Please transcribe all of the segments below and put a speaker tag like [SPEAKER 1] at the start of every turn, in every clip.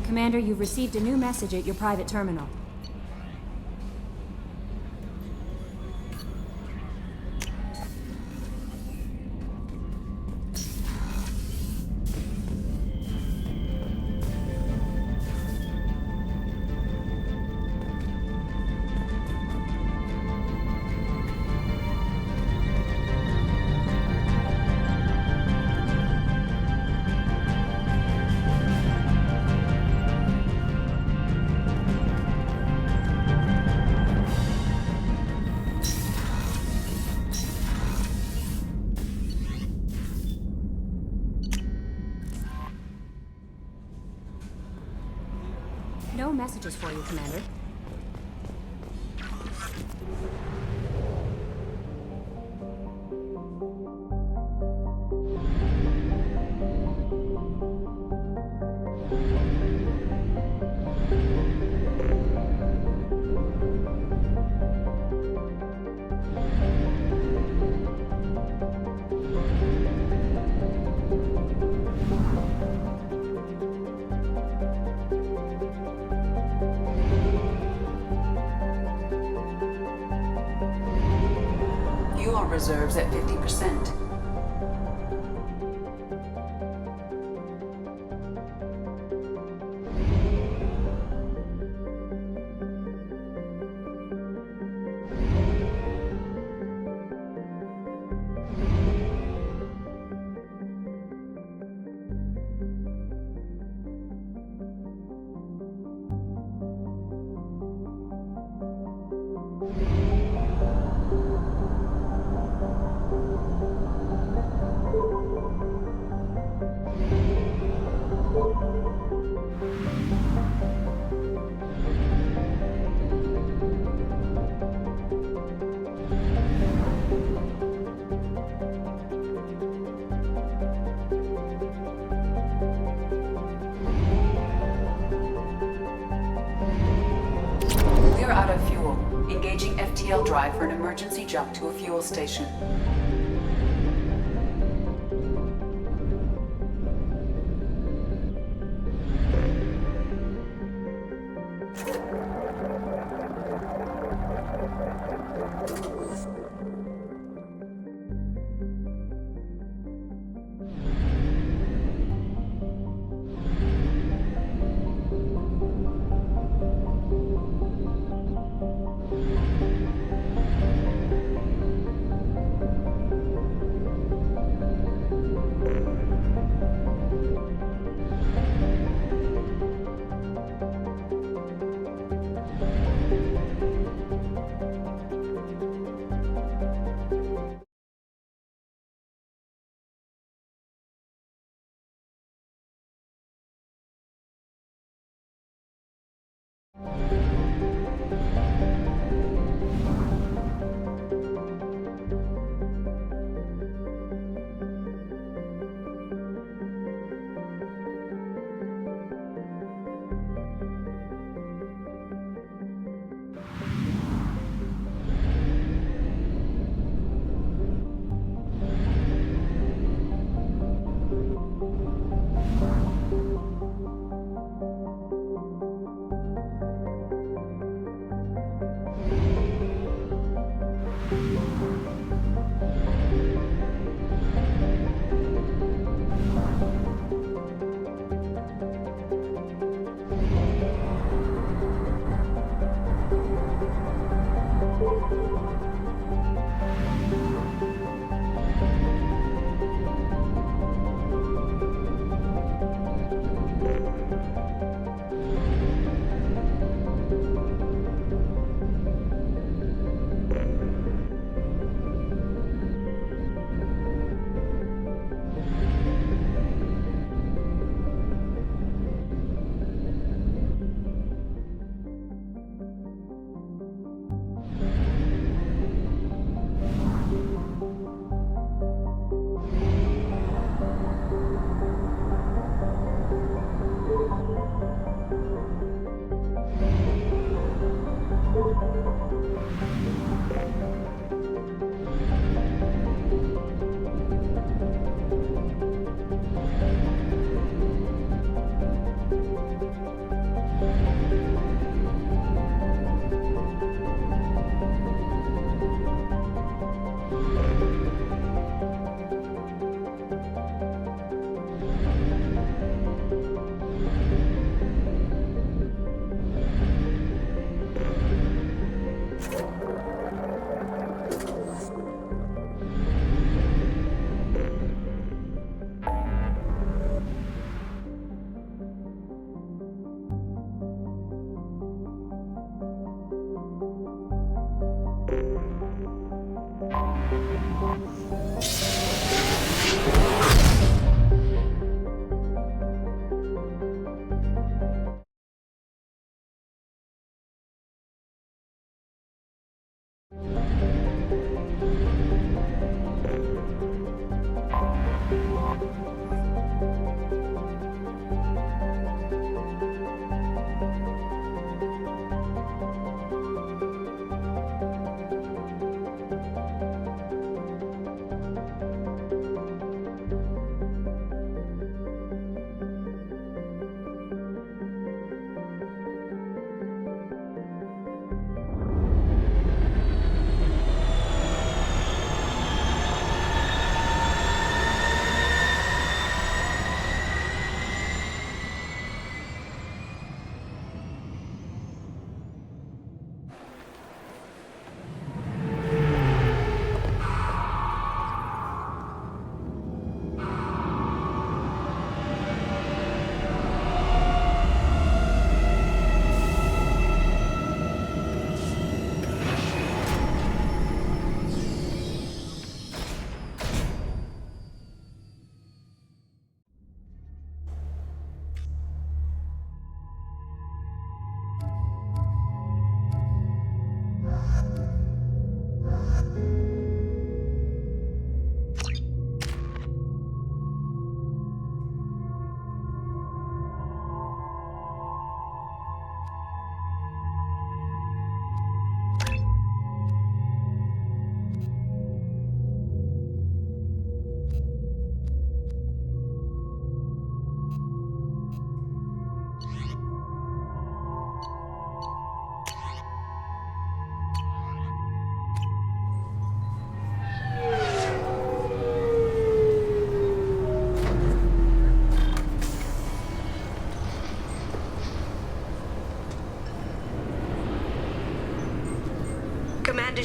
[SPEAKER 1] Commander, you've received a new message at your private terminal. No messages for you, Commander.
[SPEAKER 2] Fuel reserves at 50%. We're out of fuel. Engaging FTL drive for an emergency jump to a fuel station.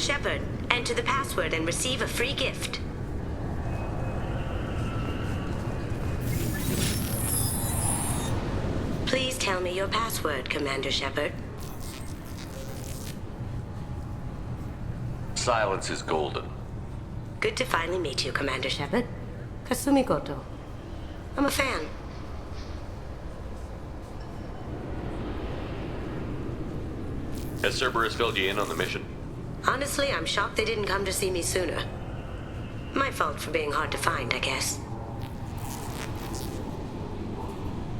[SPEAKER 3] Shepard, enter the password and receive a free gift. Please tell me your password, Commander Shepard.
[SPEAKER 4] Silence is golden.
[SPEAKER 3] Good to finally meet you, Commander Shepard. Kasumi Goto. I'm a fan.
[SPEAKER 4] Has Cerberus filled you in on the mission?
[SPEAKER 3] Honestly, I'm shocked they didn't come to see me sooner. My fault for being hard to find, I guess.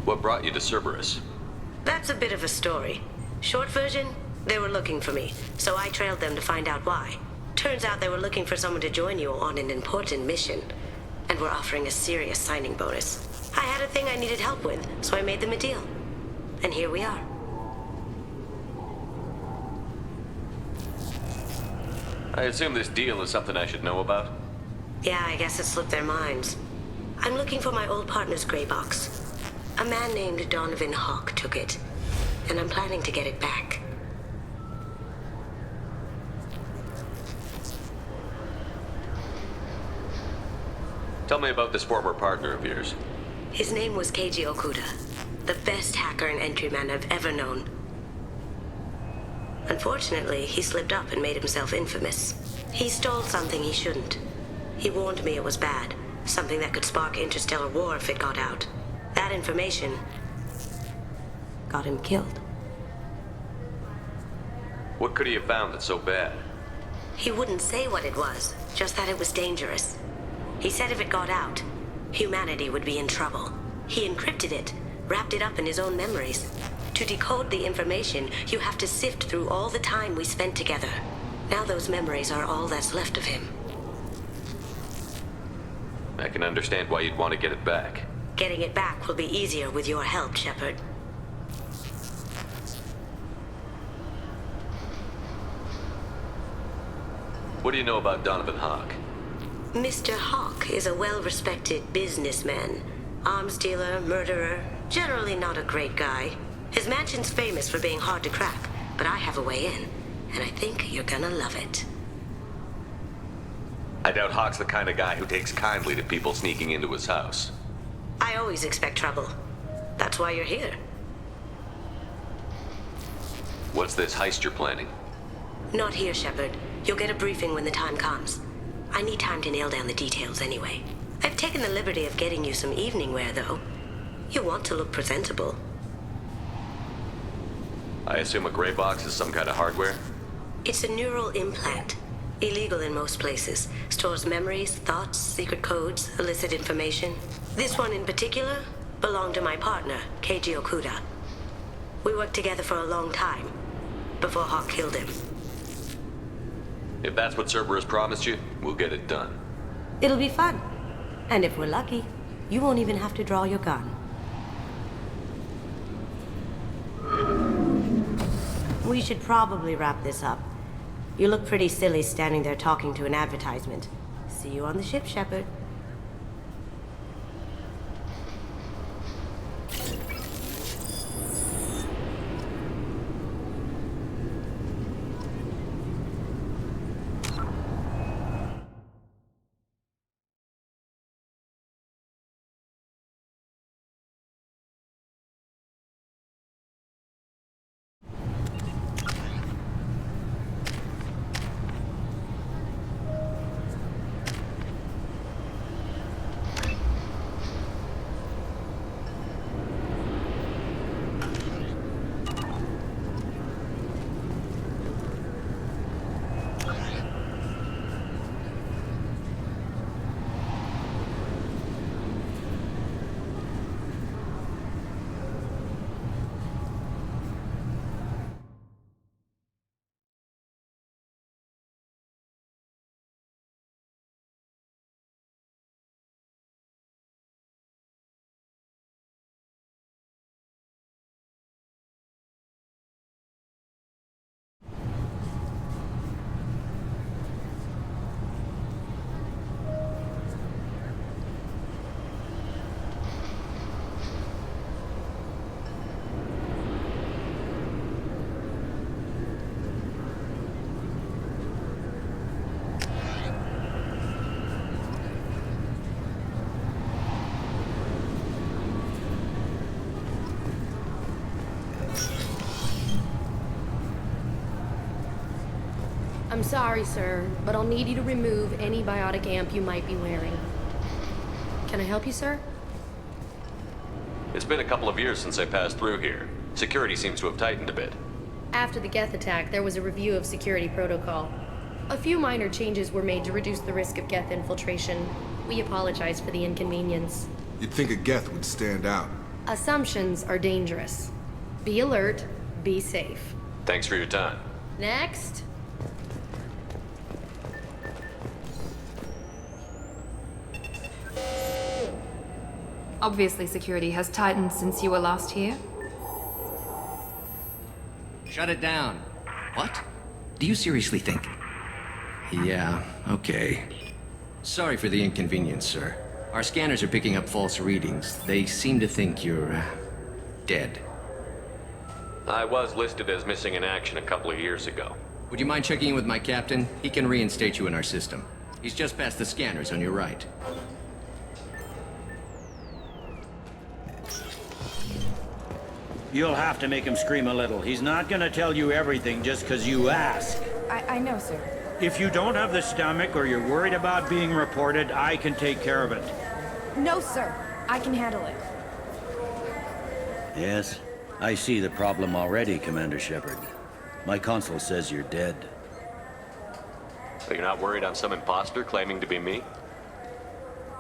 [SPEAKER 4] What brought you to Cerberus?
[SPEAKER 3] That's a bit of a story. Short version, they were looking for me, so I trailed them to find out why. Turns out they were looking for someone to join you on an important mission, and were offering a serious signing bonus. I had a thing I needed help with, so I made them a deal. And here we are.
[SPEAKER 4] I assume this deal is something I should know about?
[SPEAKER 3] Yeah, I guess it slipped their minds. I'm looking for my old partner's gray box. A man named Donovan Hawk took it, and I'm planning to get it back.
[SPEAKER 4] Tell me about this former partner of yours.
[SPEAKER 3] His name was Keiji Okuda, the best hacker and entryman I've ever known. Unfortunately, he slipped up and made himself infamous. He stole something he shouldn't. He warned me it was bad, something that could spark interstellar war if it got out. That information got him killed.
[SPEAKER 4] What could he have found that's so bad?
[SPEAKER 3] He wouldn't say what it was, just that it was dangerous. He said if it got out, humanity would be in trouble. He encrypted it, wrapped it up in his own memories. To decode the information, you have to sift through all the time we spent together. Now those memories are all that's left of him.
[SPEAKER 4] I can understand why you'd want to get it back.
[SPEAKER 3] Getting it back will be easier with your help, Shepard.
[SPEAKER 4] What do you know about Donovan Hawk?
[SPEAKER 3] Mr. Hawk is a well-respected businessman. Arms dealer, murderer, generally not a great guy. His mansion's famous for being hard to crack, but I have a way in, and I think you're gonna love it.
[SPEAKER 4] I doubt Hawk's the kind of guy who takes kindly to people sneaking into his house.
[SPEAKER 3] I always expect trouble. That's why you're here.
[SPEAKER 4] What's this heist you're planning?
[SPEAKER 3] Not here, Shepard. You'll get a briefing when the time comes. I need time to nail down the details anyway. I've taken the liberty of getting you some evening wear, though. You want to look presentable.
[SPEAKER 4] I assume a gray box is some kind of hardware?
[SPEAKER 3] It's a neural implant. Illegal in most places. Stores memories, thoughts, secret codes, illicit information. This one in particular belonged to my partner, Keiji Okuda. We worked together for a long time, before Hawk killed him.
[SPEAKER 4] If that's what Cerberus promised you, we'll get it done.
[SPEAKER 3] It'll be fun. And if we're lucky, you won't even have to draw your gun. We should probably wrap this up. You look pretty silly standing there talking to an advertisement. See you on the ship, Shepard.
[SPEAKER 5] I'm sorry, sir, but I'll need you to remove any biotic amp you might be wearing. Can I help you, sir?
[SPEAKER 4] It's been a couple of years since I passed through here. Security seems to have tightened a bit.
[SPEAKER 5] After the Geth attack, there was a review of security protocol. A few minor changes were made to reduce the risk of Geth infiltration. We apologize for the inconvenience.
[SPEAKER 6] You'd think a Geth would stand out.
[SPEAKER 5] Assumptions are dangerous. Be alert, be safe.
[SPEAKER 4] Thanks for your time.
[SPEAKER 5] Next.
[SPEAKER 7] Obviously, security has tightened since you were last here.
[SPEAKER 8] Shut it down. What? Do you seriously think? Yeah, okay. Sorry for the inconvenience, sir. Our scanners are picking up false readings. They seem to think you're, dead.
[SPEAKER 4] I was listed as missing in action a couple of years ago.
[SPEAKER 8] Would you mind checking in with my captain? He can reinstate you in our system. He's just past the scanners on your right.
[SPEAKER 9] You'll have to make him scream a little. He's not gonna tell you everything just 'cause you ask.
[SPEAKER 1] I know, sir.
[SPEAKER 9] If you don't have the stomach or you're worried about being reported, I can take care of it.
[SPEAKER 1] No, sir. I can handle it.
[SPEAKER 9] Yes, I see the problem already, Commander Shepard. My console says you're dead.
[SPEAKER 4] But you're not worried I'm some imposter claiming to be me?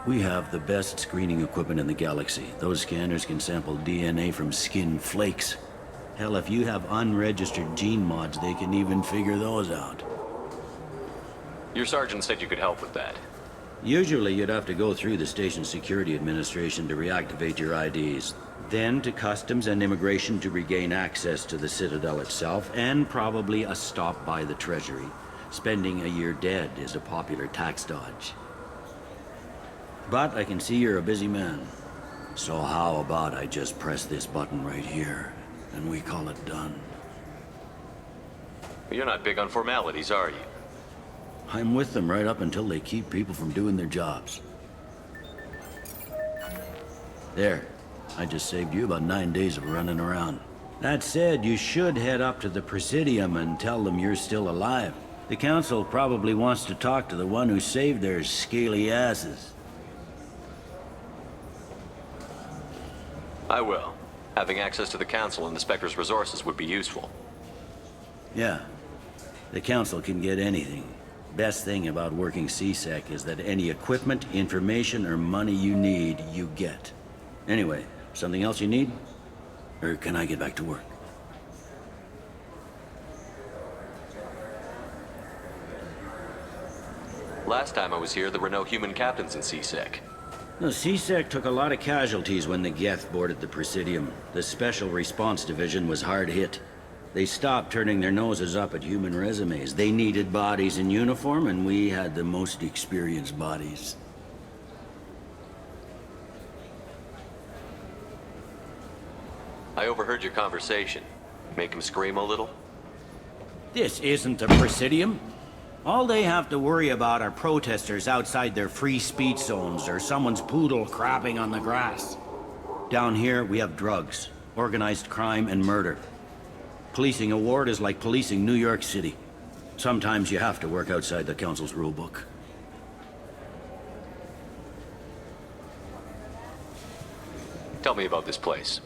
[SPEAKER 9] We have the best screening equipment in the galaxy. Those scanners can sample DNA from skin flakes. Hell, if you have unregistered gene mods, they can even figure those out.
[SPEAKER 4] Your sergeant said you could help with that.
[SPEAKER 9] Usually you'd have to go through the Station Security Administration to reactivate your IDs. Then to Customs and Immigration to regain access to the Citadel itself, and probably a stop by the Treasury. Spending a year dead is a popular tax dodge. But I can see you're a busy man. So how about I just press this button right here, and we call it done?
[SPEAKER 4] You're not big on formalities, are you?
[SPEAKER 9] I'm with them right up until they keep people from doing their jobs. There. I just saved you about 9 days of running around. That said, you should head up to the Presidium and tell them you're still alive. The Council probably wants to talk to the one who saved their scaly asses.
[SPEAKER 4] I will. Having access to the Council and the Spectre's resources would be useful.
[SPEAKER 9] Yeah. The Council can get anything. Best thing about working C-Sec is that any equipment, information, or money you need, you get. Anyway, something else you need? Or can I get back to work?
[SPEAKER 4] Last time I was here, there were no human captains in C-Sec.
[SPEAKER 9] No, C-Sec took a lot of casualties when the Geth boarded the Presidium. The Special Response Division was hard hit. They stopped turning their noses up at human resumes. They needed bodies in uniform, and we had the most experienced bodies.
[SPEAKER 4] I overheard your conversation. Make him scream a little?
[SPEAKER 9] This isn't the Presidium. All they have to worry about are protesters outside their free speech zones or someone's poodle crapping on the grass. Down here, we have drugs, organized crime, and murder. Policing a ward is like policing New York City. Sometimes you have to work outside the Council's rulebook.
[SPEAKER 4] Tell me about this place.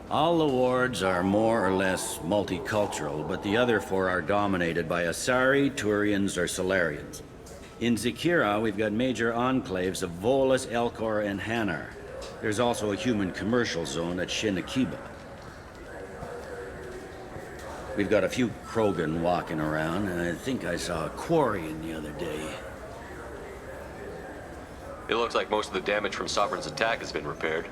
[SPEAKER 9] All the wards are more or less multicultural, but the other four are dominated by Asari, Turians, or Solarians. In Zakira, we've got major enclaves of Volus, Elcor, and Hanar. There's also a human commercial zone at Shinakiba. We've got a few Krogan walking around, and I think I saw a Quarian the other day.
[SPEAKER 4] It looks like most of the damage from Sovereign's attack has been repaired.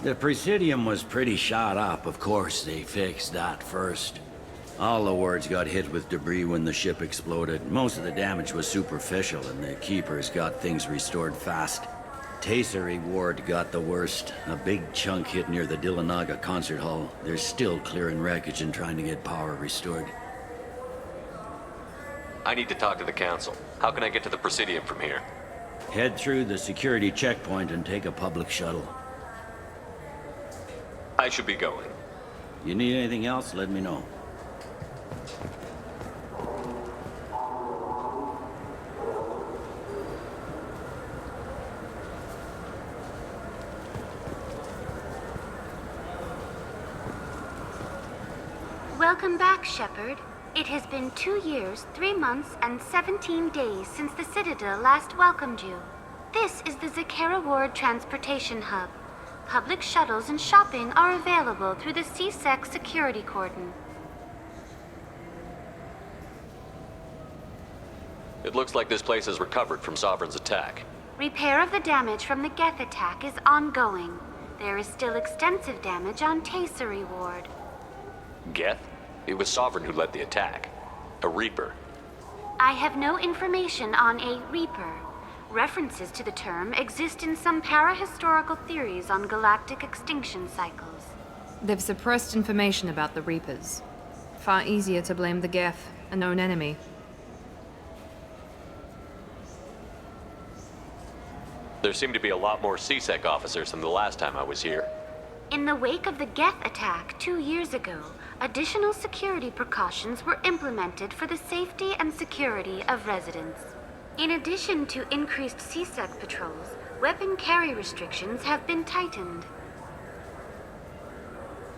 [SPEAKER 9] The Presidium was pretty shot up. Of course, they fixed that first. All the wards got hit with debris when the ship exploded. Most of the damage was superficial, and the Keepers got things restored fast. Tayseri Ward got the worst. A big chunk hit near the Dillanaga concert hall. They're still clearing wreckage and trying to get power restored.
[SPEAKER 4] I need to talk to the Council. How can I get to the Presidium from here?
[SPEAKER 9] Head through the security checkpoint and take a public shuttle.
[SPEAKER 4] I should be going.
[SPEAKER 9] You need anything else, let me know.
[SPEAKER 10] Welcome back, Shepard. It has been 2 years, 3 months, and 17 days since the Citadel last welcomed you. This is the Zakera Ward Transportation Hub. Public shuttles and shopping are available through the CSEC security cordon.
[SPEAKER 4] It looks like this place has recovered from Sovereign's attack.
[SPEAKER 10] Repair of the damage from the Geth attack is ongoing. There is still extensive damage on Tasery Ward.
[SPEAKER 4] Geth? It was Sovereign who led the attack. A Reaper.
[SPEAKER 10] I have no information on a Reaper. References to the term exist in some parahistorical theories on galactic extinction cycles.
[SPEAKER 7] They've suppressed information about the Reapers. Far easier to blame the Geth, a known enemy.
[SPEAKER 4] There seem to be a lot more CSEC officers than the last time I was here.
[SPEAKER 10] In the wake of the Geth attack 2 years ago, additional security precautions were implemented for the safety and security of residents. In addition to increased CSEC patrols, weapon carry restrictions have been tightened.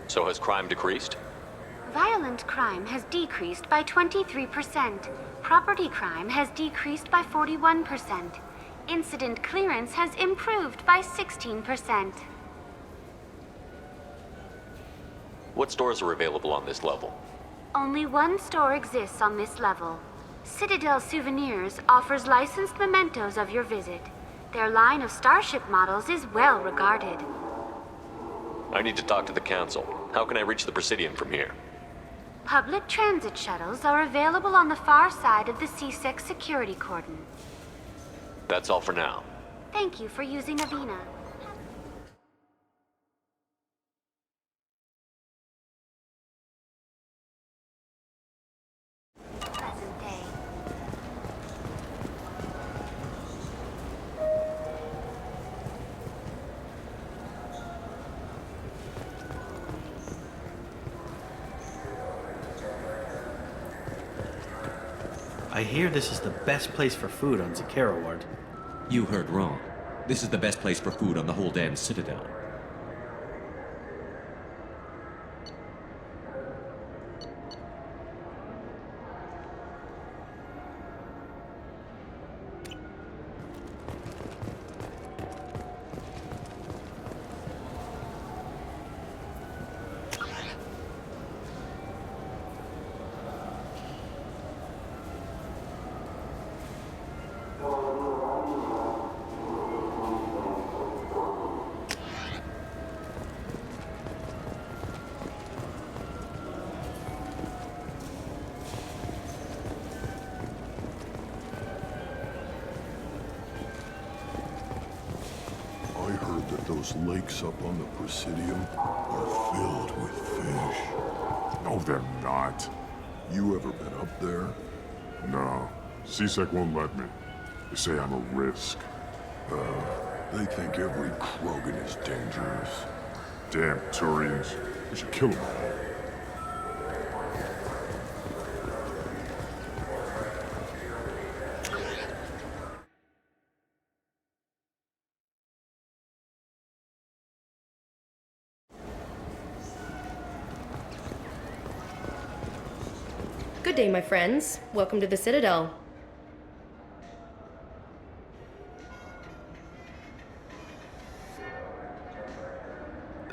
[SPEAKER 4] So has crime decreased?
[SPEAKER 10] Violent crime has decreased by 23%. Property crime has decreased by 41%. Incident clearance has improved by 16%.
[SPEAKER 4] What stores are available on this level?
[SPEAKER 10] Only one store exists on this level. Citadel Souvenirs offers licensed mementos of your visit. Their line of Starship models is well regarded.
[SPEAKER 4] I need to talk to the Council. How can I reach the Presidium from here?
[SPEAKER 10] Public transit shuttles are available on the far side of the CSEC security cordon.
[SPEAKER 4] That's all for now.
[SPEAKER 10] Thank you for using Avina. Pleasant day.
[SPEAKER 11] I hear this is the best place for food on Zakera Ward.
[SPEAKER 12] You heard wrong. This is the best place for food on the whole damn Citadel.
[SPEAKER 13] Those lakes up on the Presidium are filled with fish.
[SPEAKER 14] No, they're not.
[SPEAKER 13] You ever been up there?
[SPEAKER 14] No. CSEC won't let me. They say I'm a risk.
[SPEAKER 13] They think every Krogan is dangerous.
[SPEAKER 14] Damn Turians. We should kill them all.
[SPEAKER 5] Good day, my friends. Welcome to the Citadel.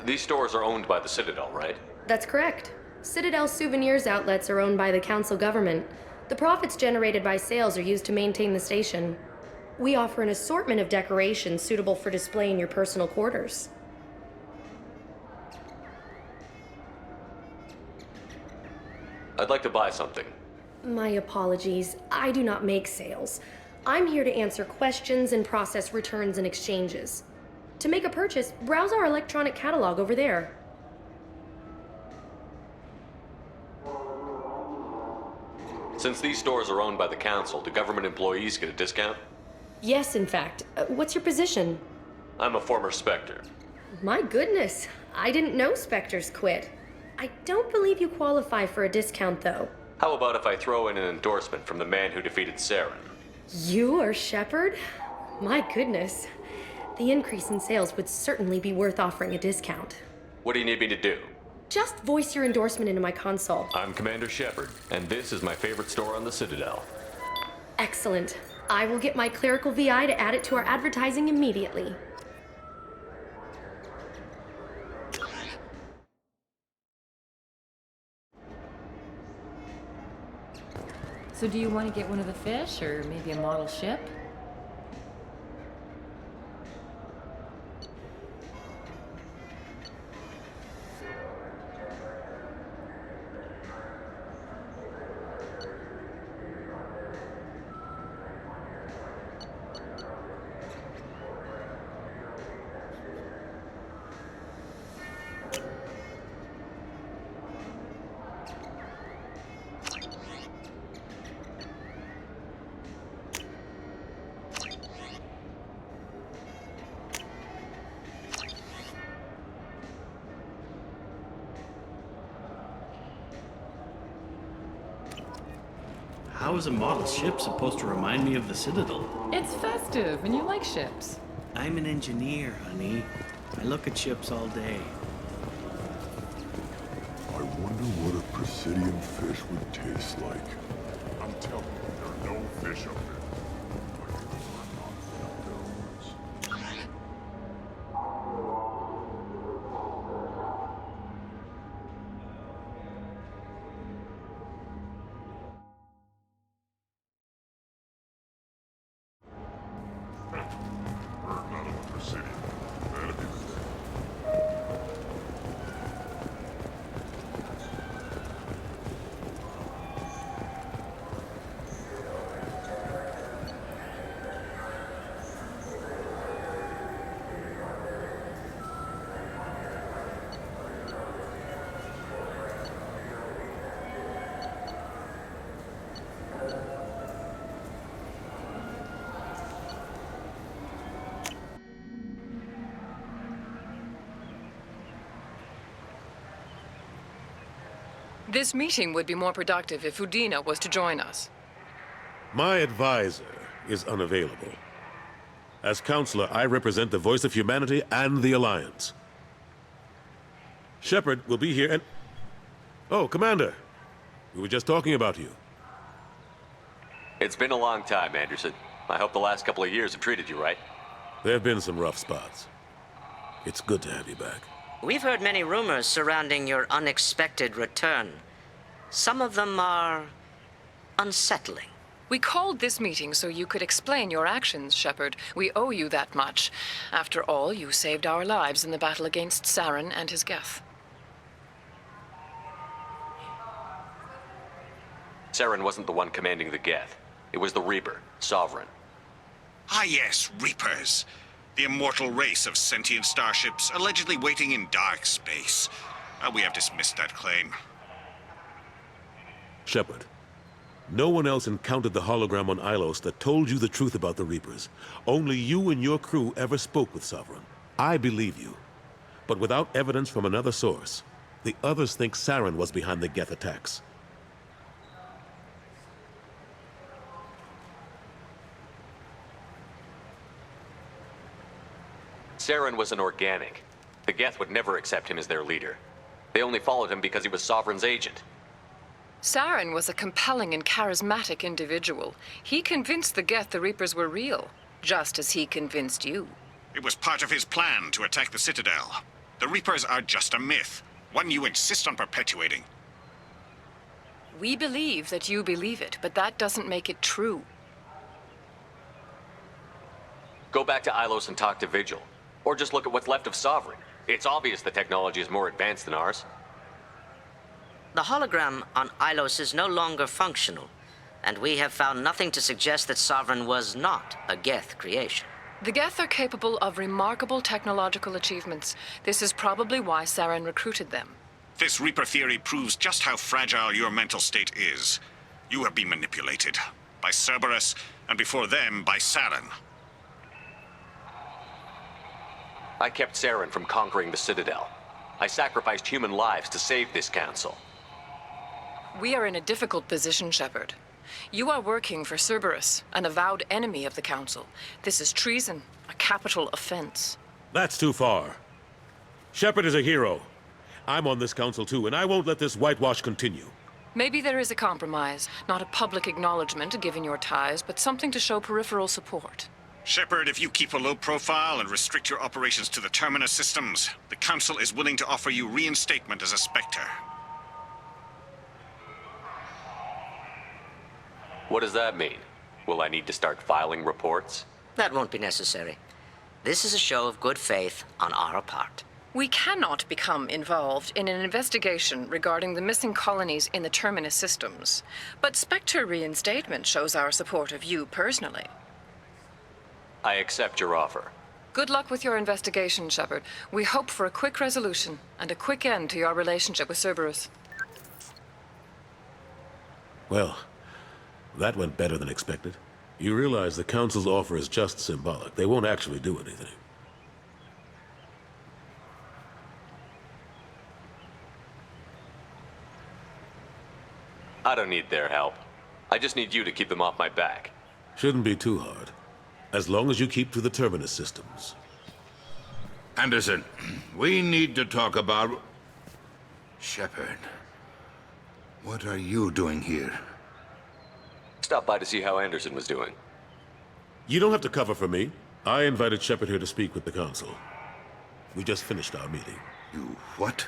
[SPEAKER 4] These stores are owned by the Citadel, right?
[SPEAKER 5] That's correct. Citadel Souvenirs outlets are owned by the Council government. The profits generated by sales are used to maintain the station. We offer an assortment of decorations suitable for display in your personal quarters.
[SPEAKER 4] I'd like to buy something.
[SPEAKER 5] My apologies. I do not make sales. I'm here to answer questions and process returns and exchanges. To make a purchase, browse our electronic catalog over there.
[SPEAKER 4] Since these stores are owned by the Council, do government employees get a discount?
[SPEAKER 5] Yes, in fact. What's your position?
[SPEAKER 4] I'm a former Spectre.
[SPEAKER 5] My goodness. I didn't know Spectres quit. I don't believe you qualify for a discount, though.
[SPEAKER 4] How about if I throw in an endorsement from the man who defeated Saren?
[SPEAKER 5] You are Shepard? My goodness. The increase in sales would certainly be worth offering a discount.
[SPEAKER 4] What do you need me to do?
[SPEAKER 5] Just voice your endorsement into my console.
[SPEAKER 4] I'm Commander Shepard, and this is my favorite store on the Citadel.
[SPEAKER 5] Excellent. I will get my clerical VI to add it to our advertising immediately.
[SPEAKER 15] So do you want to get one of the fish, or maybe a model ship?
[SPEAKER 11] How is a model ship supposed to remind me of the Citadel?
[SPEAKER 15] It's festive, and you like ships.
[SPEAKER 11] I'm an engineer, honey. I look at ships all day.
[SPEAKER 13] I wonder what a Presidium fish would taste like.
[SPEAKER 14] I'm telling you, there are no fish up there.
[SPEAKER 16] This meeting would be more productive if Udina was to join us.
[SPEAKER 17] My advisor is unavailable. As counselor, I represent the voice of humanity and the Alliance. Shepard will be here and... Oh, Commander. We were just talking about you.
[SPEAKER 4] It's been a long time, Anderson. I hope the last couple of years have treated you right.
[SPEAKER 17] There have been some rough spots. It's good to have you back.
[SPEAKER 18] We've heard many rumors surrounding your unexpected return. Some of them are unsettling.
[SPEAKER 16] We called this meeting so you could explain your actions, Shepard. We owe you that much. After all, you saved our lives in the battle against Saren and his Geth.
[SPEAKER 4] Saren wasn't the one commanding the Geth. It was the Reaper, Sovereign.
[SPEAKER 19] Ah yes, Reapers. The immortal race of sentient starships allegedly waiting in dark space. We have dismissed that claim.
[SPEAKER 17] Shepard, no one else encountered the hologram on Ilos that told you the truth about the Reapers. Only you and your crew ever spoke with Sovereign. I believe you. But without evidence from another source, the others think Saren was behind the Geth attacks.
[SPEAKER 4] Saren was an organic. The Geth would never accept him as their leader. They only followed him because he was Sovereign's agent.
[SPEAKER 16] Saren was a compelling and charismatic individual. He convinced the Geth the Reapers were real, just as he convinced you.
[SPEAKER 19] It was part of his plan to attack the Citadel. The Reapers are just a myth, one you insist on perpetuating.
[SPEAKER 16] We believe that you believe it, but that doesn't make it true.
[SPEAKER 4] Go back to Ilos and talk to Vigil. Or just look at what's left of Sovereign. It's obvious the technology is more advanced than ours.
[SPEAKER 18] The hologram on Ilos is no longer functional, and we have found nothing to suggest that Sovereign was not a Geth creation.
[SPEAKER 16] The Geth are capable of remarkable technological achievements. This is probably why Saren recruited them.
[SPEAKER 19] This Reaper theory proves just how fragile your mental state is. You have been manipulated. By Cerberus, and before them, by Saren.
[SPEAKER 4] I kept Saren from conquering the Citadel. I sacrificed human lives to save this council.
[SPEAKER 16] We are in a difficult position, Shepard. You are working for Cerberus, an avowed enemy of the Council. This is treason, a capital offense.
[SPEAKER 17] That's too far. Shepard is a hero, I'm on this council too, and I won't let this whitewash continue.
[SPEAKER 16] Maybe there is a compromise. Not a public acknowledgement given your ties, but something to show peripheral support.
[SPEAKER 19] Shepard, if you keep a low profile and restrict your operations to the Terminus systems, the Council is willing to offer you reinstatement as a Spectre.
[SPEAKER 4] What does that mean? Will I need to start filing reports?
[SPEAKER 18] That won't be necessary. This is a show of good faith on our part.
[SPEAKER 16] We cannot become involved in an investigation regarding the missing colonies in the Terminus systems. But Spectre reinstatement shows our support of you personally.
[SPEAKER 4] I accept your offer.
[SPEAKER 16] Good luck with your investigation, Shepard. We hope for a quick resolution and a quick end to your relationship with Cerberus.
[SPEAKER 17] Well, that went better than expected. You realize the Council's offer is just symbolic. They won't actually do anything.
[SPEAKER 4] I don't need their help. I just need you to keep them off my back.
[SPEAKER 17] Shouldn't be too hard. As long as you keep to the Terminus systems.
[SPEAKER 20] Anderson, we need to talk about... Shepard. What are you doing here?
[SPEAKER 4] Stop by to see how Anderson was doing.
[SPEAKER 17] You don't have to cover for me. I invited Shepard here to speak with the Council. We just finished our meeting.
[SPEAKER 20] You what?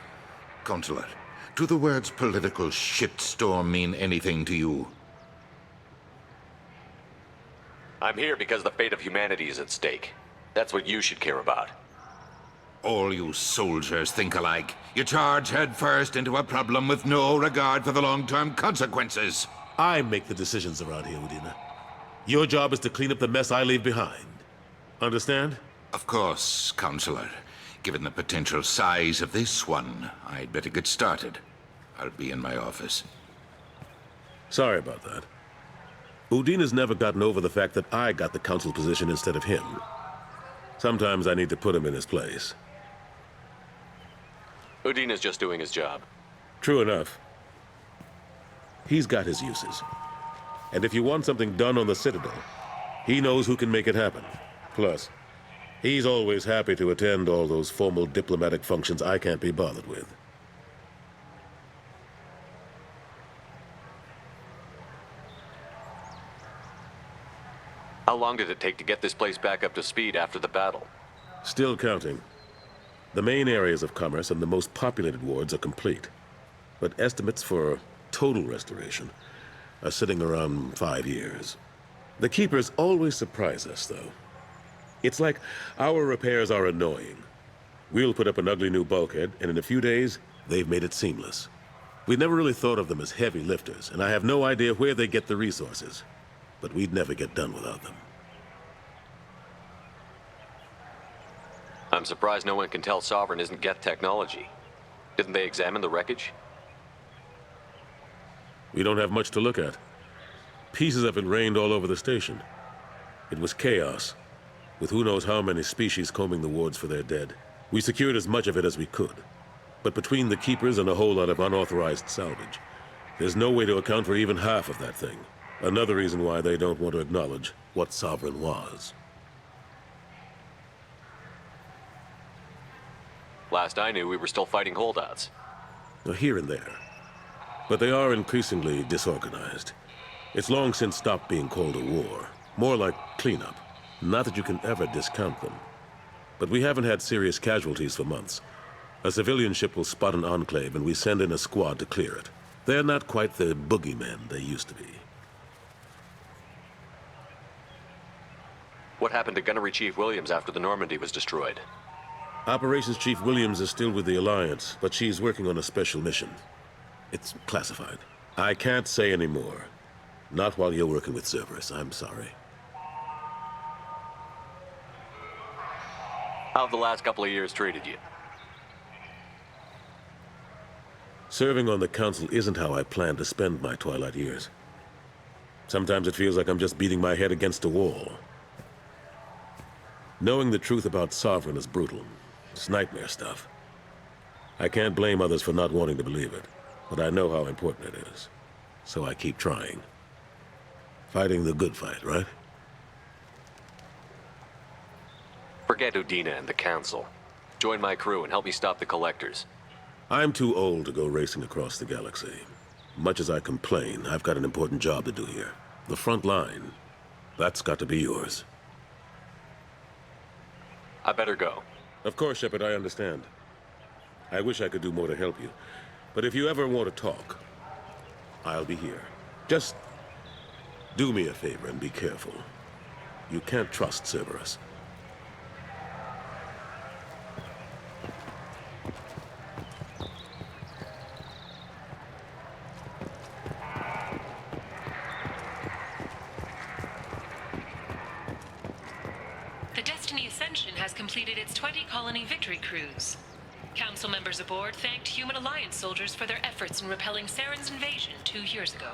[SPEAKER 20] Consular, do the words political shitstorm mean anything to you?
[SPEAKER 4] I'm here because the fate of humanity is at stake. That's what you should care about.
[SPEAKER 20] All you soldiers think alike. You charge headfirst into a problem with no regard for the long-term consequences.
[SPEAKER 17] I make the decisions around here, Udina. Your job is to clean up the mess I leave behind. Understand?
[SPEAKER 20] Of course, Counselor. Given the potential size of this one, I'd better get started. I'll be in my office.
[SPEAKER 17] Sorry about that. Udina's never gotten over the fact that I got the Council position instead of him. Sometimes I need to put him in his place.
[SPEAKER 4] Udina's just doing his job.
[SPEAKER 17] True enough. He's got his uses. And if you want something done on the Citadel, he knows who can make it happen. Plus, he's always happy to attend all those formal diplomatic functions I can't be bothered with.
[SPEAKER 4] How long did it take to get this place back up to speed after the battle?
[SPEAKER 17] Still counting. The main areas of commerce and the most populated wards are complete. But estimates for total restoration are sitting around 5 years. The Keepers always surprise us, though. It's like our repairs are annoying. We'll put up an ugly new bulkhead, and in a few days, they've made it seamless. We never really thought of them as heavy lifters, and I have no idea where they get the resources. But we'd never get done without them.
[SPEAKER 4] I'm surprised no one can tell Sovereign isn't Geth technology. Didn't they examine the wreckage?
[SPEAKER 17] We don't have much to look at. Pieces of it rained all over the station. It was chaos, with who knows how many species combing the wards for their dead. We secured as much of it as we could. But between the Keepers and a whole lot of unauthorized salvage, there's no way to account for even half of that thing. Another reason why they don't want to acknowledge what Sovereign was.
[SPEAKER 4] Last I knew, we were still fighting holdouts.
[SPEAKER 17] Here and there. But they are increasingly disorganized. It's long since stopped being called a war. More like cleanup. Not that you can ever discount them. But we haven't had serious casualties for months. A civilian ship will spot an enclave and we send in a squad to clear it. They're not quite the boogeymen they used to be.
[SPEAKER 4] What happened to Gunnery Chief Williams after the Normandy was destroyed?
[SPEAKER 17] Operations Chief Williams is still with the Alliance, but she's working on a special mission. It's classified. I can't say any more. Not while you're working with Cerberus, I'm sorry.
[SPEAKER 4] How have the last couple of years treated you?
[SPEAKER 17] Serving on the Council isn't how I plan to spend my twilight years. Sometimes it feels like I'm just beating my head against a wall. Knowing the truth about Sovereign is brutal. It's nightmare stuff. I can't blame others for not wanting to believe it, but I know how important it is. So I keep trying. Fighting the good fight, right?
[SPEAKER 4] Forget Udina and the Council. Join my crew and help me stop the Collectors.
[SPEAKER 17] I'm too old to go racing across the galaxy. Much as I complain, I've got an important job to do here. The front line. That's got to be yours.
[SPEAKER 4] I better go.
[SPEAKER 17] Of course, Shepard, I understand. I wish I could do more to help you. But if you ever want to talk, I'll be here. Just do me a favor and be careful. You can't trust Cerberus.
[SPEAKER 21] The Destiny Ascension has completed its 20-colony victory cruise. Council members aboard thanked Human Alliance soldiers for their efforts in repelling Saren's invasion 2 years ago.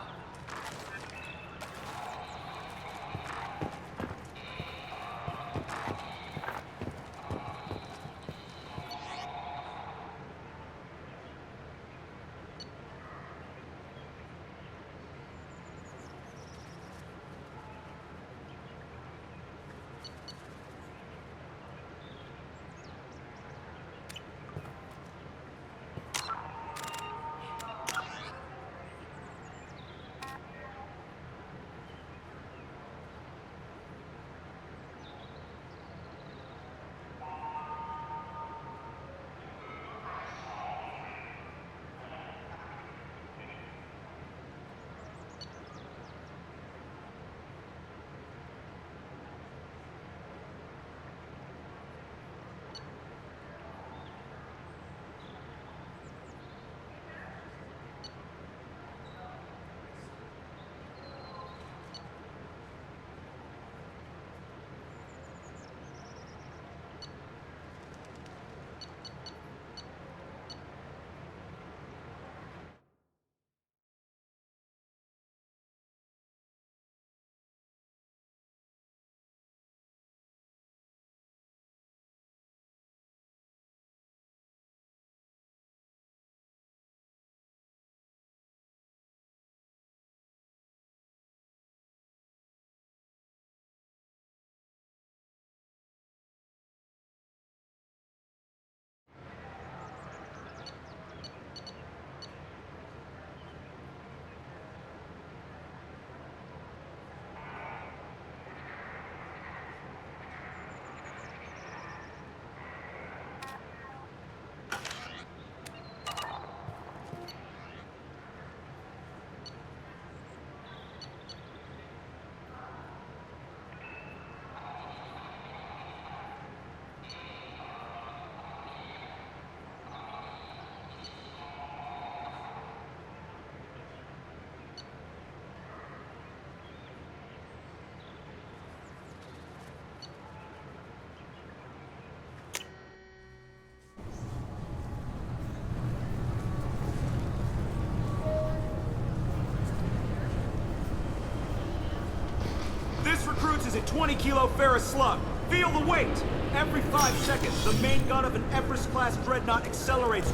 [SPEAKER 22] This recruits is a 20-kilo ferrous slug. Feel the weight! Every 5 seconds, the main gun of an Everest-class dreadnought accelerates.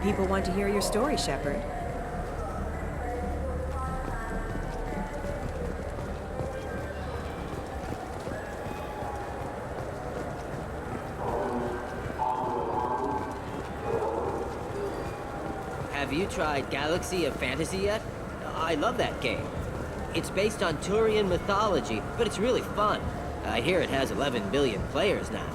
[SPEAKER 1] people want to hear your story, Shepard.
[SPEAKER 2] Have you tried Galaxy of Fantasy yet? I love that game. It's based on Turian mythology, but it's really fun. I hear it has 11 billion players now.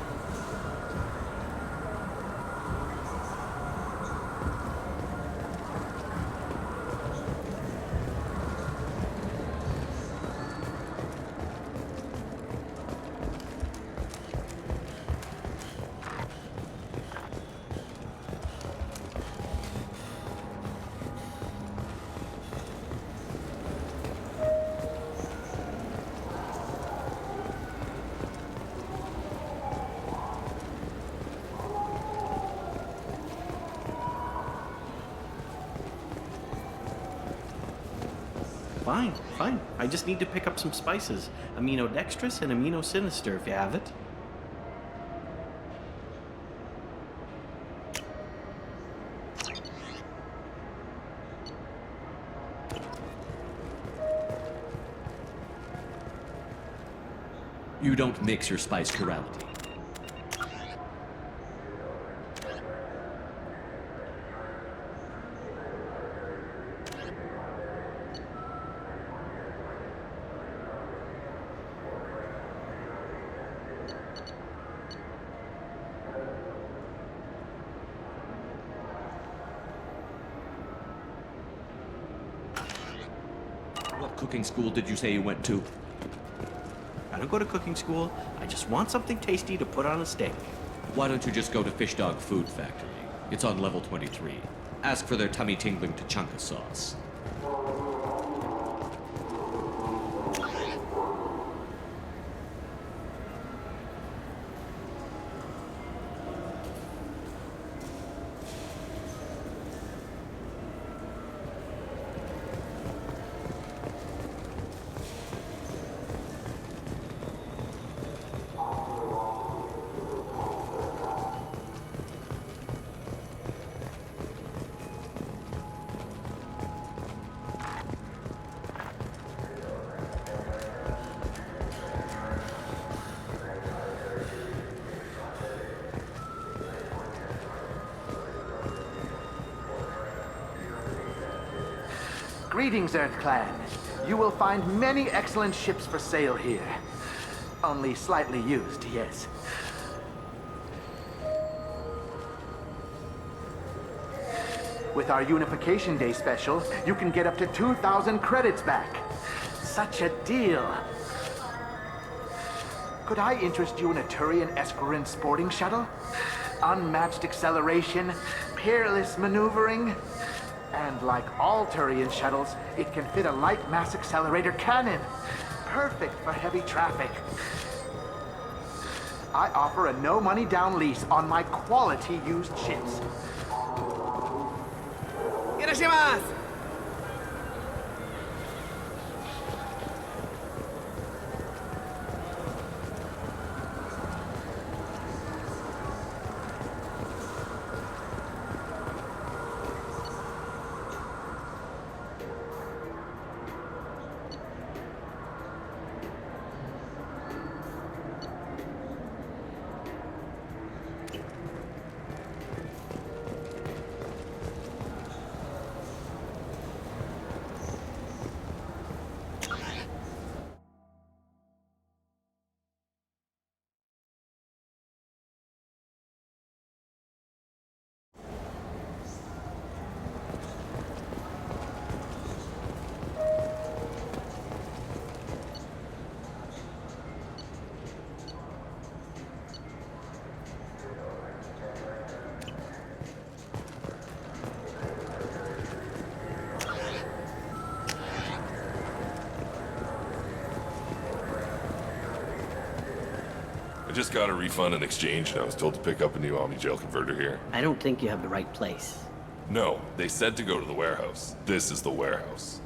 [SPEAKER 11] Fine, fine. I just need to pick up some spices. Aminodextrous and aminosinister, if you have it.
[SPEAKER 12] You don't mix your spice chirality. What cooking school did you say you went to?
[SPEAKER 11] I don't go to cooking school. I just want something tasty to put on a steak.
[SPEAKER 12] Why don't you just go to Fish Dog Food Factory? It's on level 23. Ask for their tummy-tingling Tachanka sauce.
[SPEAKER 3] Greetings, Earth Clan. You will find many excellent ships for sale here. Only slightly used, yes. With our Unification Day special, you can get up to 2,000 credits back. Such a deal. Could I interest you in a Turian Esquirine sporting shuttle? Unmatched acceleration, peerless maneuvering, and like all Turian shuttles, it can fit a light mass accelerator cannon. Perfect for heavy traffic. I offer a no money down lease on my quality used ships.
[SPEAKER 23] Irashimasu!
[SPEAKER 24] I just got a refund and exchange, and I was told to pick up a new Omni-Gel converter here.
[SPEAKER 2] I don't think you have the right place.
[SPEAKER 24] No, they said to go to the warehouse. This is the warehouse.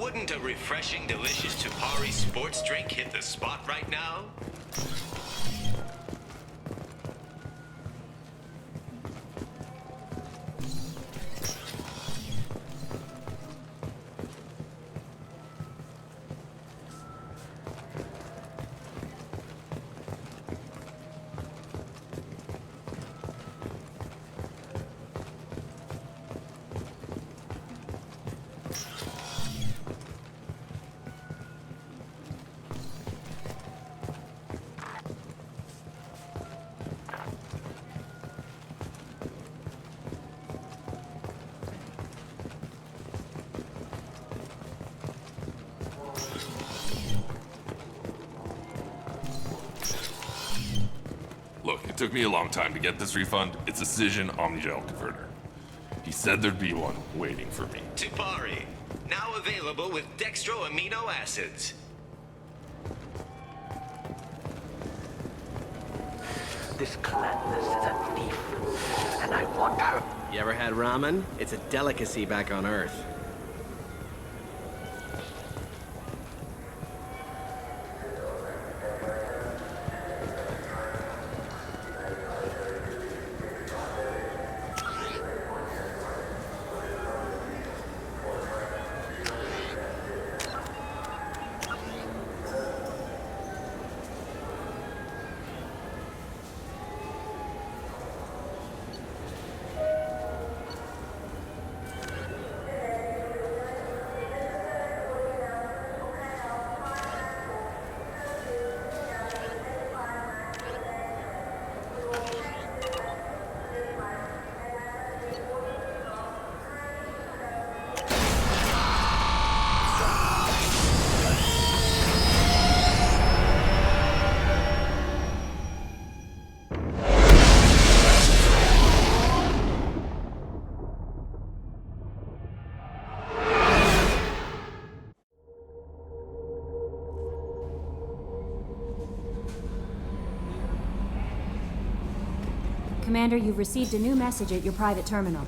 [SPEAKER 6] Wouldn't a refreshing, delicious Tupari sports drink hit the spot right now?
[SPEAKER 24] Look, it took me a long time to get this refund. It's a Cision Omnigel converter. He said there'd be one waiting for me.
[SPEAKER 6] Tupari, now available with dextro amino acids.
[SPEAKER 3] This Clandis is a thief, and I want her.
[SPEAKER 2] You ever had ramen? It's a delicacy back on Earth.
[SPEAKER 8] Commander, you've received a new message at your private terminal.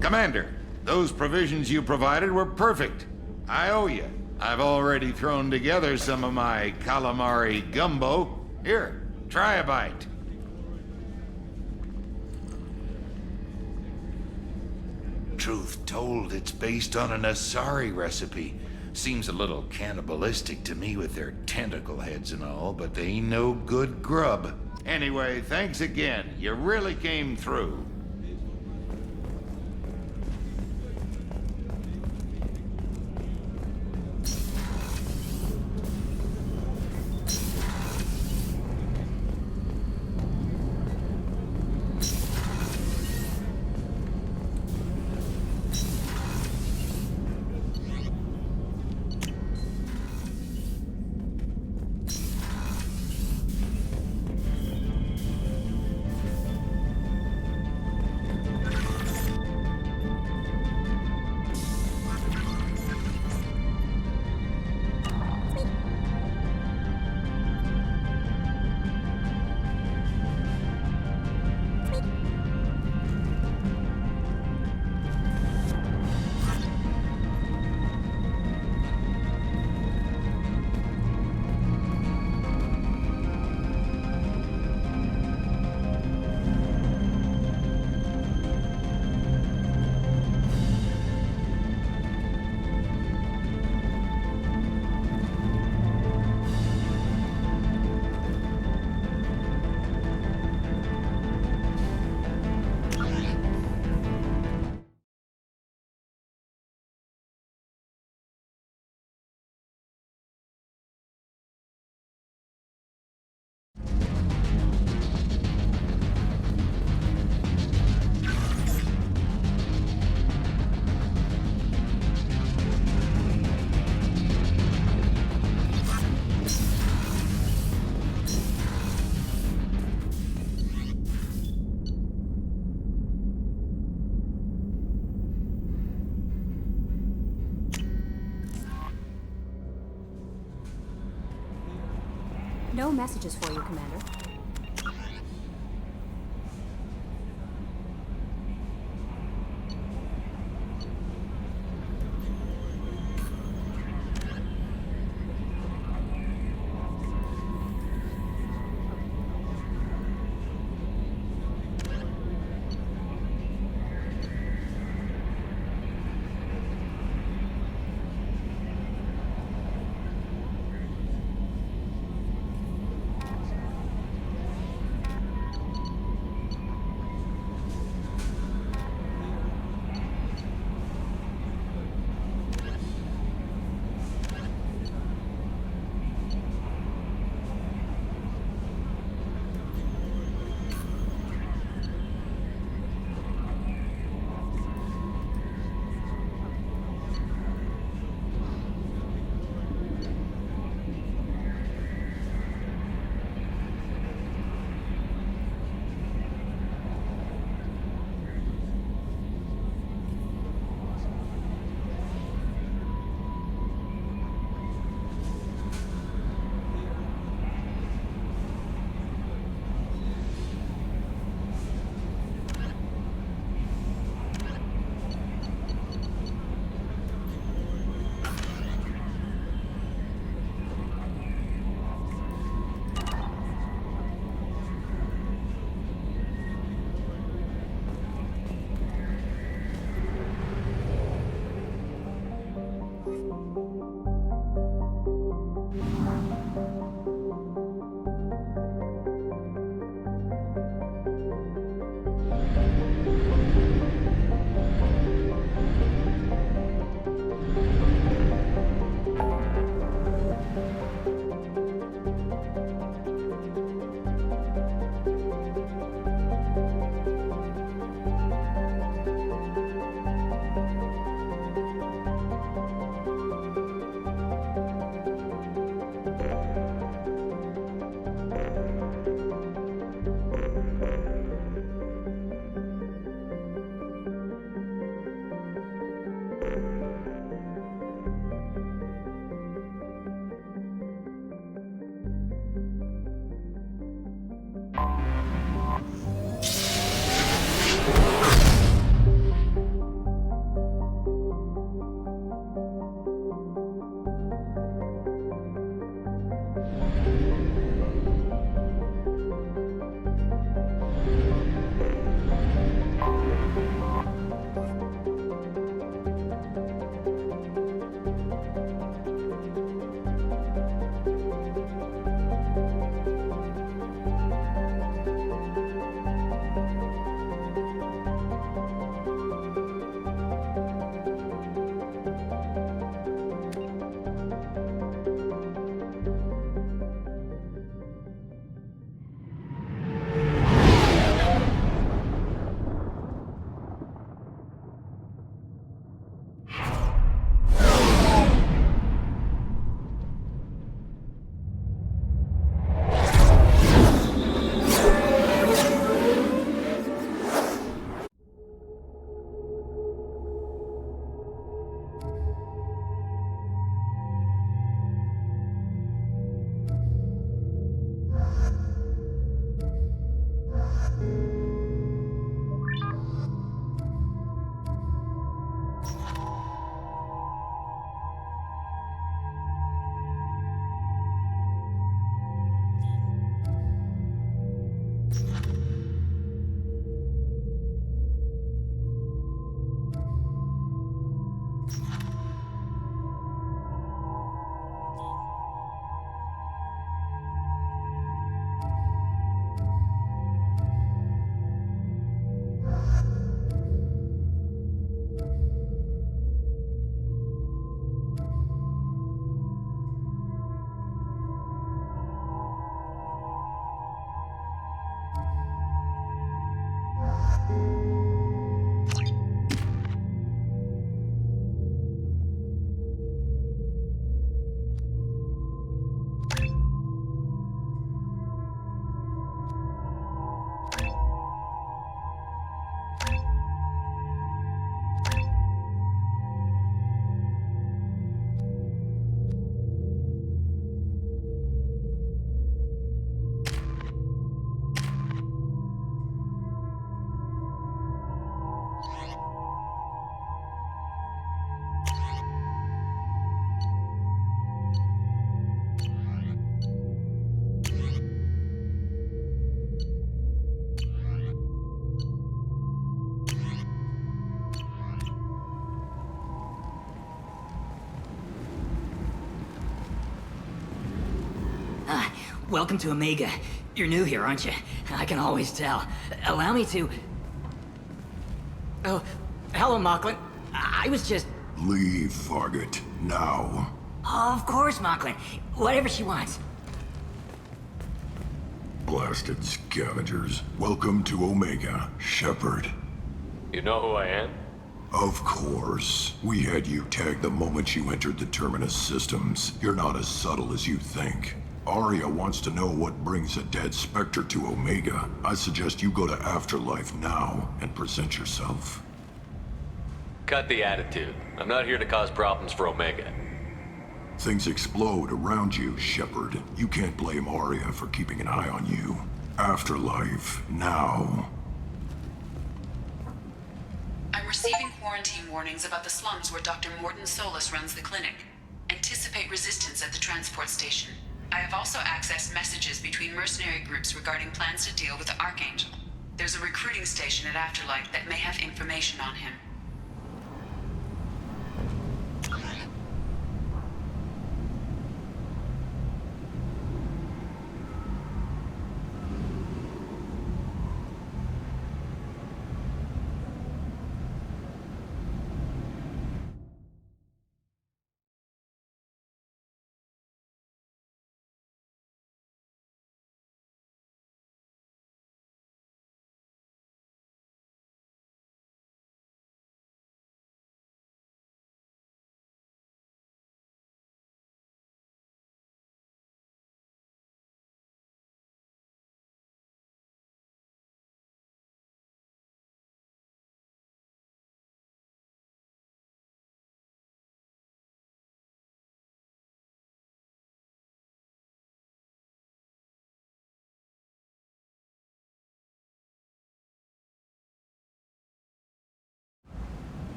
[SPEAKER 20] Commander, those provisions you provided were perfect. I owe you. I've already thrown together some of my calamari gumbo. Here, try a bite. Truth told, it's based on an Asari recipe. Seems a little cannibalistic to me with their tentacle heads and all, but they ain't no good grub. Anyway, thanks again. You really came through.
[SPEAKER 8] No messages for you, Commander.
[SPEAKER 7] Welcome to Omega. You're new here, aren't you? I can always tell. Allow me to... Oh, hello, Mocklin. I was just...
[SPEAKER 13] Leave, Fargate. Now.
[SPEAKER 7] Of course, Mocklin. Whatever she wants.
[SPEAKER 13] Blasted scavengers. Welcome to Omega, Shepard.
[SPEAKER 4] You know who I am?
[SPEAKER 13] Of course. We had you tagged the moment you entered the Terminus systems. You're not as subtle as you think. Aria wants to know what brings a dead Spectre to Omega. I suggest you go to Afterlife now and present yourself.
[SPEAKER 4] Cut the attitude. I'm not here to cause problems for Omega.
[SPEAKER 13] Things explode around you, Shepard. You can't blame Aria for keeping an eye on you. Afterlife, now.
[SPEAKER 9] I'm receiving quarantine warnings about the slums where Dr. Morton Solus runs the clinic. Anticipate resistance at the transport station. I have also accessed messages between mercenary groups regarding plans to deal with the Archangel. There's a recruiting station at Afterlife that may have information on him.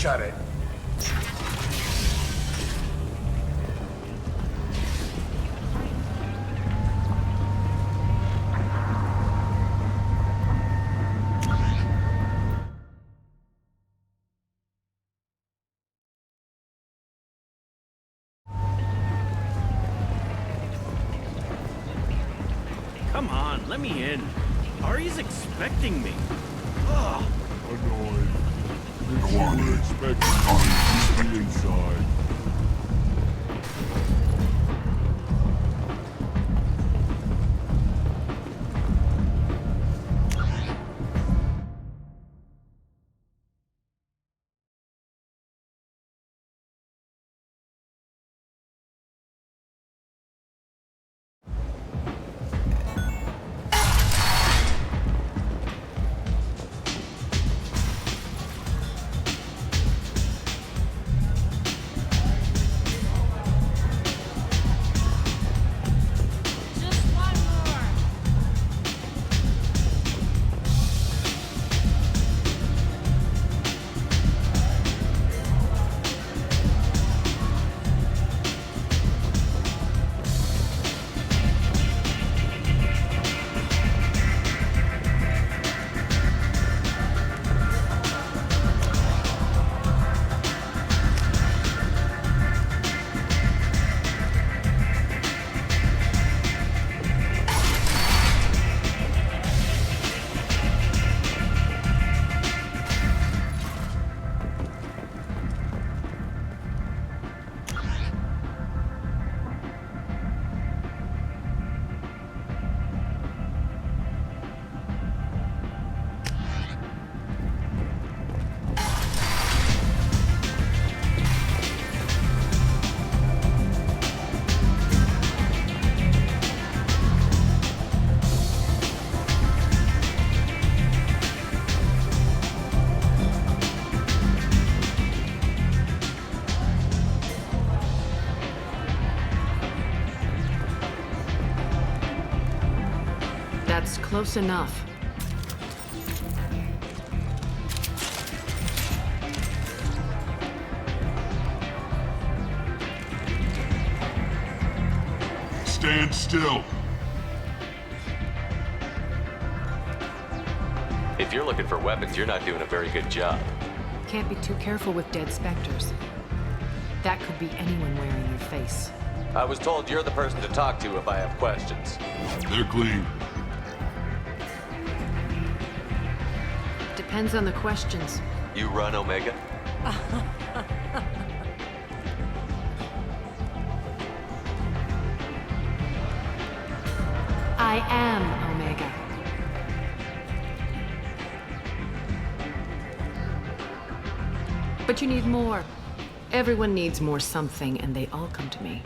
[SPEAKER 3] Shut it.
[SPEAKER 11] Come on, let me in. Ari's expecting me. Ugh.
[SPEAKER 14] Annoyed. Go on, expect to be inside.
[SPEAKER 16] That's close enough.
[SPEAKER 14] stand still.
[SPEAKER 4] If you're looking for weapons, you're not doing a very good job.
[SPEAKER 5] Can't be too careful with dead specters. That could be anyone wearing your face.
[SPEAKER 4] I was told you're the person to talk to if I have questions.
[SPEAKER 14] They're clean.
[SPEAKER 5] Depends on the questions.
[SPEAKER 4] You run Omega?
[SPEAKER 5] I am Omega. But you need more. Everyone needs more something, and they all come to me.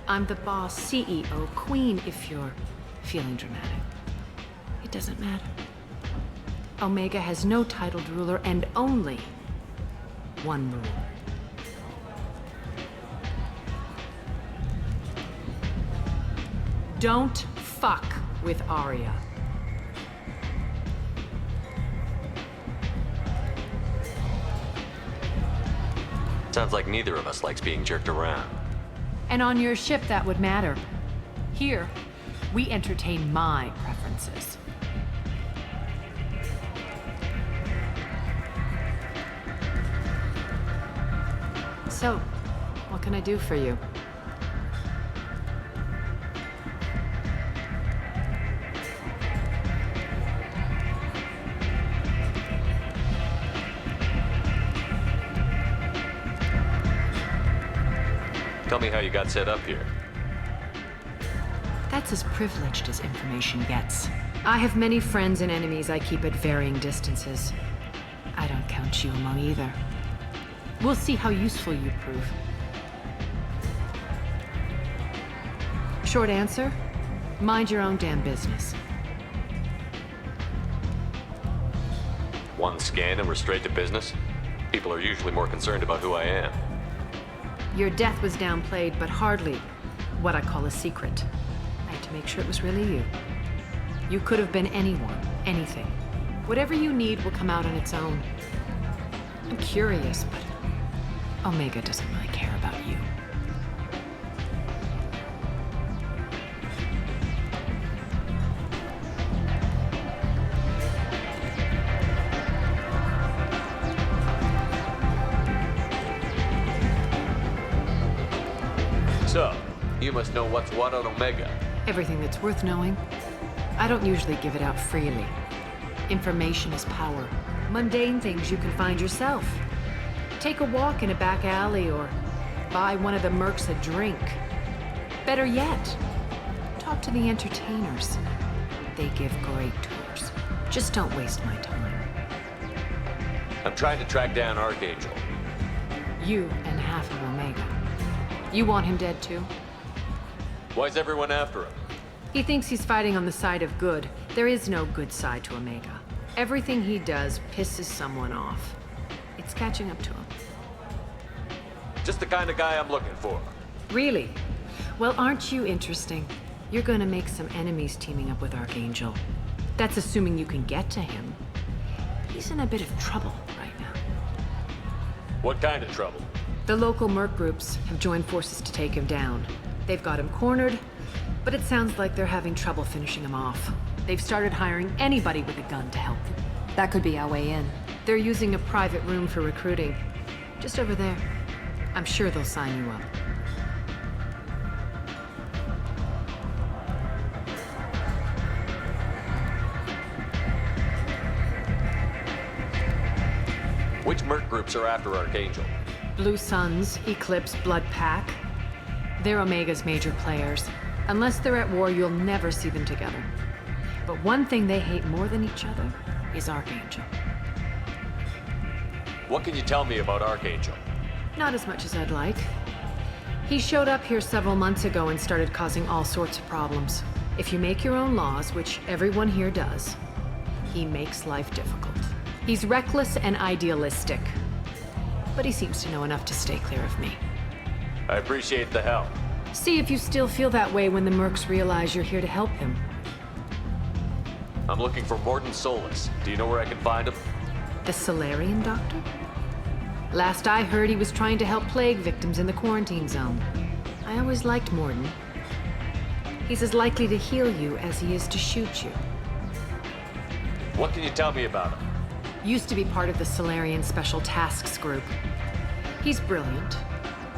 [SPEAKER 5] I'm the boss, CEO, queen, if you're feeling dramatic. It doesn't matter. Omega has no titled ruler and only one rule. Don't fuck with Arya.
[SPEAKER 4] Sounds like neither of us likes being jerked around.
[SPEAKER 5] And on your ship, that would matter. Here, we entertain my preferences. So, what can I do for you?
[SPEAKER 4] Tell me how you got set up here.
[SPEAKER 5] That's as privileged as information gets. I have many friends and enemies I keep at varying distances. I don't count you among either. We'll see how useful you prove. Short answer, mind your own damn business.
[SPEAKER 4] One scan and we're straight to business? People are usually more concerned about who I am.
[SPEAKER 5] Your death was downplayed, but hardly what I call a secret. I had to make sure it was really you. You could have been anyone, anything. Whatever you need will come out on its own. I'm curious, but Omega doesn't really care about you.
[SPEAKER 4] So, you must know what's what on Omega.
[SPEAKER 5] Everything that's worth knowing. I don't usually give it out freely. Information is power. Mundane things you can find yourself. Take a walk in a back alley or buy one of the mercs a drink. Better yet, talk to the entertainers. They give great tours. Just don't waste my time.
[SPEAKER 4] I'm trying to track down Archangel.
[SPEAKER 5] You and half of Omega. You want him dead too?
[SPEAKER 4] Why's everyone after him?
[SPEAKER 5] He thinks he's fighting on the side of good. There is no good side to Omega. Everything he does pisses someone off. It's catching up to him.
[SPEAKER 4] Just the kind of guy I'm looking for.
[SPEAKER 5] Really? Well, aren't you interesting? You're gonna make some enemies teaming up with Archangel. That's assuming you can get to him. He's in a bit of trouble right now.
[SPEAKER 4] What kind of trouble?
[SPEAKER 5] The local merc groups have joined forces to take him down. They've got him cornered, but it sounds like they're having trouble finishing him off. They've started hiring anybody with a gun to help them.
[SPEAKER 8] That could be our way in.
[SPEAKER 5] They're using a private room for recruiting. Just over there. I'm sure they'll sign you up.
[SPEAKER 4] Which merc groups are after Archangel?
[SPEAKER 5] Blue Suns, Eclipse, Blood Pack. They're Omega's major players. Unless they're at war, you'll never see them together. But one thing they hate more than each other is Archangel.
[SPEAKER 4] What can you tell me about Archangel?
[SPEAKER 5] Not as much as I'd like. He showed up here several months ago and started causing all sorts of problems. If you make your own laws, which everyone here does, he makes life difficult. He's reckless and idealistic. But he seems to know enough to stay clear of me.
[SPEAKER 4] I appreciate the help.
[SPEAKER 5] See if you still feel that way when the mercs realize you're here to help him.
[SPEAKER 4] I'm looking for Mordin Solus. Do you know where I can find him?
[SPEAKER 5] The Solarian doctor? Last I heard, he was trying to help plague victims in the quarantine zone. I always liked Mordin. He's as likely to heal you as he is to shoot you.
[SPEAKER 4] What can you tell me about him?
[SPEAKER 5] Used to be part of the Solarian Special Tasks Group. He's brilliant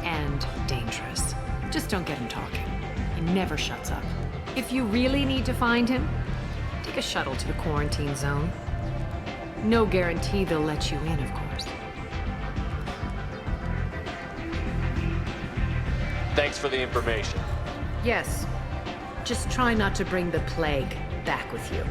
[SPEAKER 5] and dangerous. Just don't get him talking. He never shuts up. If you really need to find him, take a shuttle to the quarantine zone. No guarantee they'll let you in, of course.
[SPEAKER 4] Thanks for the information.
[SPEAKER 5] Yes. Just try not to bring the plague back with you.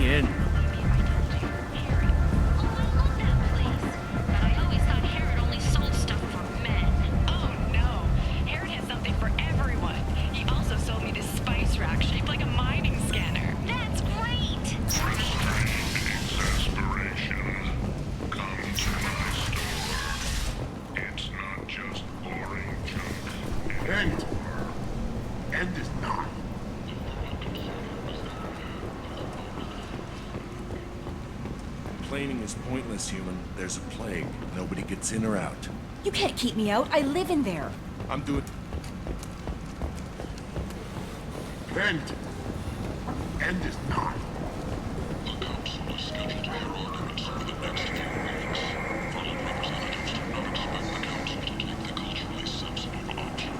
[SPEAKER 22] in.
[SPEAKER 13] End is not.
[SPEAKER 22] Complaining is pointless, human. There's a plague. Nobody gets in or out.
[SPEAKER 1] You can't keep me out. I live in there.
[SPEAKER 22] I'm doing...
[SPEAKER 13] End. End is not.
[SPEAKER 14] The council has scheduled their arguments for the next few weeks. Followed representatives do not expect the council to take the culturally sensitive option.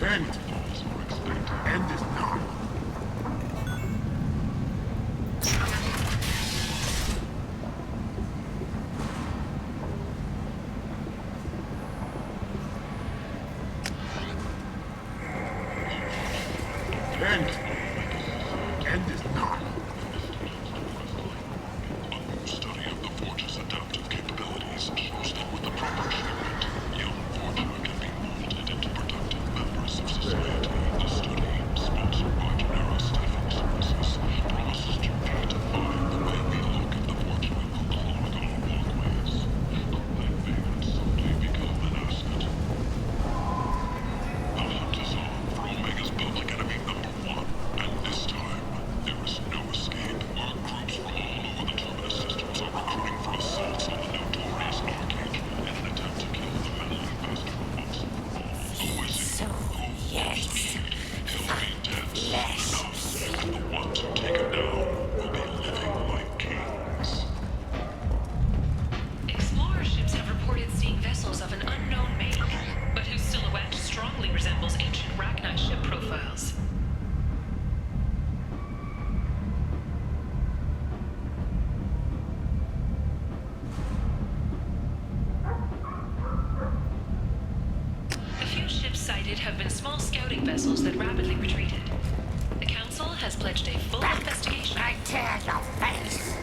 [SPEAKER 13] End. End is not. End. End is not.
[SPEAKER 14] A new study of the Forge's adaptive capabilities shows that with the proper treatment, young Forger can be molded into productive members of society. The study, sponsored by Genera Staffing Services, promises to redefine the way we look at the fortunate who clog our walkways. Then they would someday become an asset. The hunt is on for Omega's public enemy #1, and this time, there is no escape. Our groups from all over the Terminus systems are recruiting for assaults on the notorious Arcade in an attempt to kill the meddling bastard once and for all. The Wizard, who loves the shield, he'll be dead soon enough, and the ones who take him down will be living like kings.
[SPEAKER 21] Explorer ships have reported seeing vessels of an unknown make, but whose silhouette strongly resembles ancient Rachni ship profiles. The few ships sighted have been small scouting vessels that rapidly retreated. The Council has pledged a full investigation. I tear your face!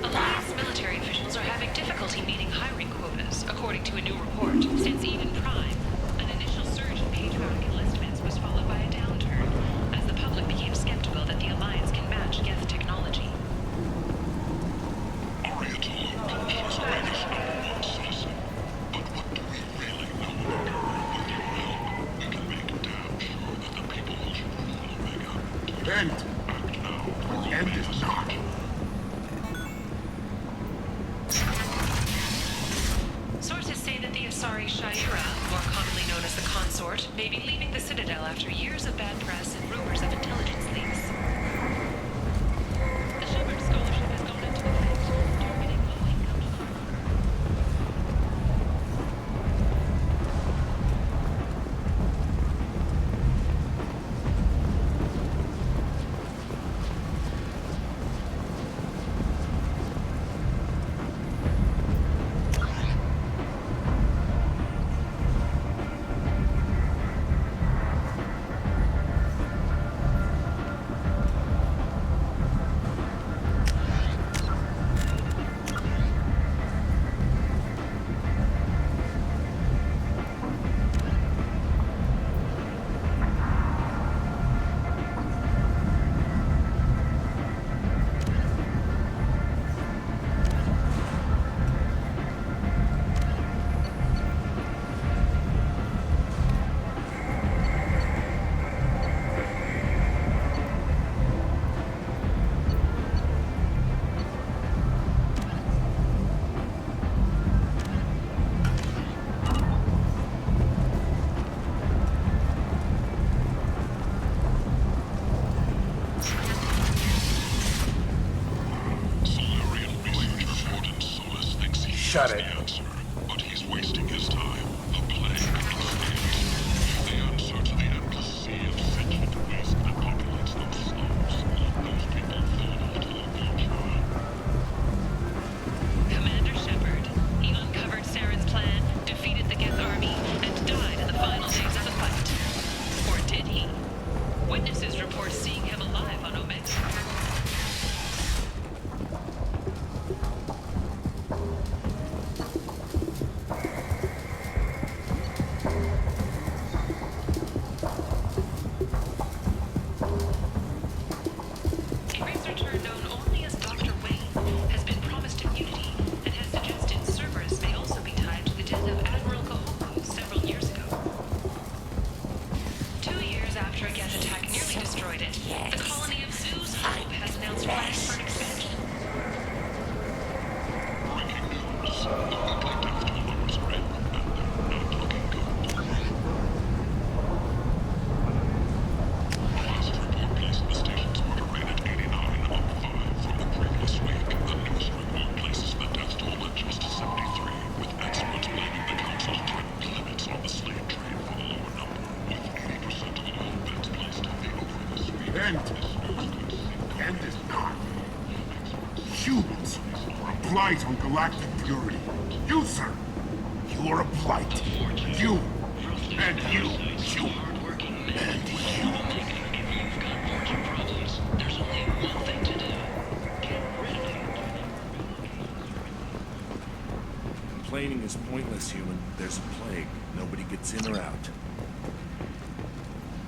[SPEAKER 21] Alliance military officials are having difficulty meeting hiring quotas, according to a new report, since even Prime, an initial surge in patriotic enlistments was followed by a downturn, as the public became skeptical that the Alliance can match Geth technology.
[SPEAKER 14] Oriental cultures Omega's #1 citizen. But what do we really know about her? With your help, we can make damn sure that the people who should rule Omega do
[SPEAKER 13] End.
[SPEAKER 14] act now for
[SPEAKER 13] End is
[SPEAKER 14] Omega's
[SPEAKER 13] not.
[SPEAKER 14] sake.
[SPEAKER 21] Sources say that the Asari Shaira, more commonly known as the Consort, may be leaving the Citadel after years of bad press and rumors of intelligence leaks. The Shepard Scholarship has gone into effect, targeting low-income attack nearly destroyed it, the colony of Zeus Hope has announced plans for an expansion.
[SPEAKER 14] End is not. Humans are a blight on galactic purity. You, sir, you are a blight. You, and you, you, and you.
[SPEAKER 10] Complaining is pointless, human. There's a plague. Nobody gets in or out.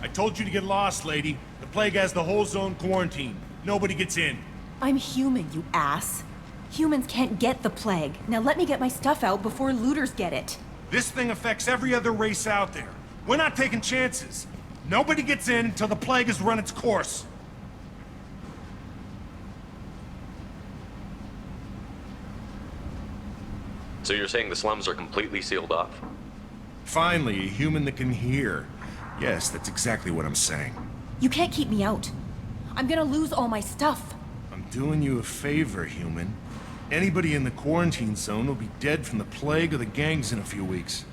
[SPEAKER 10] I told you to get lost, lady. The plague has the whole zone quarantined. Nobody gets in.
[SPEAKER 1] I'm human, you ass. Humans can't get the plague. Now let me get my stuff out before looters get it.
[SPEAKER 10] This thing affects every other race out there. We're not taking chances. Nobody gets in until the plague has run its course.
[SPEAKER 4] So you're saying the slums are completely sealed off?
[SPEAKER 10] Finally, a human that can hear. Yes, that's exactly what I'm saying.
[SPEAKER 1] You can't keep me out. I'm gonna lose all my stuff.
[SPEAKER 10] I'm doing you a favor, human. Anybody in the quarantine zone will be dead from the plague or the gangs in a few weeks.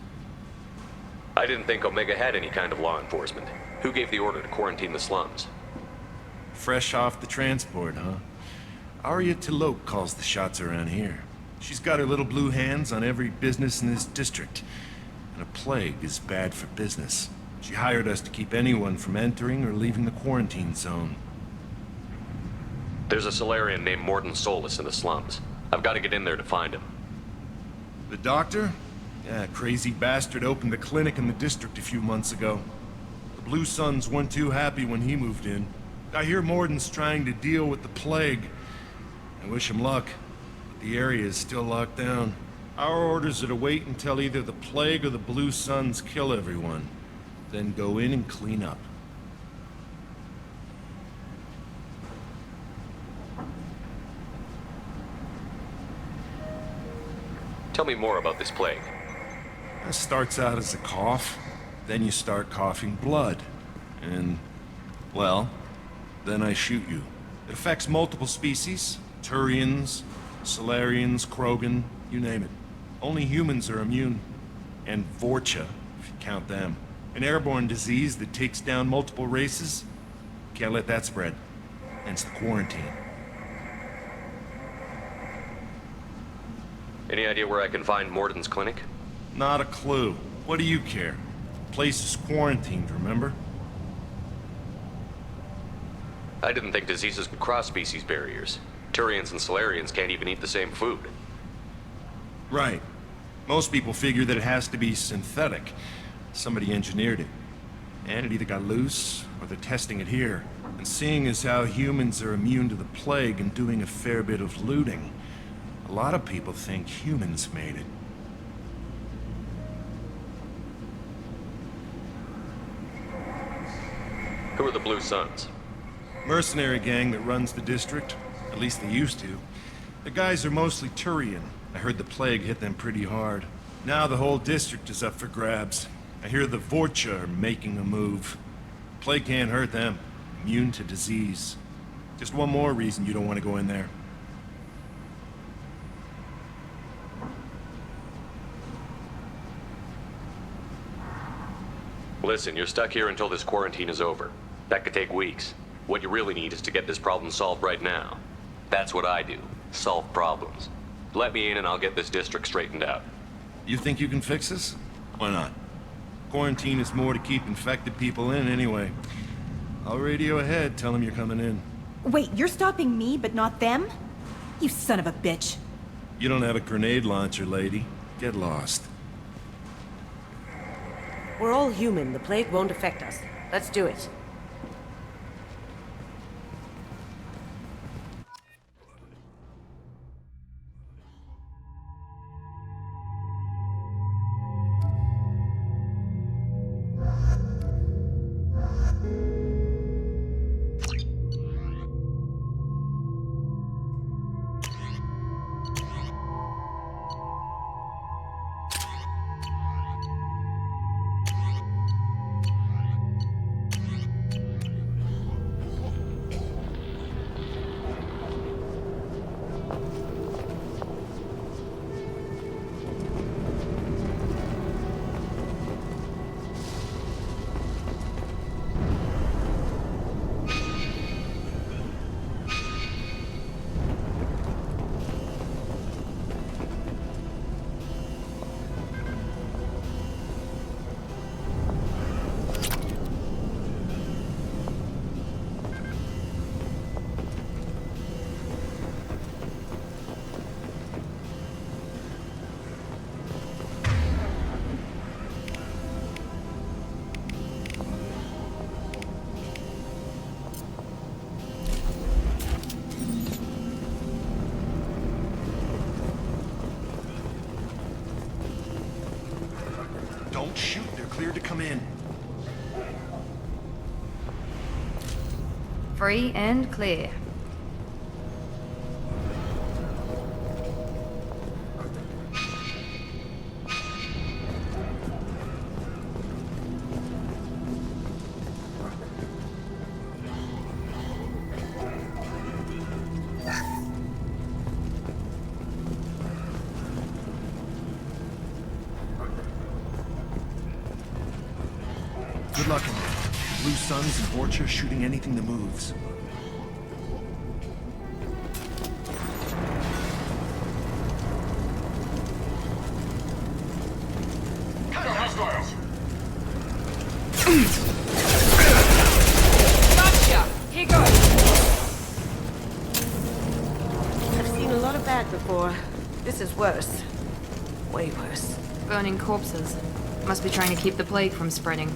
[SPEAKER 4] I didn't think Omega had any kind of law enforcement. Who gave the order to quarantine the slums?
[SPEAKER 10] Fresh off the transport, huh? Arya T'Loak calls the shots around here. She's got her little blue hands on every business in this district. And a plague is bad for business. She hired us to keep anyone from entering or leaving the quarantine zone.
[SPEAKER 4] There's a Solarian named Mordin Solus in the slums. I've got to get in there to find him.
[SPEAKER 10] The doctor? Yeah, crazy bastard opened a clinic in the district a few months ago. The Blue Suns weren't too happy when he moved in. I hear Mordin's trying to deal with the plague. I wish him luck, but the area is still locked down. Our orders are to wait until either the plague or the Blue Suns kill everyone. Then go in and clean up.
[SPEAKER 4] Tell me more about this plague.
[SPEAKER 10] It starts out as a cough, then you start coughing blood. And, well, then I shoot you. It affects multiple species. Turians, Solarians, Krogan, you name it. Only humans are immune. And Vorcha, if you count them. An airborne disease that takes down multiple races. Can't let that spread. Hence the quarantine.
[SPEAKER 4] Any idea where I can find Mordin's clinic?
[SPEAKER 10] Not a clue. What do you care? The place is quarantined, remember?
[SPEAKER 4] I didn't think diseases could cross species barriers. Turians and Solarians can't even eat the same food.
[SPEAKER 10] Right. Most people figure that it has to be synthetic. Somebody engineered it. And it either got loose, or they're testing it here. And seeing as how humans are immune to the plague and doing a fair bit of looting, a lot of people think humans made it.
[SPEAKER 4] Who are the Blue Suns?
[SPEAKER 10] Mercenary gang that runs the district. At least they used to. The guys are mostly Turian. I heard the plague hit them pretty hard. Now the whole district is up for grabs. I hear the Vorcha are making a move. Plague can't hurt them. Immune to disease. Just one more reason you don't want to go in there.
[SPEAKER 4] Listen, you're stuck here until this quarantine is over. That could take weeks. What you really need is to get this problem solved right now. That's what I do. Solve problems. Let me in and I'll get this district straightened out.
[SPEAKER 10] You think you can fix this? Why not? Quarantine is more to keep infected people in anyway. I'll radio ahead, tell them you're coming in.
[SPEAKER 1] Wait, you're stopping me, but not them? You son of a bitch.
[SPEAKER 10] You don't have a grenade launcher, lady. Get lost.
[SPEAKER 15] We're all human. The plague won't affect us. Let's do it.
[SPEAKER 17] Free and clear.
[SPEAKER 10] Good luck in there. Blue Suns and Vorcha shooting anything that moves.
[SPEAKER 14] Hostiles!
[SPEAKER 17] Gotcha! Here goes!
[SPEAKER 15] I've seen a lot of bad before. This is worse. Way worse.
[SPEAKER 17] Burning corpses. Must be trying to keep the plague from spreading.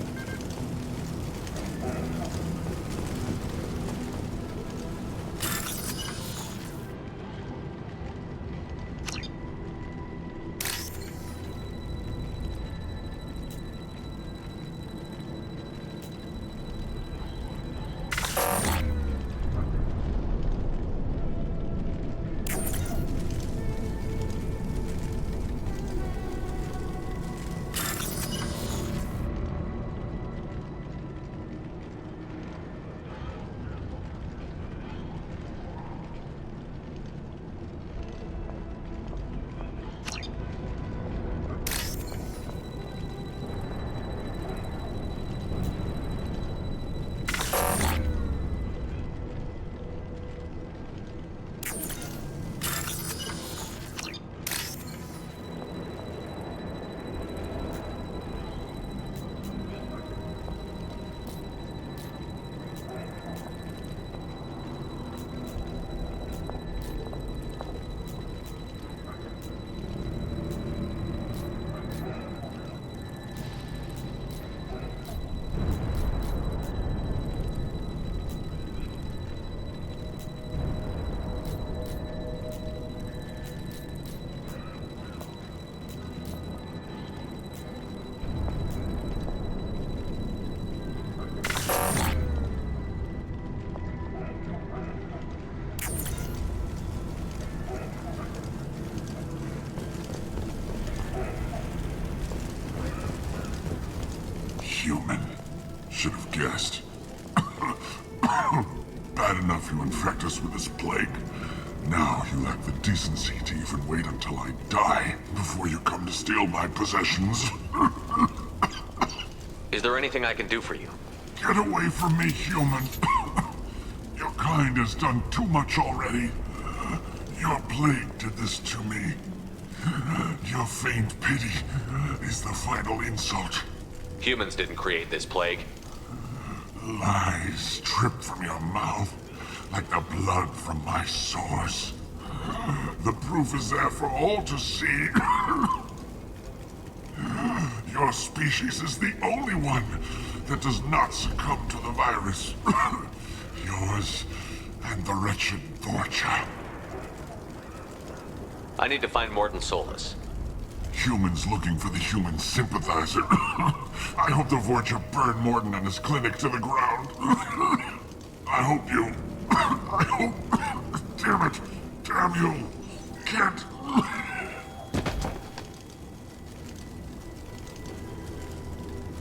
[SPEAKER 14] Human. Should have guessed. Bad enough you infect us with this plague. Now you lack the decency to even wait until I die before you come to steal my possessions.
[SPEAKER 4] Is there anything I can do for you?
[SPEAKER 14] Get away from me, human. Your kind has done too much already. Your plague did this to me. Your feigned pity is the final insult.
[SPEAKER 4] Humans didn't create this plague.
[SPEAKER 14] Lies drip from your mouth like the blood from my sores. The proof is there for all to see. Your species is the only one that does not succumb to the virus. Yours and the wretched Vorcha.
[SPEAKER 4] I need to find Morton Solus.
[SPEAKER 14] Humans looking for the human sympathizer. I hope the Vorcha burn Morton and his clinic to the ground. I hope you... I hope... Damn it! Damn you! Can't...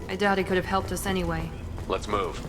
[SPEAKER 17] I doubt he could have helped us anyway.
[SPEAKER 4] Let's move.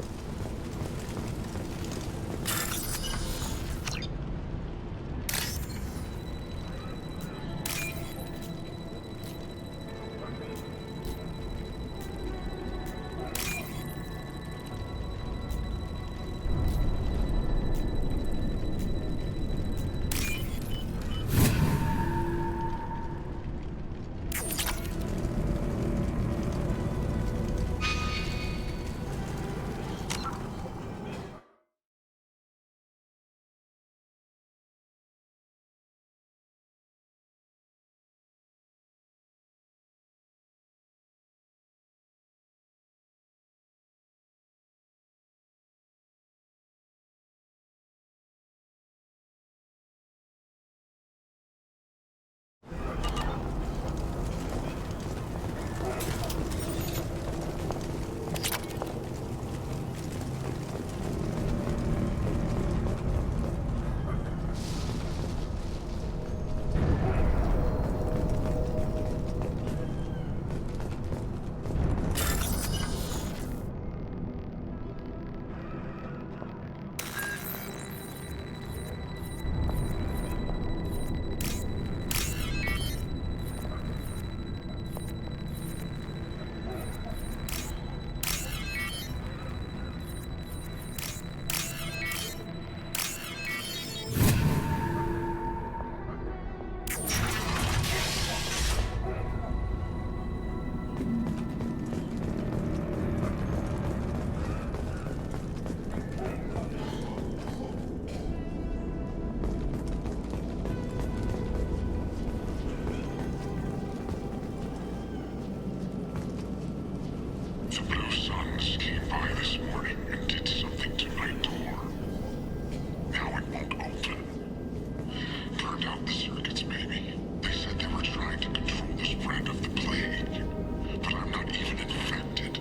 [SPEAKER 14] by this morning and did something to my door. Now it won't open. Turned out the circuits, maybe. They said they were trying to control the spread of the plague. But I'm not even infected.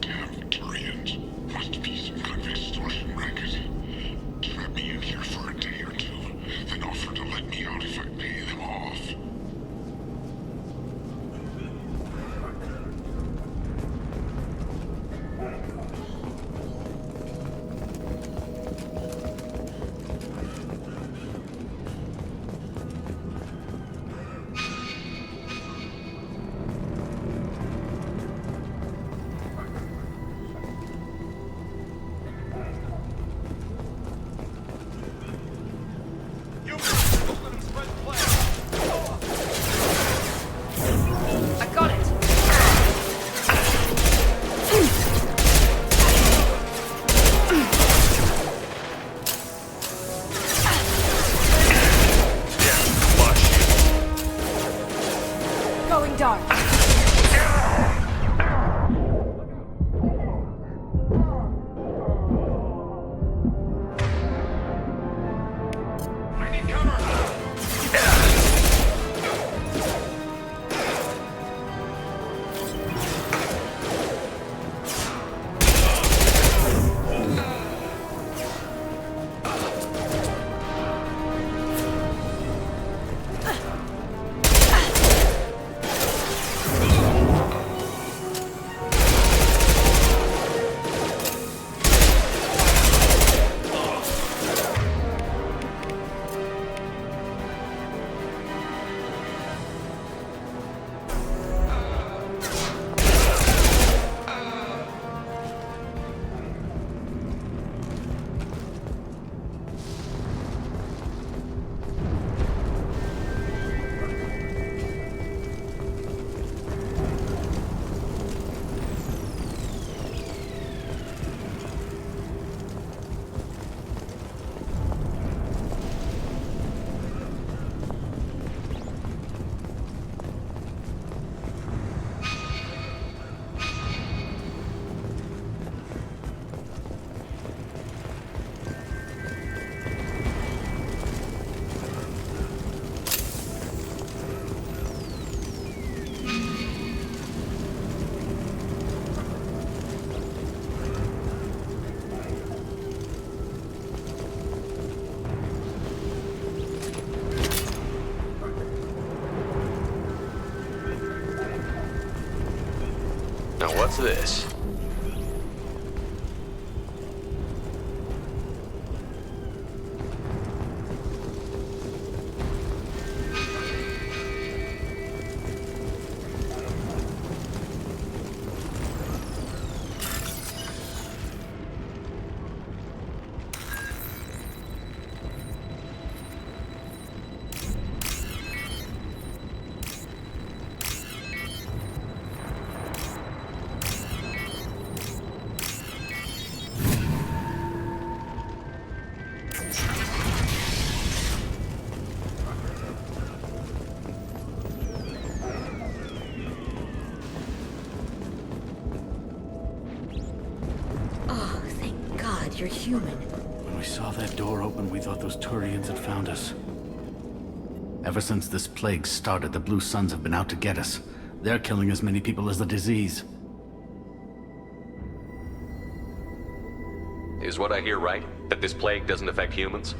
[SPEAKER 14] Damn Turians. Must be some kind of extortion racket. Trap me in here for a day or two, then offer to let me out if I pay them off.
[SPEAKER 16] I got it.
[SPEAKER 8] Going dark.
[SPEAKER 4] Now what's this?
[SPEAKER 12] You're human.
[SPEAKER 11] When we saw that door open, we thought those Turians had found us. Ever since this plague started, the Blue Suns have been out to get us. They're killing as many people as the disease.
[SPEAKER 4] Is what I hear right? That this plague doesn't affect humans?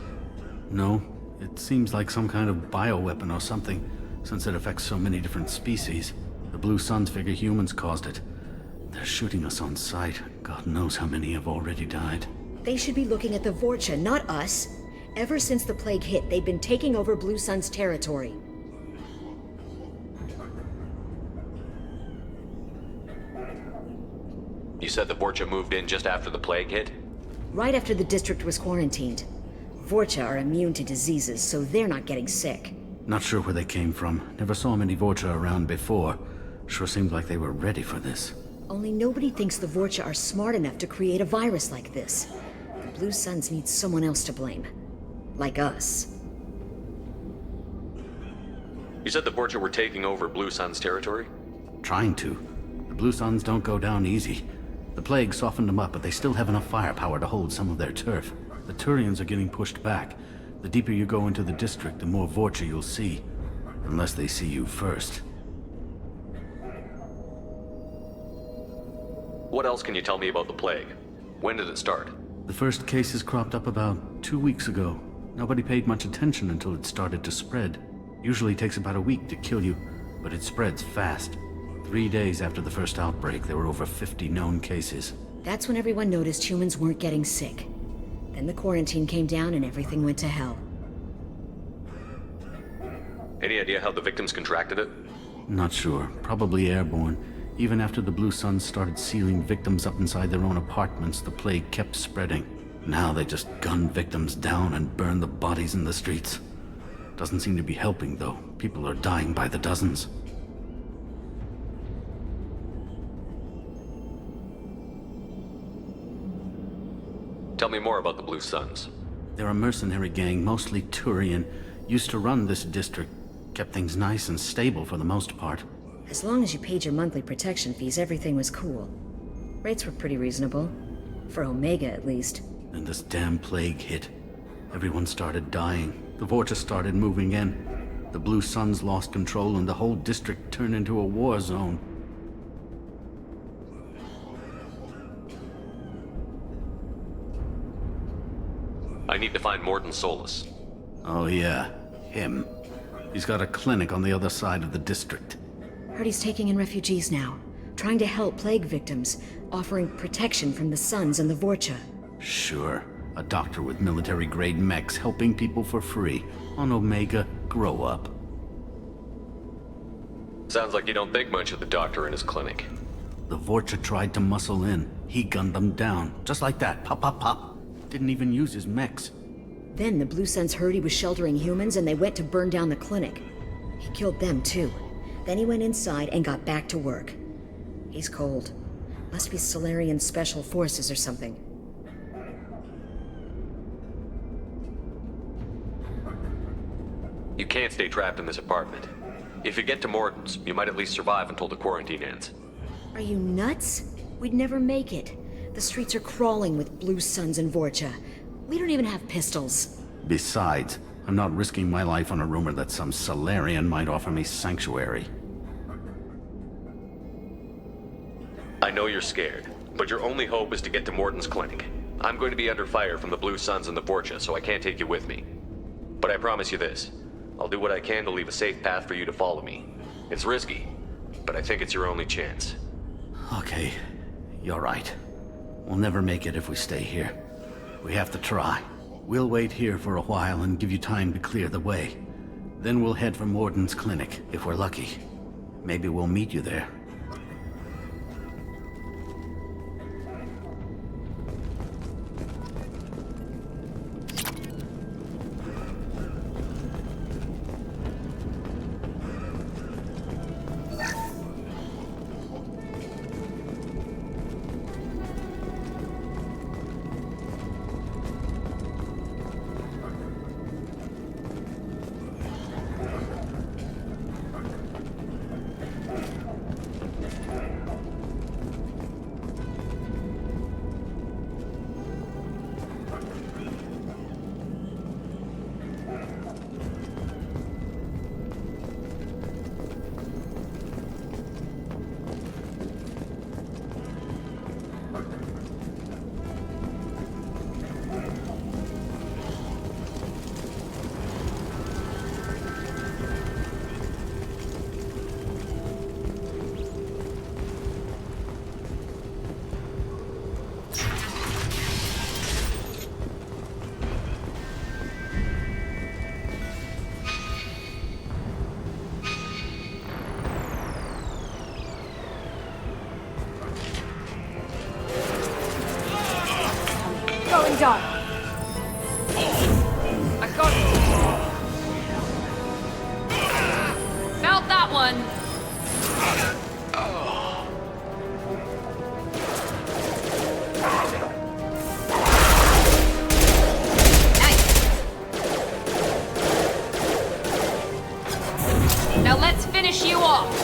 [SPEAKER 11] No, it seems like some kind of bioweapon or something, since it affects so many different species. The Blue Suns figure humans caused it. They're shooting us on sight. God knows how many have already died.
[SPEAKER 12] They should be looking at the Vorcha, not us. Ever since the plague hit, they've been taking over Blue Sun's territory.
[SPEAKER 4] You said the Vorcha moved in just after the plague hit?
[SPEAKER 12] Right after the district was quarantined. Vorcha are immune to diseases, so they're not getting sick.
[SPEAKER 11] Not sure where they came from. Never saw many Vorcha around before. Sure seemed like they were ready for this.
[SPEAKER 12] Only nobody thinks the Vorcha are smart enough to create a virus like this. The Blue Suns need someone else to blame. Like us.
[SPEAKER 4] You said the Vorcha were taking over Blue Sun's territory?
[SPEAKER 11] Trying to. The Blue Suns don't go down easy. The plague softened them up, but they still have enough firepower to hold some of their turf. The Turians are getting pushed back. The deeper you go into the district, the more Vorcha you'll see. Unless they see you first.
[SPEAKER 4] What else can you tell me about the plague? When did it start?
[SPEAKER 11] The first cases cropped up about 2 weeks ago. Nobody paid much attention until it started to spread. Usually takes about a week to kill you, but it spreads fast. 3 days after the first outbreak, there were over 50 known cases.
[SPEAKER 12] That's when everyone noticed humans weren't getting sick. Then the quarantine came down and everything went to hell.
[SPEAKER 4] Any idea how the victims contracted it?
[SPEAKER 11] Not sure. Probably airborne. Even after the Blue Suns started sealing victims up inside their own apartments, the plague kept spreading. Now they just gun victims down and burn the bodies in the streets. Doesn't seem to be helping, though. People are dying by the dozens.
[SPEAKER 4] Tell me more about the Blue Suns.
[SPEAKER 11] They're a mercenary gang, mostly Turian. Used to run this district. Kept things nice and stable for the most part.
[SPEAKER 12] As long as you paid your monthly protection fees, everything was cool. Rates were pretty reasonable. For Omega, at least.
[SPEAKER 11] And this damn plague hit. Everyone started dying. The Vorcha started moving in. The Blue Suns lost control and the whole district turned into a war zone.
[SPEAKER 4] I need to find Mordin Solus.
[SPEAKER 11] Oh yeah, him. He's got a clinic on the other side of the district.
[SPEAKER 12] Heard he's taking in refugees now. Trying to help plague victims. Offering protection from the Suns and the Vorcha.
[SPEAKER 11] Sure. A doctor with military-grade mechs helping people for free. On Omega, grow up.
[SPEAKER 4] Sounds like you don't think much of the doctor in his clinic.
[SPEAKER 11] The Vorcha tried to muscle in. He gunned them down. Just like that. Pop, pop, pop. Didn't even use his mechs.
[SPEAKER 12] Then the Blue Suns heard he was sheltering humans and they went to burn down the clinic. He killed them too. Then he went inside and got back to work. He's cold. Must be Solarian Special Forces or something.
[SPEAKER 4] You can't stay trapped in this apartment. If you get to Mordin's, you might at least survive until the quarantine ends.
[SPEAKER 12] Are you nuts? We'd never make it. The streets are crawling with Blue Suns and Vorcha. We don't even have pistols.
[SPEAKER 11] Besides, I'm not risking my life on a rumor that some Solarian might offer me sanctuary.
[SPEAKER 4] I know you're scared, but your only hope is to get to Mordin's clinic. I'm going to be under fire from the Blue Suns and the Vorcha, so I can't take you with me. But I promise you this. I'll do what I can to leave a safe path for you to follow me. It's risky, but I think it's your only chance.
[SPEAKER 11] Okay, you're right. We'll never make it if we stay here. We have to try. We'll wait here for a while and give you time to clear the way. Then we'll head for Mordin's clinic, if we're lucky. Maybe we'll meet you there.
[SPEAKER 8] Going dark.
[SPEAKER 17] I got it. Felt that one. Now let's finish you off.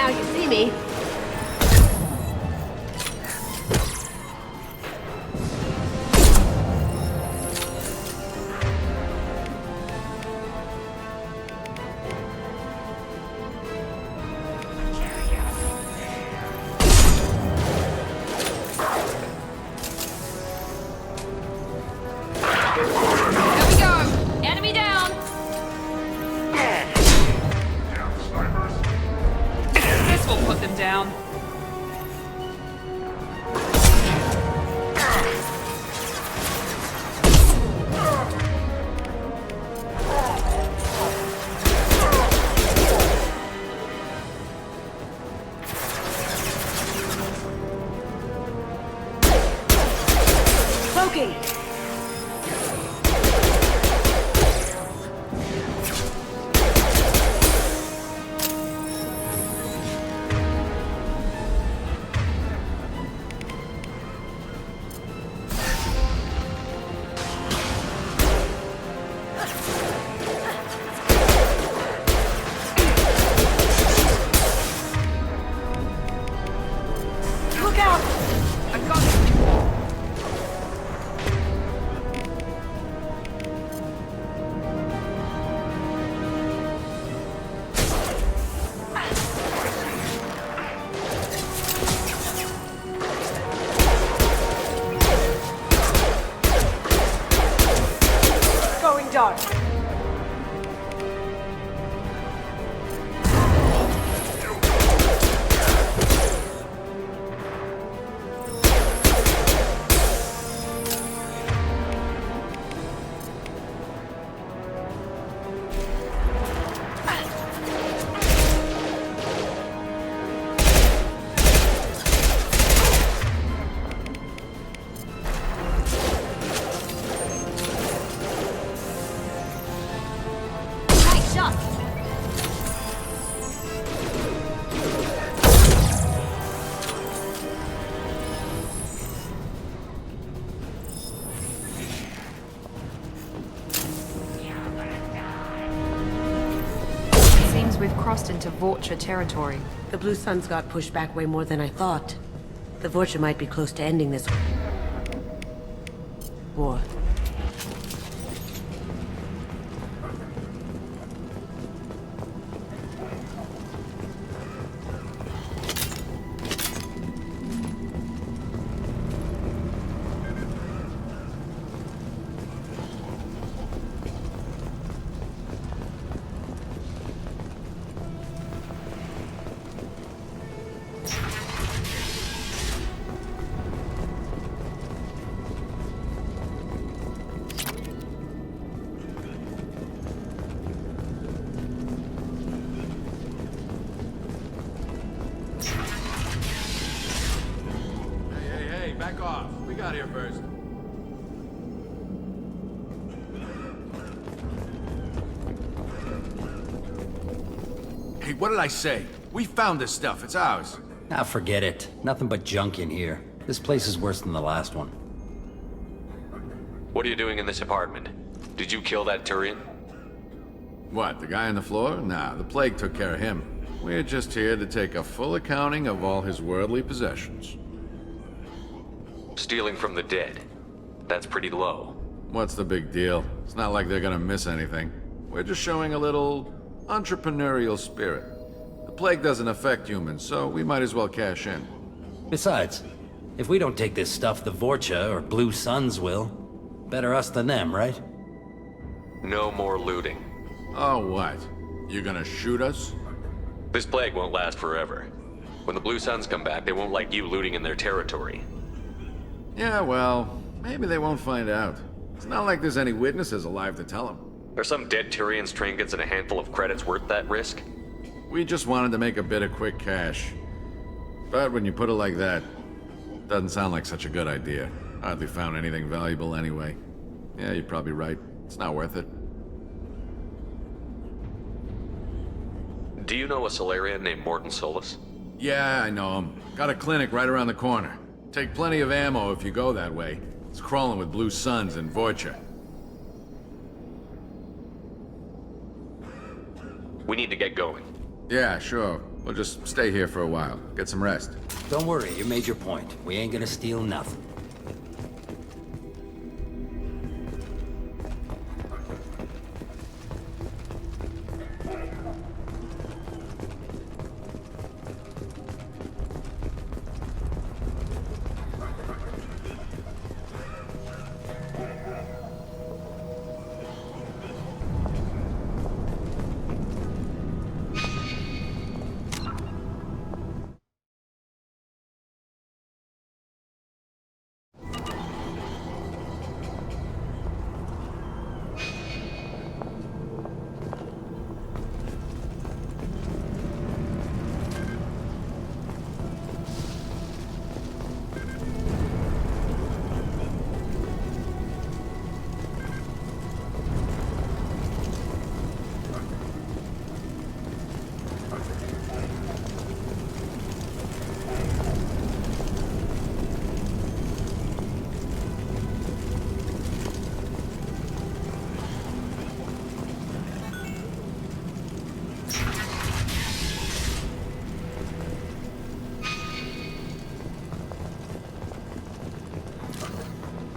[SPEAKER 15] now you see me. Dark.
[SPEAKER 17] We've crossed into Vorcha territory.
[SPEAKER 15] The Blue Suns got pushed back way more than I thought. The Vorcha might be close to ending this war.
[SPEAKER 18] Back off. We got here first. Hey, what did I say? We found this stuff. It's ours.
[SPEAKER 19] Ah, forget it. Nothing but junk in here. This place is worse than the last one.
[SPEAKER 4] What are you doing in this apartment? Did you kill that Turian?
[SPEAKER 18] What, the guy on the floor? Nah, the plague took care of him. We're just here to take a full accounting of all his worldly possessions.
[SPEAKER 4] Stealing from the dead. That's pretty low.
[SPEAKER 18] What's the big deal? It's not like they're gonna miss anything. We're just showing a little entrepreneurial spirit. The plague doesn't affect humans, so we might as well cash in.
[SPEAKER 19] Besides, if we don't take this stuff, the Vorcha or Blue Suns will. Better us than them, right?
[SPEAKER 4] No more looting.
[SPEAKER 18] Oh, what? You gonna shoot us?
[SPEAKER 4] This plague won't last forever. When the Blue Suns come back, they won't like you looting in their territory.
[SPEAKER 18] Yeah, well, maybe they won't find out. It's not like there's any witnesses alive to tell them.
[SPEAKER 4] Are some dead Turian's trinkets and a handful of credits worth that risk?
[SPEAKER 18] We just wanted to make a bit of quick cash. But when you put it like that, it doesn't sound like such a good idea. Hardly found anything valuable anyway. Yeah, you're probably right. It's not worth it.
[SPEAKER 4] Do you know a Solarian named Morton Solus?
[SPEAKER 18] Yeah, I know him. Got a clinic right around the corner. Take plenty of ammo if you go that way. It's crawling with Blue Suns and Vorcha.
[SPEAKER 4] We need to get going.
[SPEAKER 18] Yeah, sure. We'll just stay here for a while. Get some rest.
[SPEAKER 19] Don't worry, you made your point. We ain't gonna steal nothing.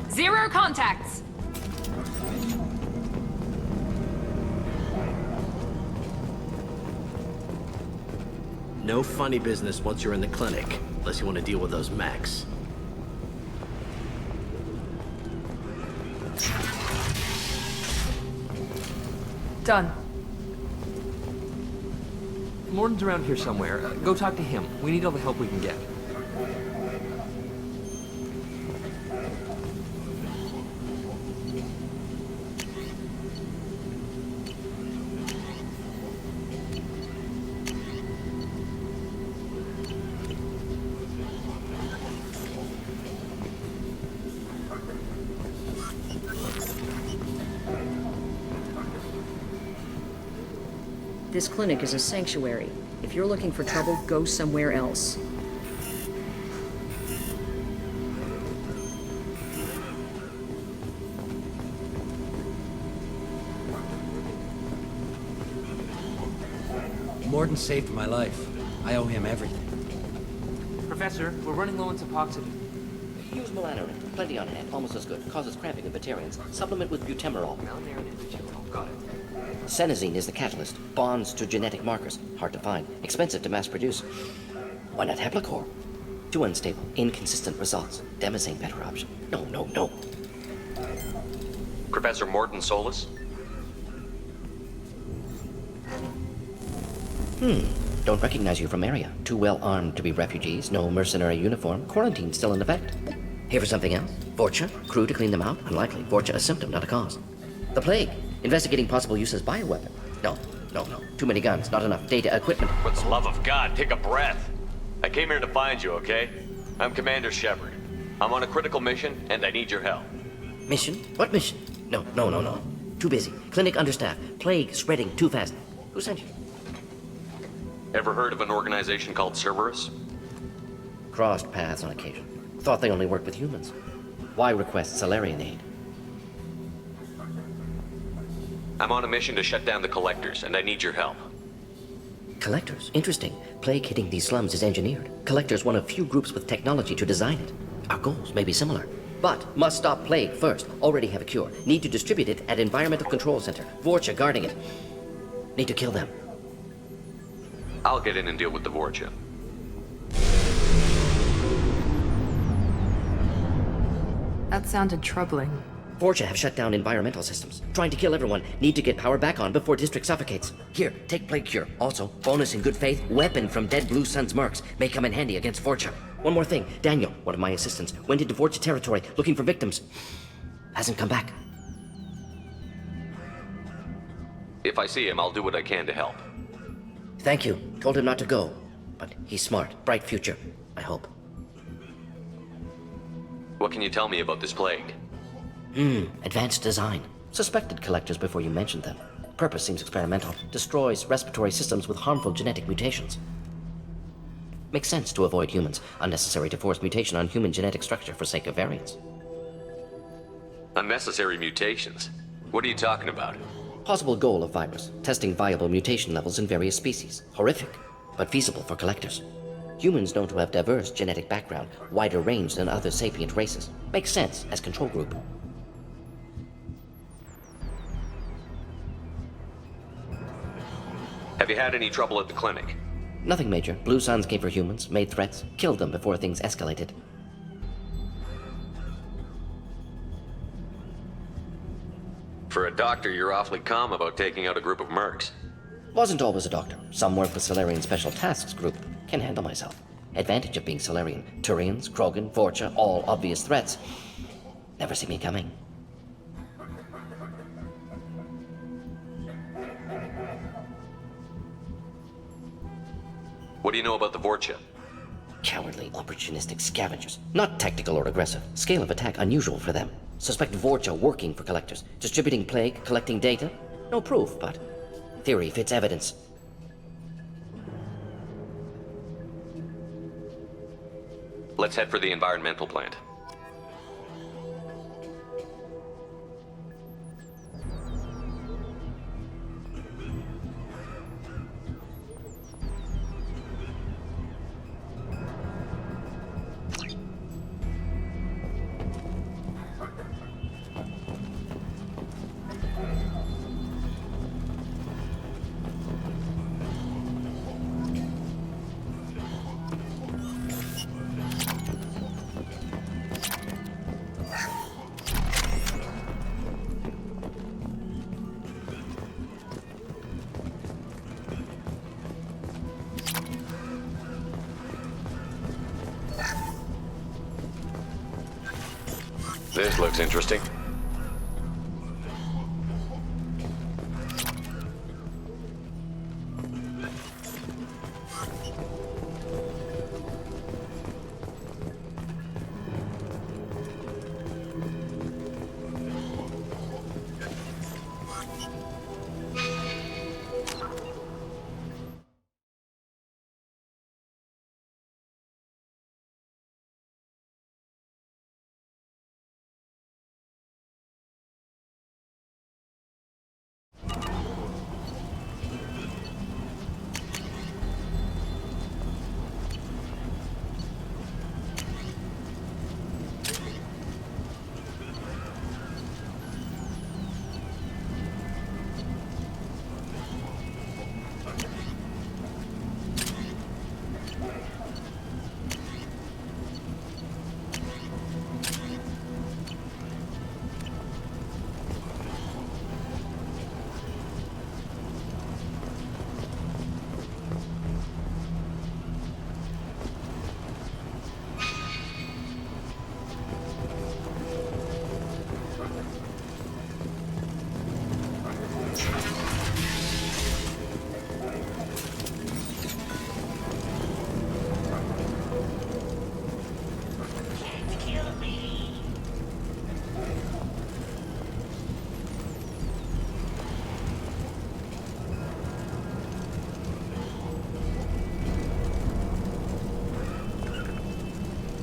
[SPEAKER 8] Zero contacts!
[SPEAKER 2] No funny business once you're in the clinic, unless you want to deal with those mechs.
[SPEAKER 6] Done. Morton's around here somewhere. Go talk to him. We need all the help we can get.
[SPEAKER 12] This clinic is a sanctuary. If you're looking for trouble, go somewhere else.
[SPEAKER 19] Morton saved my life. I owe him everything.
[SPEAKER 6] Professor, we're running low on Suboxone.
[SPEAKER 23] Use melanorin. Plenty on hand. Almost as good. Causes cramping in Batarians. Supplement with butemerol.
[SPEAKER 6] Melanorin and butemerol. Got it.
[SPEAKER 23] Senesine is the catalyst. Bonds to genetic markers. Hard to find. Expensive to mass produce. Why not Heplicor? Too unstable. Inconsistent results. Demazane better option. No, no, no.
[SPEAKER 4] Professor Morton Solus?
[SPEAKER 23] Don't recognize you from area. Too well armed to be refugees. No mercenary uniform. Quarantine still in effect. Here for something else? Vorcha? Crew to clean them out? Unlikely. Vorcha a symptom, not a cause. The plague. Investigating possible use as bioweapon. No. Too many guns, not enough data, equipment.
[SPEAKER 4] For the love of God, take a breath. I came here to find you, okay? I'm Commander Shepard. I'm on a critical mission, and I need your help.
[SPEAKER 23] Mission? What mission? No. Too busy. Clinic understaffed. Plague spreading too fast. Who sent you?
[SPEAKER 4] Ever heard of an organization called Cerberus?
[SPEAKER 23] Crossed paths on occasion. Thought they only worked with humans. Why request Salarian aid?
[SPEAKER 4] I'm on a mission to shut down the Collectors, and I need your help.
[SPEAKER 23] Collectors? Interesting. Plague hitting these slums is engineered. Collectors one of few groups with technology to design it. Our goals may be similar. But must stop plague first. Already have a cure. Need to distribute it at Environmental Control Center. Vorcha guarding it. Need to kill them.
[SPEAKER 4] I'll get in and deal with the Vorcha.
[SPEAKER 17] That sounded troubling.
[SPEAKER 23] Vorcha have shut down environmental systems. Trying to kill everyone. Need to get power back on before district suffocates. Here, take plague cure. Also, bonus in good faith, weapon from dead Blue Sun's mercs. May come in handy against Vorcha. One more thing. Daniel, one of my assistants, went into Vorcha territory looking for victims. Hasn't come back.
[SPEAKER 4] If I see him, I'll do what I can to help.
[SPEAKER 23] Thank you. Told him not to go. But he's smart. Bright future. I hope.
[SPEAKER 4] What can you tell me about this plague?
[SPEAKER 23] Advanced design. Suspected collectors before you mentioned them. Purpose seems experimental. Destroys respiratory systems with harmful genetic mutations. Makes sense to avoid humans. Unnecessary to force mutation on human genetic structure for sake of variance.
[SPEAKER 4] Unnecessary mutations? What are you talking about?
[SPEAKER 23] Possible goal of virus. Testing viable mutation levels in various species. Horrific. but feasible for collectors. Humans known to have diverse genetic background, wider range than other sapient races. Makes sense as control group.
[SPEAKER 4] Have you had any trouble at the clinic?
[SPEAKER 23] Nothing major. Blue Suns came for humans, made threats, killed them before things escalated.
[SPEAKER 4] For a doctor, you're awfully calm about taking out a group of mercs.
[SPEAKER 23] Wasn't always a doctor. Some work with Solarian Special Tasks Group. Can handle myself. Advantage of being Solarian. Turians, Krogan, Vorcha, all obvious threats. Never see me coming.
[SPEAKER 4] What do you know about the Vorcha?
[SPEAKER 23] Cowardly, opportunistic scavengers. Not tactical or aggressive. Scale of attack unusual for them. Suspect Vorcha working for collectors. Distributing plague, collecting data. No proof, but theory fits evidence.
[SPEAKER 4] Let's head for the environmental plant. This looks interesting.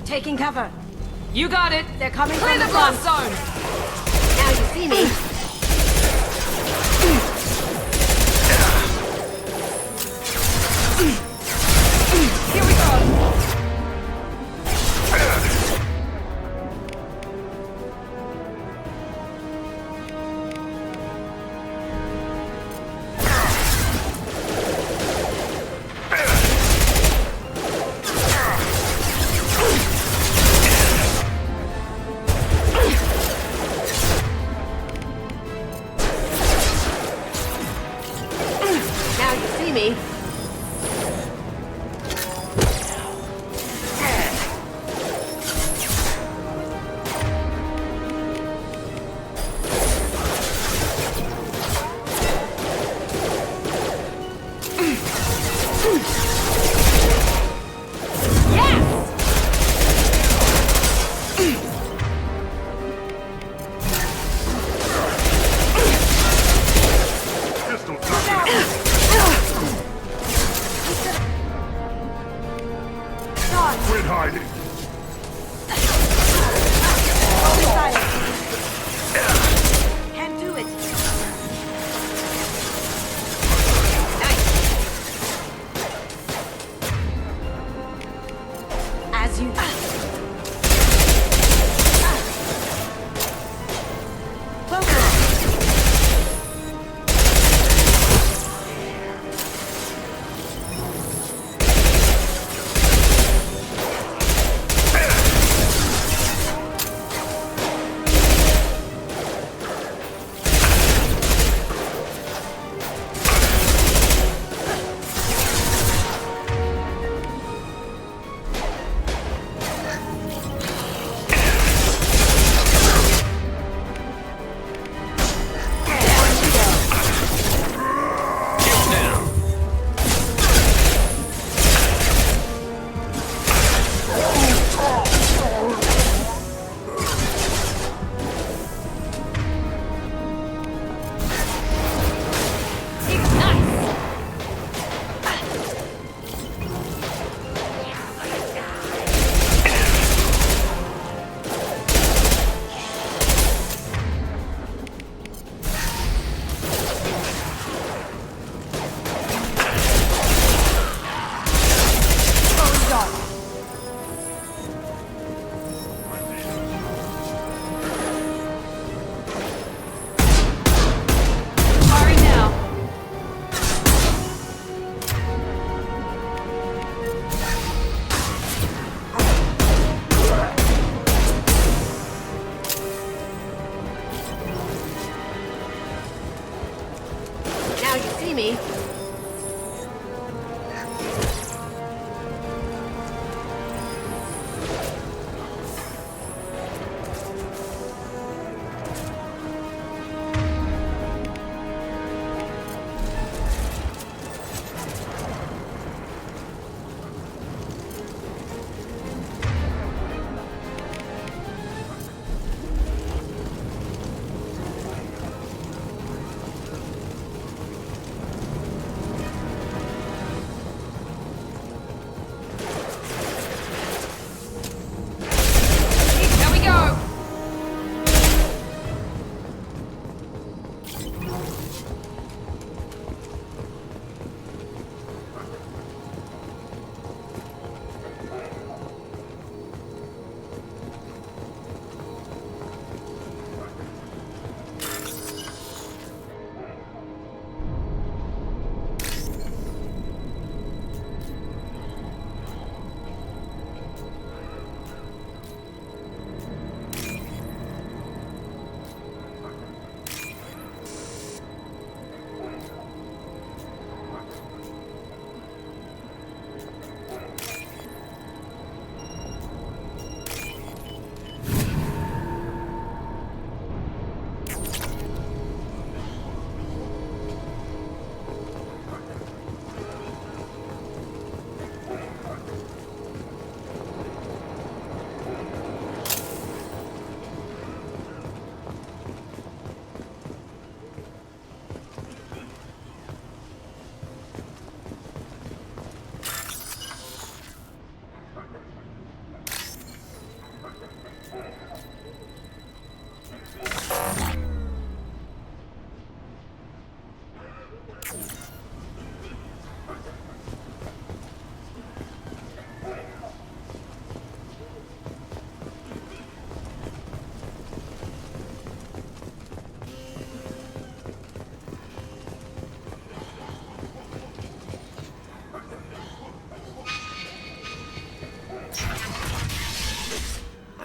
[SPEAKER 15] Taking cover.
[SPEAKER 8] You got it.
[SPEAKER 15] They're coming
[SPEAKER 8] Clear
[SPEAKER 15] from
[SPEAKER 8] the
[SPEAKER 15] the
[SPEAKER 8] blast
[SPEAKER 15] front.
[SPEAKER 8] zone.
[SPEAKER 15] Now you see me.
[SPEAKER 8] Here we go.
[SPEAKER 15] Now you see me.
[SPEAKER 14] Quit hiding.
[SPEAKER 15] Can't do it.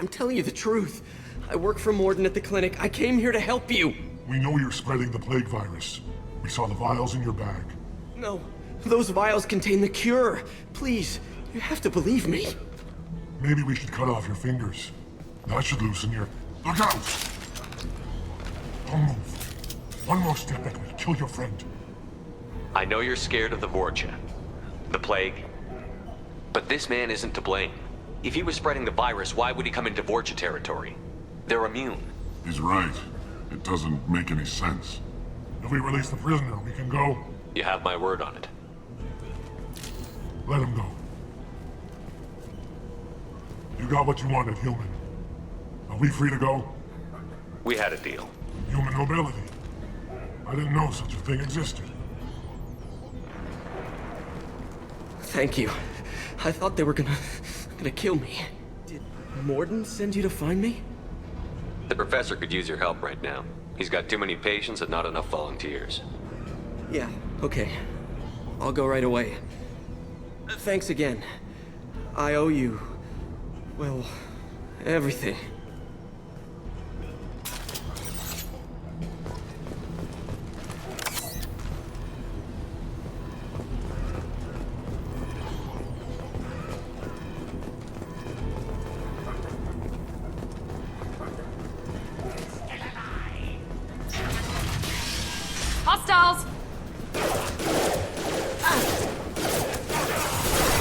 [SPEAKER 7] I'm telling you the truth. I work for Morden at the clinic. I came here to help you.
[SPEAKER 14] We know you're spreading the plague virus. We saw the vials in your bag.
[SPEAKER 7] No, those vials contain the cure. Please, you have to believe me.
[SPEAKER 14] Maybe we should cut off your fingers. That should loosen your... Look out! Don't move. One more step and we'll kill your friend.
[SPEAKER 4] I know you're scared of the Vorcha, the plague, but this man isn't to blame. If he was spreading the virus, why would he come into Vorcha territory? They're immune.
[SPEAKER 14] He's right. It doesn't make any sense. If we release the prisoner, we can go.
[SPEAKER 4] You have my word on it.
[SPEAKER 14] Let him go. You got what you wanted, human. Are we free to go?
[SPEAKER 4] We had a deal.
[SPEAKER 14] Human mobility. I didn't know such a thing existed.
[SPEAKER 7] Thank you. I thought they were gonna kill me. Did Morden send you to find me?
[SPEAKER 4] The professor could use your help right now. He's got too many patients and not enough volunteers.
[SPEAKER 7] Yeah, okay. I'll go right away. Thanks again. I owe you... well, everything.
[SPEAKER 8] Hostiles!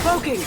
[SPEAKER 15] Poking!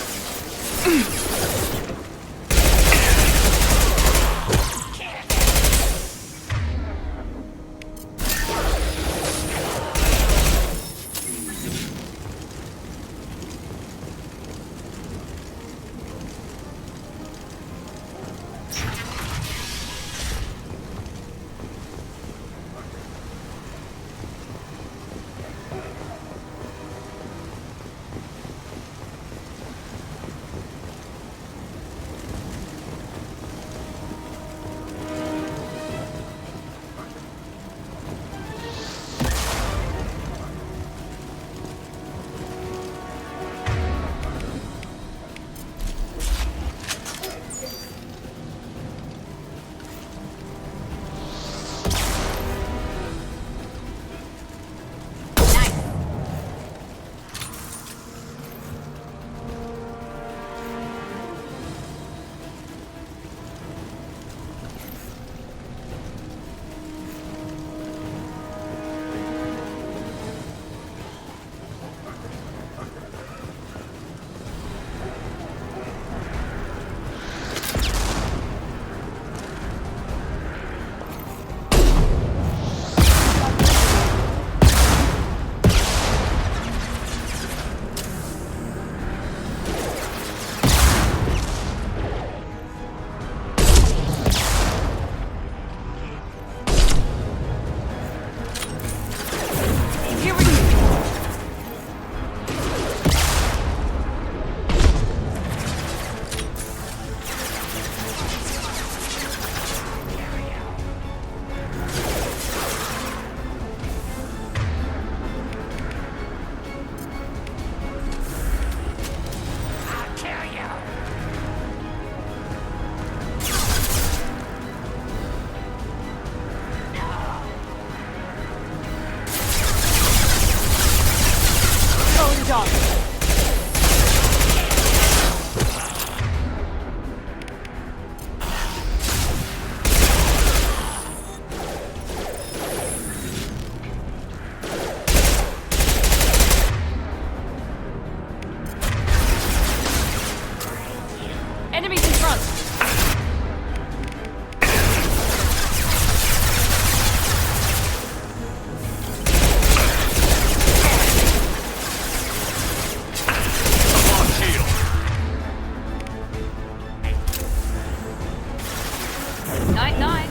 [SPEAKER 8] Enemies in front! Night-night.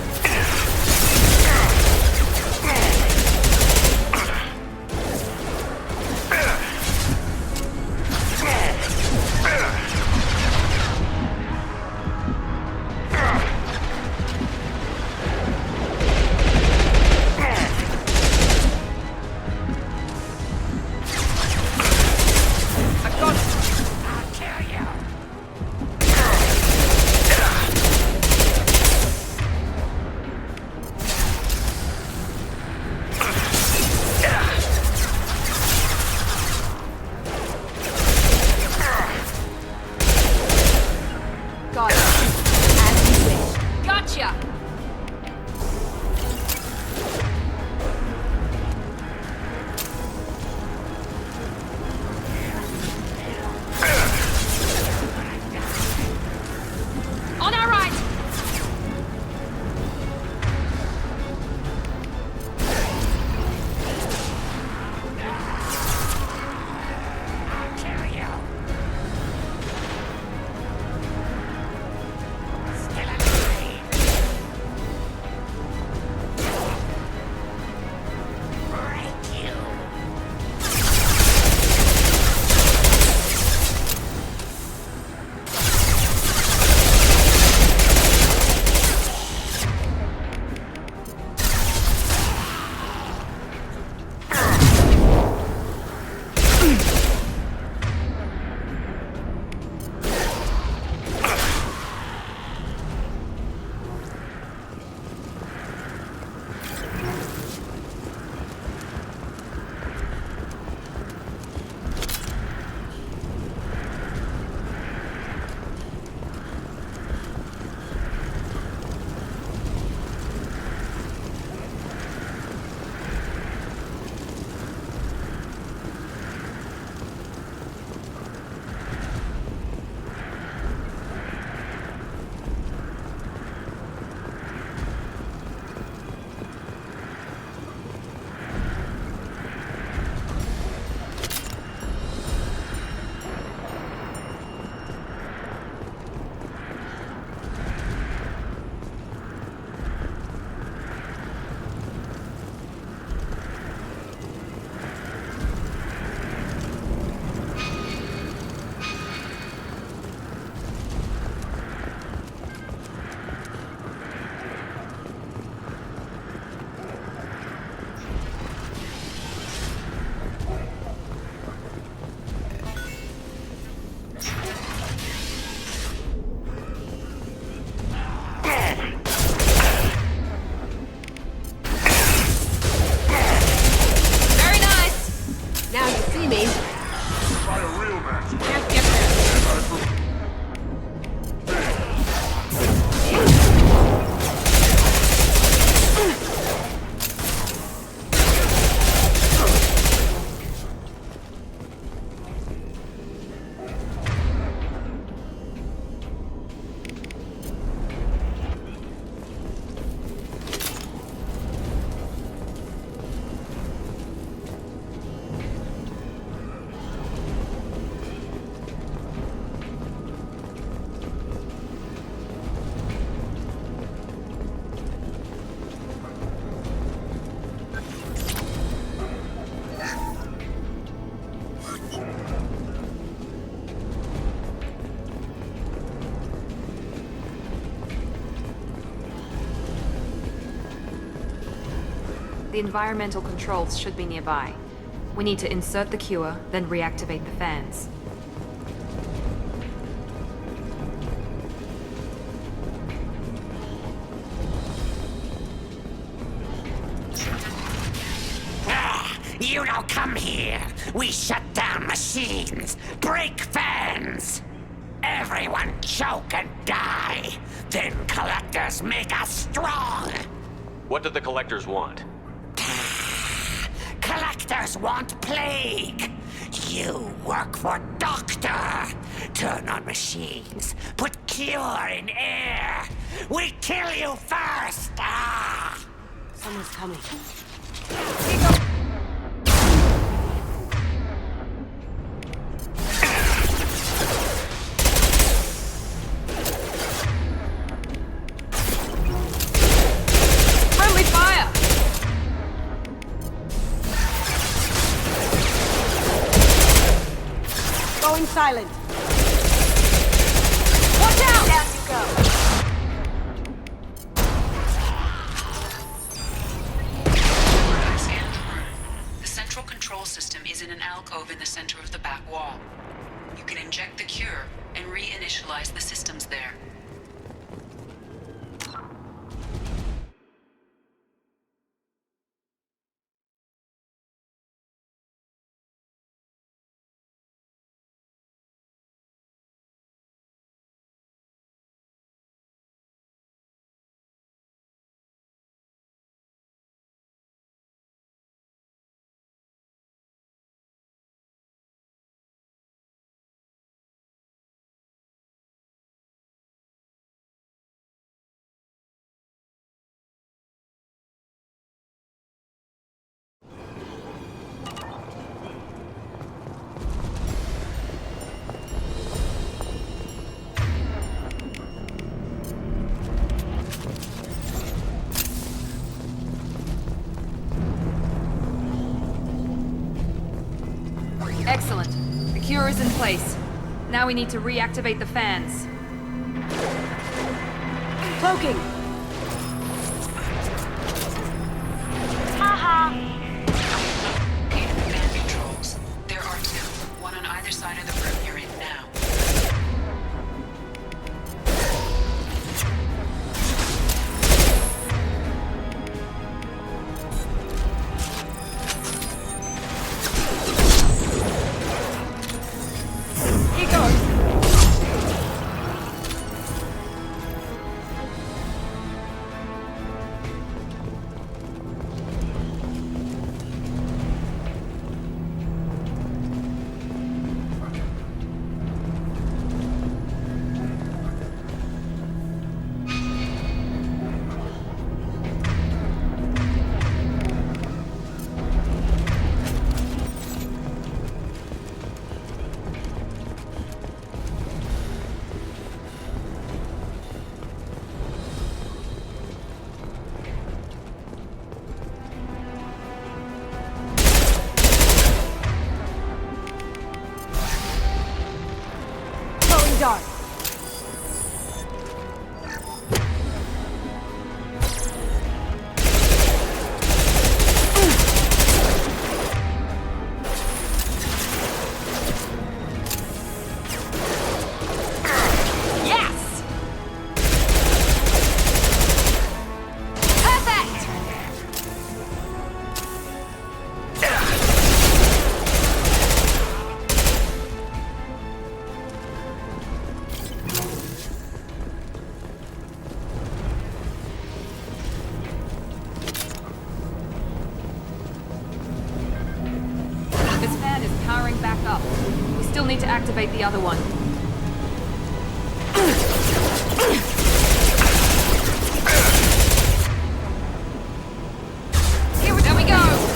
[SPEAKER 15] me.
[SPEAKER 14] By a real man.
[SPEAKER 15] Can't get there.
[SPEAKER 17] The environmental controls should be nearby. We need to insert the cure, then reactivate the fans.
[SPEAKER 3] You don't come here. We shut down machines, break fans. Everyone choke and die. Then collectors make us strong.
[SPEAKER 4] What do the collectors want?
[SPEAKER 3] Collectors want plague. You work for Doctor. Turn on machines. Put cure in air. We kill you first. Ah!
[SPEAKER 15] Someone's coming.
[SPEAKER 8] Friendly fire!
[SPEAKER 15] Going silent.
[SPEAKER 8] Watch out!
[SPEAKER 15] Down you go.
[SPEAKER 21] I scanned the room. The central control system is in an alcove in the center of the back wall. You can inject the cure and reinitialize the systems there.
[SPEAKER 17] Excellent. The cure is in place. Now we need to reactivate the fans.
[SPEAKER 15] Cloaking.
[SPEAKER 21] Located the fan controls. There are two, one on either side of the room you're in now.
[SPEAKER 15] Here goes. Going dark.
[SPEAKER 8] Yes! Perfect!
[SPEAKER 17] Still need to activate the other one. There we go!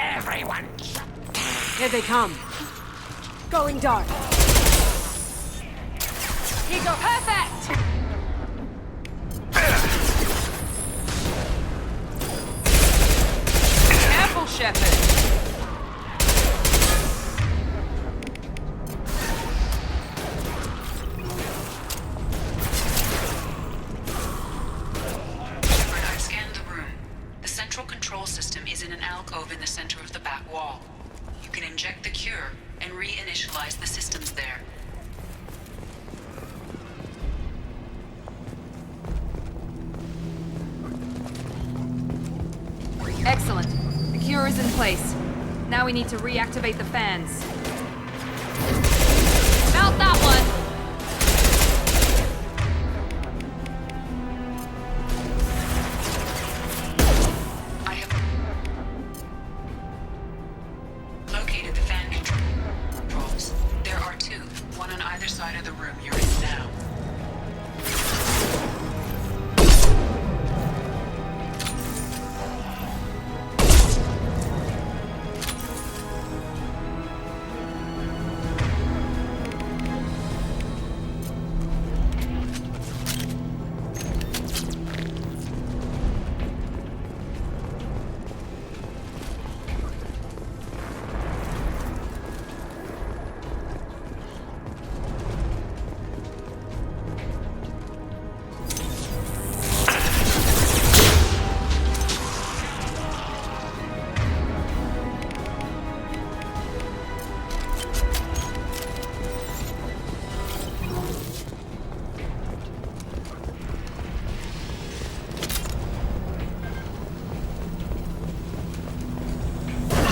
[SPEAKER 3] Everyone!
[SPEAKER 15] Here they come. Going dark.
[SPEAKER 17] Here you go. Perfect! Careful, Shepard.
[SPEAKER 21] I've scanned the room. The central control system is in an alcove in the center of the back wall. You can inject the cure and reinitialize the systems there.
[SPEAKER 17] Excellent. The cure is in place. Now we need to reactivate the fans. Mount that one!
[SPEAKER 21] I have located the fan controls. There are two, one on either side of the room you're in now.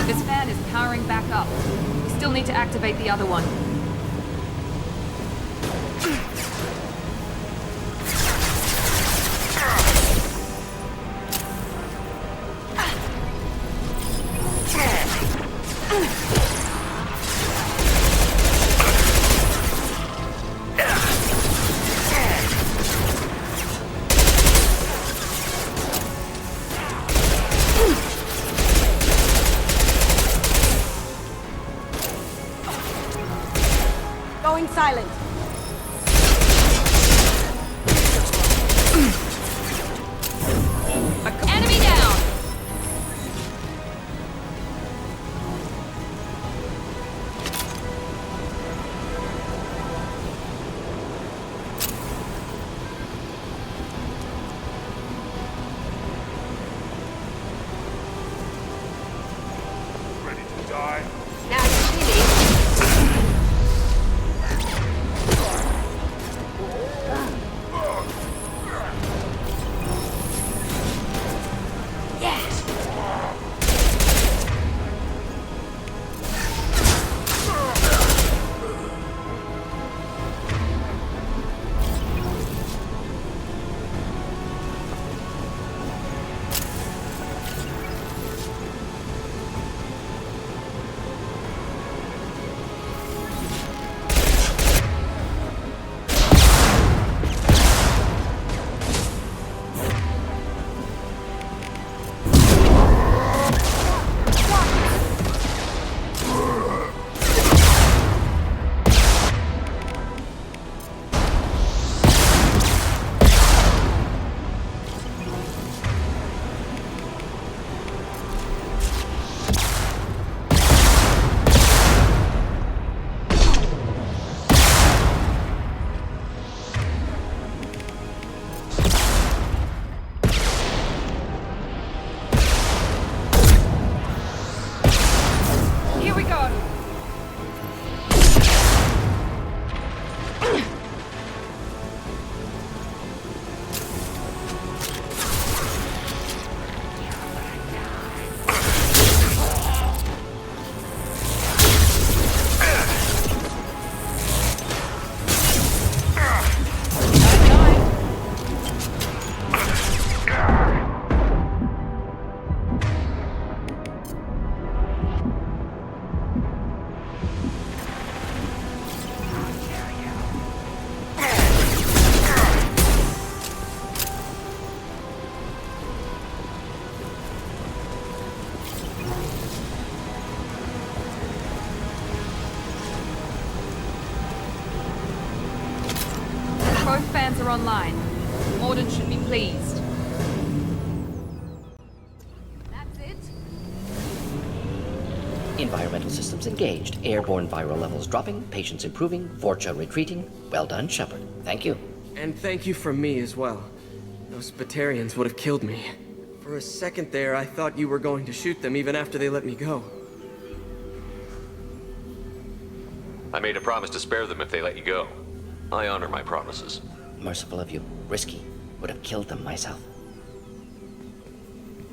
[SPEAKER 17] This fan is powering back up. We still need to activate the other one.
[SPEAKER 15] Going silent.
[SPEAKER 8] Enemy down!
[SPEAKER 14] Ready to die?
[SPEAKER 15] Now you see me.
[SPEAKER 8] Here we go.
[SPEAKER 17] Both fans are online. Morden should be pleased. That's it?
[SPEAKER 23] Environmental systems engaged. Airborne viral levels dropping. Patients improving. Vorcha retreating. Well done, Shepard. Thank you.
[SPEAKER 7] And thank you from me as well. Those Batarians would have killed me. For a second there, I thought you were going to shoot them even after they let me go.
[SPEAKER 4] I made a promise to spare them if they let you go. I honor my promises.
[SPEAKER 23] Merciful of you. Risky. Would have killed them myself.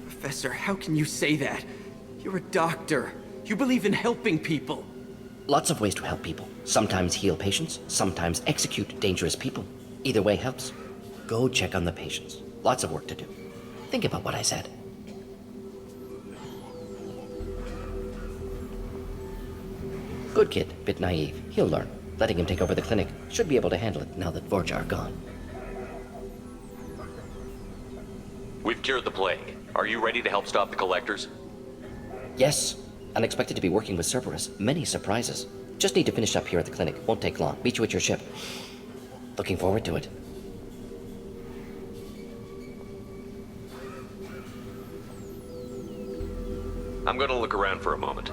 [SPEAKER 7] Professor, how can you say that? You're a doctor. You believe in helping people.
[SPEAKER 23] Lots of ways to help people. Sometimes heal patients, sometimes execute dangerous people. Either way helps. Go check on the patients. Lots of work to do. Think about what I said. Good kid, bit naive. He'll learn. Letting him take over the clinic. Should be able to handle it now that Vorcha are gone.
[SPEAKER 4] We've cured the plague. Are you ready to help stop the Collectors?
[SPEAKER 23] Yes. Unexpected to be working with Cerberus. Many surprises. Just need to finish up here at the clinic. Won't take long. Meet you at your ship. Looking forward to it.
[SPEAKER 4] I'm gonna look around for a moment.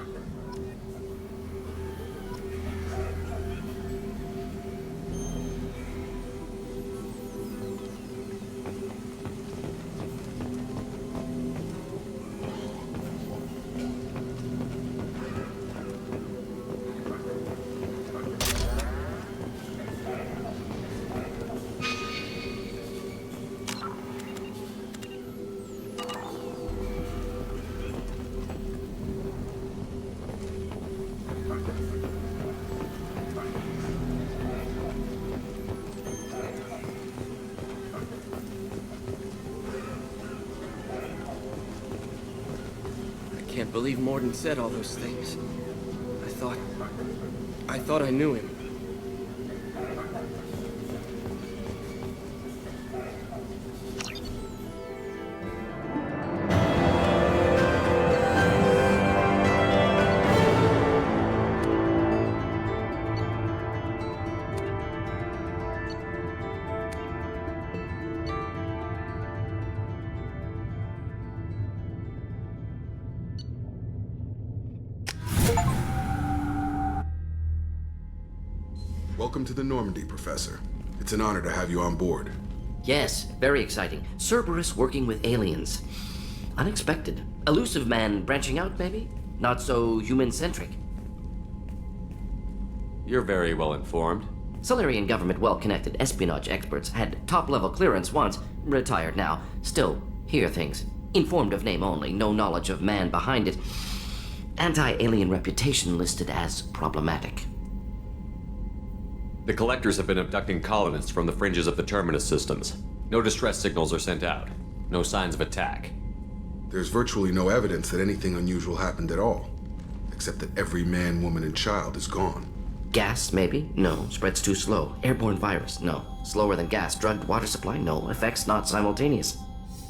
[SPEAKER 7] can't believe Mordin said all those things. I thought I knew him.
[SPEAKER 5] Welcome to the Normandy, Professor. It's an honor to have you on board.
[SPEAKER 23] Yes, very exciting. Cerberus working with aliens. Unexpected. Elusive man branching out, maybe? Not so human-centric.
[SPEAKER 4] You're very well informed.
[SPEAKER 23] Solarian government well-connected espionage experts had top-level clearance once, retired now. Still, hear things. Informed of name only, no knowledge of man behind it. Anti-alien reputation listed as problematic.
[SPEAKER 4] The Collectors have been abducting colonists from the fringes of the Terminus systems. No distress signals are sent out. No signs of attack.
[SPEAKER 5] There's virtually no evidence that anything unusual happened at all. Except that every man, woman, and child is gone.
[SPEAKER 23] Gas, maybe? No. Spreads too slow. Airborne virus? No. Slower than gas. Drugged water supply? No. Effects not simultaneous.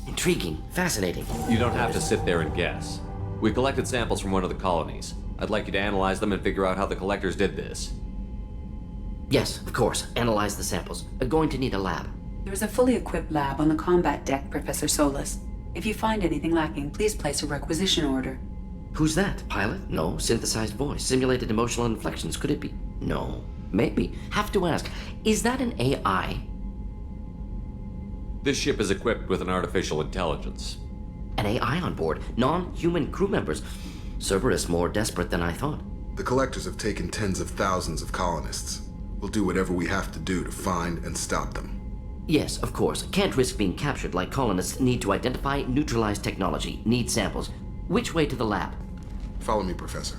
[SPEAKER 23] Intriguing. Fascinating.
[SPEAKER 4] You don't have to sit there and guess. We collected samples from one of the colonies. I'd like you to analyze them and figure out how the Collectors did this.
[SPEAKER 23] Yes, of course. Analyze the samples. Going to need a lab.
[SPEAKER 9] There's a fully equipped lab on the combat deck, Professor Solis. If you find anything lacking, please place a requisition order.
[SPEAKER 23] Who's that? Pilot? No. Synthesized voice. Simulated emotional inflections. Could it be? No. Maybe. Have to ask. Is that an AI?
[SPEAKER 4] This ship is equipped with an artificial intelligence.
[SPEAKER 23] An AI on board? Non-human crew members? Cerberus more desperate than I thought.
[SPEAKER 5] The Collectors have taken tens of thousands of colonists. We'll do whatever we have to do to find and stop them.
[SPEAKER 23] Yes, of course. Can't risk being captured like colonists need to identify, neutralize technology, need samples. Which way to the lab?
[SPEAKER 5] Follow me, Professor.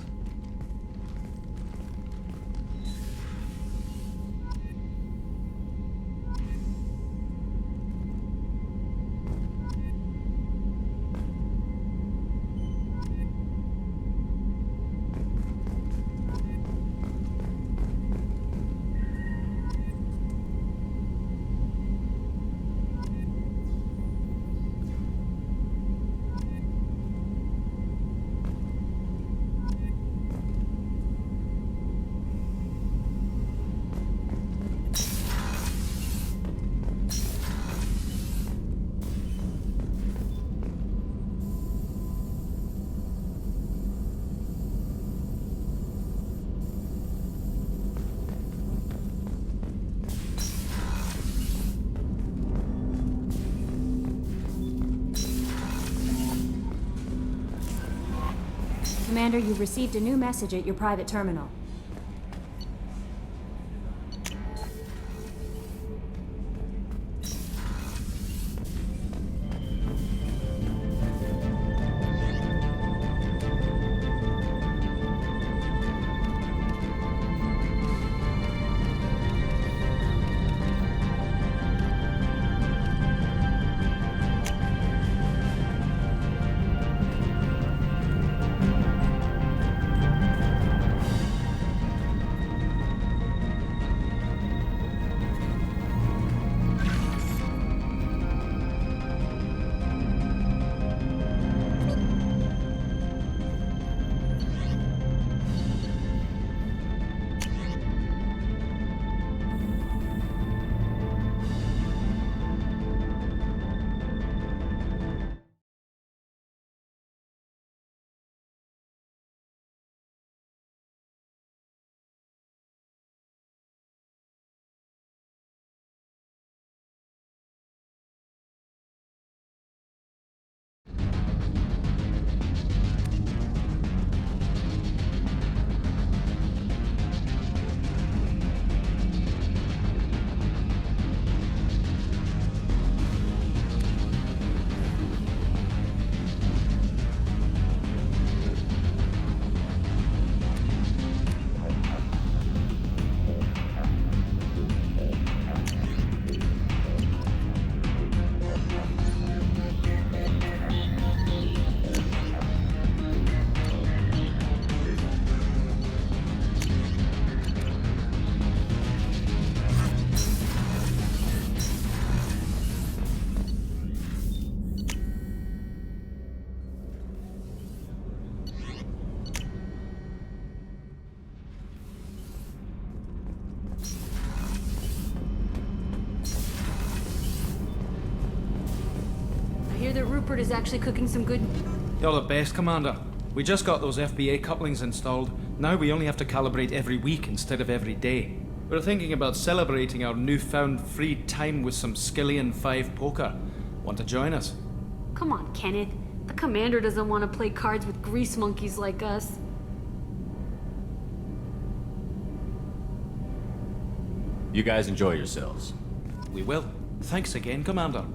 [SPEAKER 20] Commander, you've received a new message at your private terminal. Rupert is actually cooking some good...
[SPEAKER 1] You're the best, Commander. We just got those FBA couplings installed. Now we only have to calibrate every week instead of every day. We're thinking about celebrating our newfound free time with some Skillian 5 poker. Want to join us?
[SPEAKER 20] Come on, Kenneth. The commander doesn't want to play cards with grease monkeys like us.
[SPEAKER 13] You guys enjoy yourselves.
[SPEAKER 1] We will. Thanks again, Commander.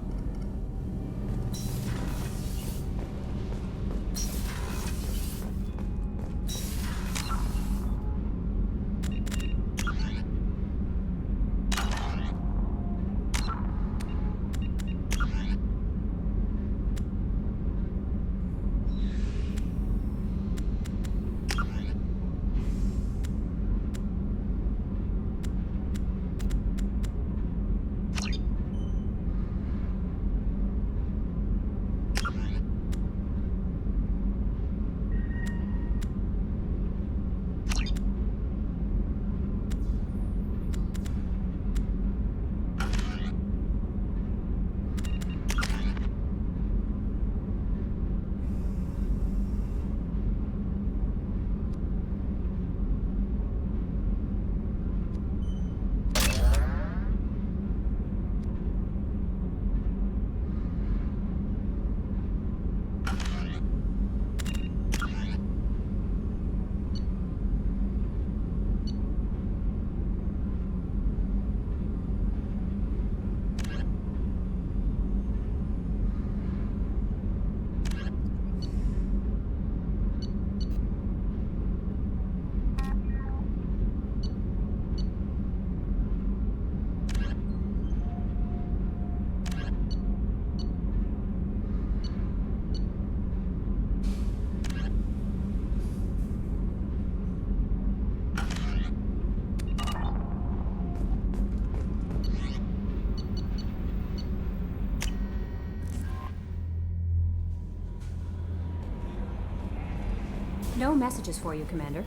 [SPEAKER 20] No messages for you, Commander.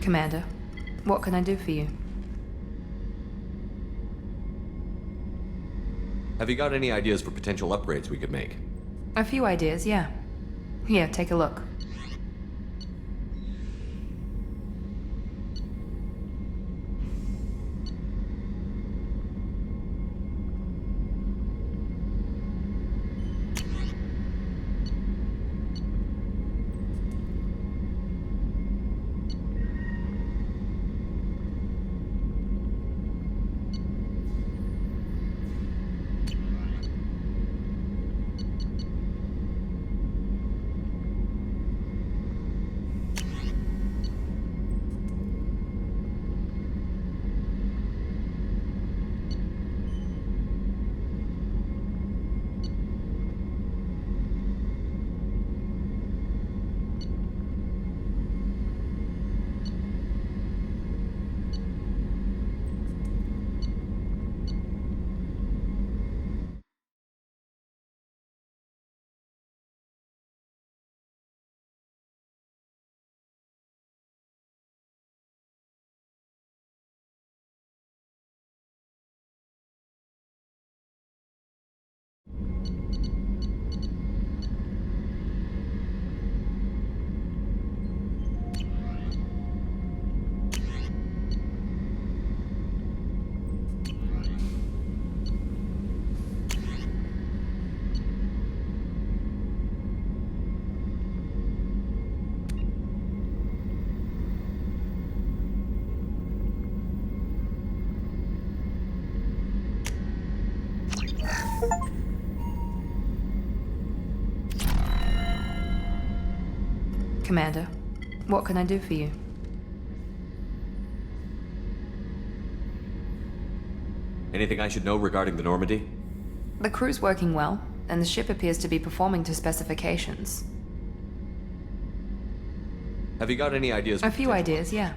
[SPEAKER 17] Commander, what can I do for you?
[SPEAKER 4] Have you got any ideas for potential upgrades we could make?
[SPEAKER 17] A few ideas, yeah. Here, take a look. Commander, what can I do for you?
[SPEAKER 4] Anything I should know regarding the Normandy?
[SPEAKER 17] The crew's working well, and the ship appears to be performing to specifications.
[SPEAKER 4] Have you got any ideas?
[SPEAKER 17] A few ideas, yeah.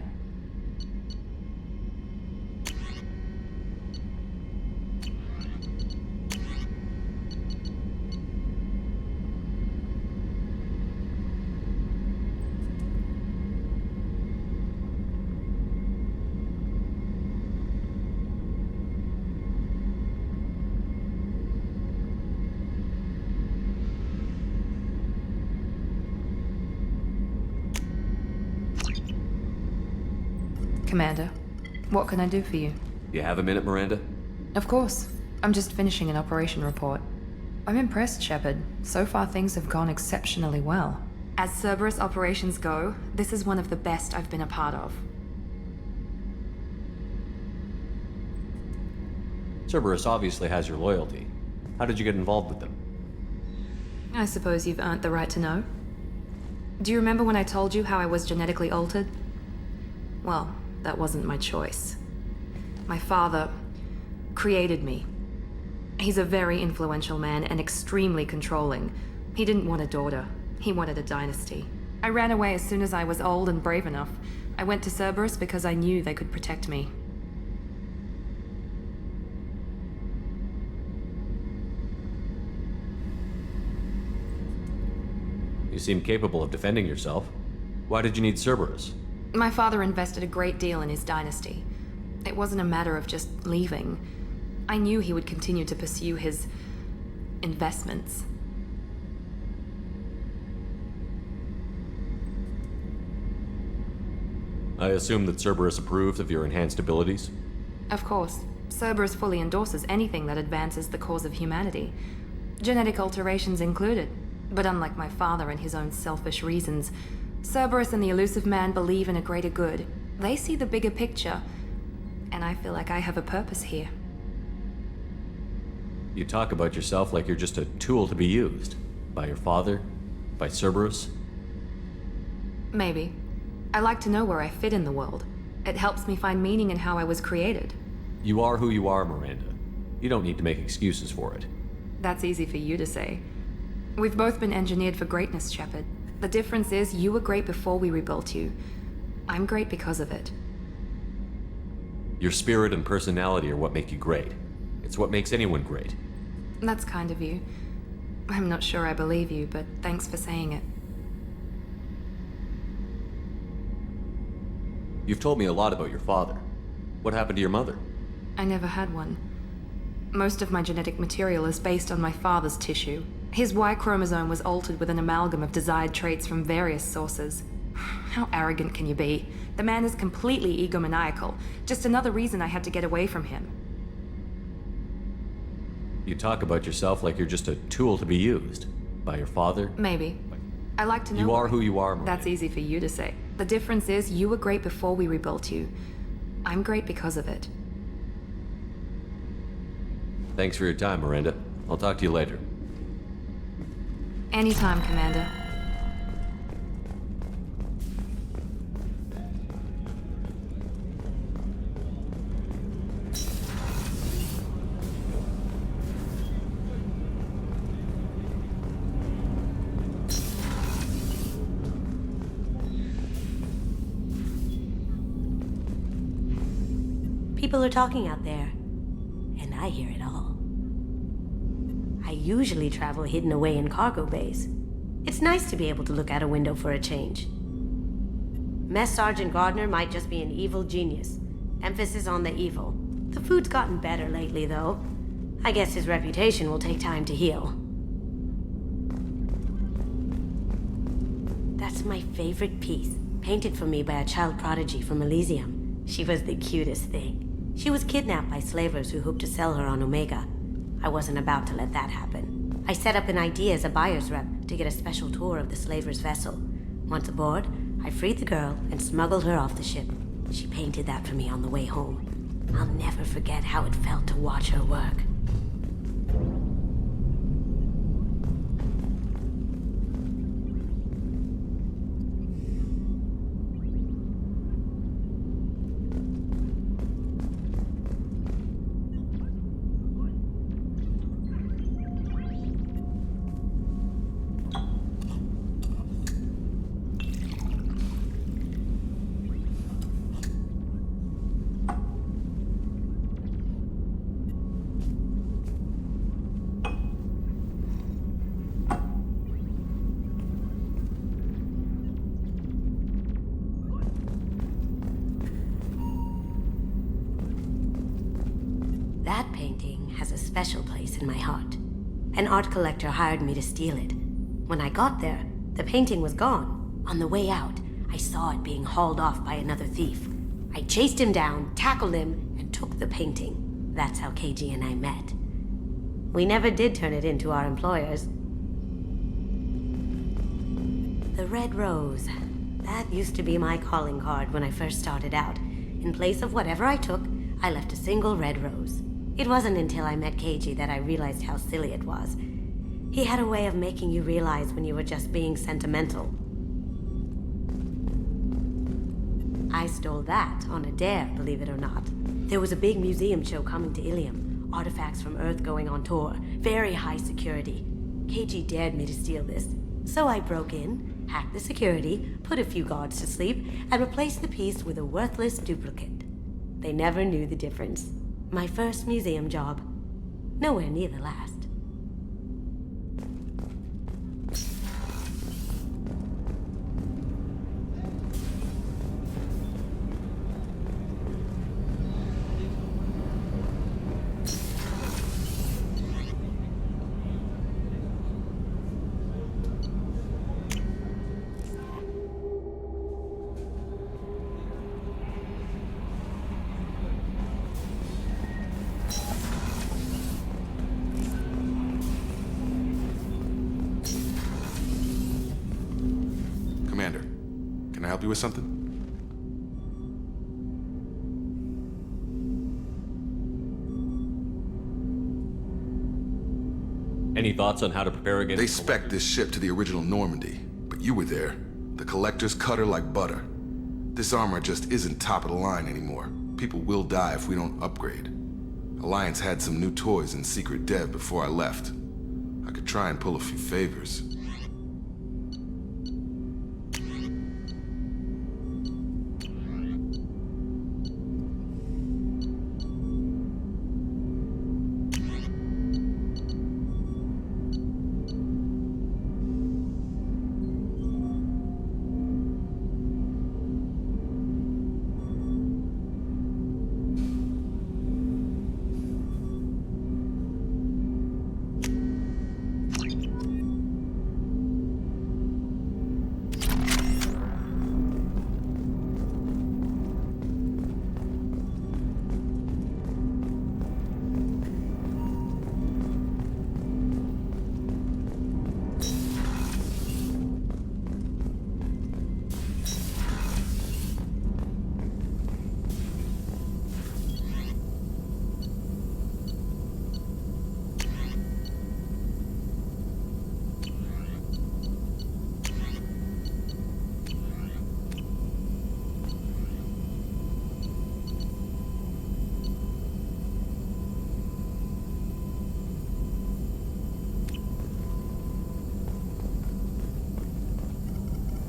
[SPEAKER 17] Commander, what can I do for you?
[SPEAKER 4] You have a minute, Miranda?
[SPEAKER 17] Of course. I'm just finishing an operation report. I'm impressed, Shepard. So far things have gone exceptionally well. As Cerberus operations go, this is one of the best I've been a part of.
[SPEAKER 4] Cerberus obviously has your loyalty. How did you get involved with them?
[SPEAKER 17] I suppose you've earned the right to know. Do you remember when I told you how I was genetically altered? Well, that wasn't my choice. My father created me. He's a very influential man and extremely controlling. He didn't want a daughter. He wanted a dynasty. I ran away as soon as I was old and brave enough. I went to Cerberus because I knew they could protect me.
[SPEAKER 4] You seem capable of defending yourself. Why did you need Cerberus?
[SPEAKER 17] My father invested a great deal in his dynasty. It wasn't a matter of just leaving. I knew he would continue to pursue his investments.
[SPEAKER 4] I assume that Cerberus approved of your enhanced abilities?
[SPEAKER 17] Of course. Cerberus fully endorses anything that advances the cause of humanity. Genetic alterations included. But unlike my father and his own selfish reasons, Cerberus and the Elusive Man believe in a greater good. They see the bigger picture, and I feel like I have a purpose here.
[SPEAKER 4] You talk about yourself like you're just a tool to be used. By your father? By Cerberus?
[SPEAKER 17] Maybe. I like to know where I fit in the world. It helps me find meaning in how I was created.
[SPEAKER 4] You are who you are, Miranda. You don't need to make excuses for it.
[SPEAKER 17] That's easy for you to say. We've both been engineered for greatness, Shepard. The difference is you were great before we rebuilt you. I'm great because of it.
[SPEAKER 4] Your spirit and personality are what make you great. It's what makes anyone great.
[SPEAKER 17] That's kind of you. I'm not sure I believe you, but thanks for saying it.
[SPEAKER 4] You've told me a lot about your father. What happened to your mother?
[SPEAKER 17] I never had one. Most of my genetic material is based on my father's tissue. His Y chromosome was altered with an amalgam of desired traits from various sources. How arrogant can you be? The man is completely egomaniacal. Just another reason I had to get away from him.
[SPEAKER 13] You talk about yourself like you're just a tool to be used. By your father?
[SPEAKER 17] Maybe. I like to know.
[SPEAKER 13] You are who you are, Miranda.
[SPEAKER 17] That's easy for you to say. The difference is you were great before we rebuilt you. I'm great because of it.
[SPEAKER 13] Thanks for your time, Miranda. I'll talk to you later.
[SPEAKER 17] Anytime, Commander.
[SPEAKER 15] People are talking out there, and I hear it all. I usually travel hidden away in cargo bays. It's nice to be able to look out a window for a change. Mess Sergeant Gardner might just be an evil genius. Emphasis on the evil. The food's gotten better lately, though. I guess his reputation will take time to heal. That's my favorite piece, painted for me by a child prodigy from Elysium. She was the cutest thing. She was kidnapped by slavers who hoped to sell her on Omega. I wasn't about to let that happen. I set up an ID as a buyer's rep to get a special tour of the slaver's vessel. Once aboard, I freed the girl and smuggled her off the ship. She painted that for me on the way home. I'll never forget how it felt to watch her work. That painting has a special place in my heart. An art collector hired me to steal it. When I got there, the painting was gone. On the way out, I saw it being hauled off by another thief. I chased him down, tackled him, and took the painting. That's how KG and I met. We never did turn it into our employers. The red rose. That used to be my calling card when I first started out. In place of whatever I took, I left a single red rose. It wasn't until I met KG that I realized how silly it was. He had a way of making you realize when you were just being sentimental. I stole that on a dare, believe it or not. There was a big museum show coming to Ilium. Artifacts from Earth going on tour. Very high security. KG dared me to steal this. So I broke in, hacked the security, put a few guards to sleep, and replaced the piece with a worthless duplicate. They never knew the difference. My first museum job. Nowhere near the last.
[SPEAKER 5] Commander, can I help you with something?
[SPEAKER 13] Any thoughts on how to prepare against...
[SPEAKER 5] They spec'd this ship to the original Normandy, but you were there. The Collectors cut her like butter. This armor just isn't top of the line anymore. People will die if we don't upgrade. Alliance had some new toys in secret dev before I left. I could try and pull a few favors.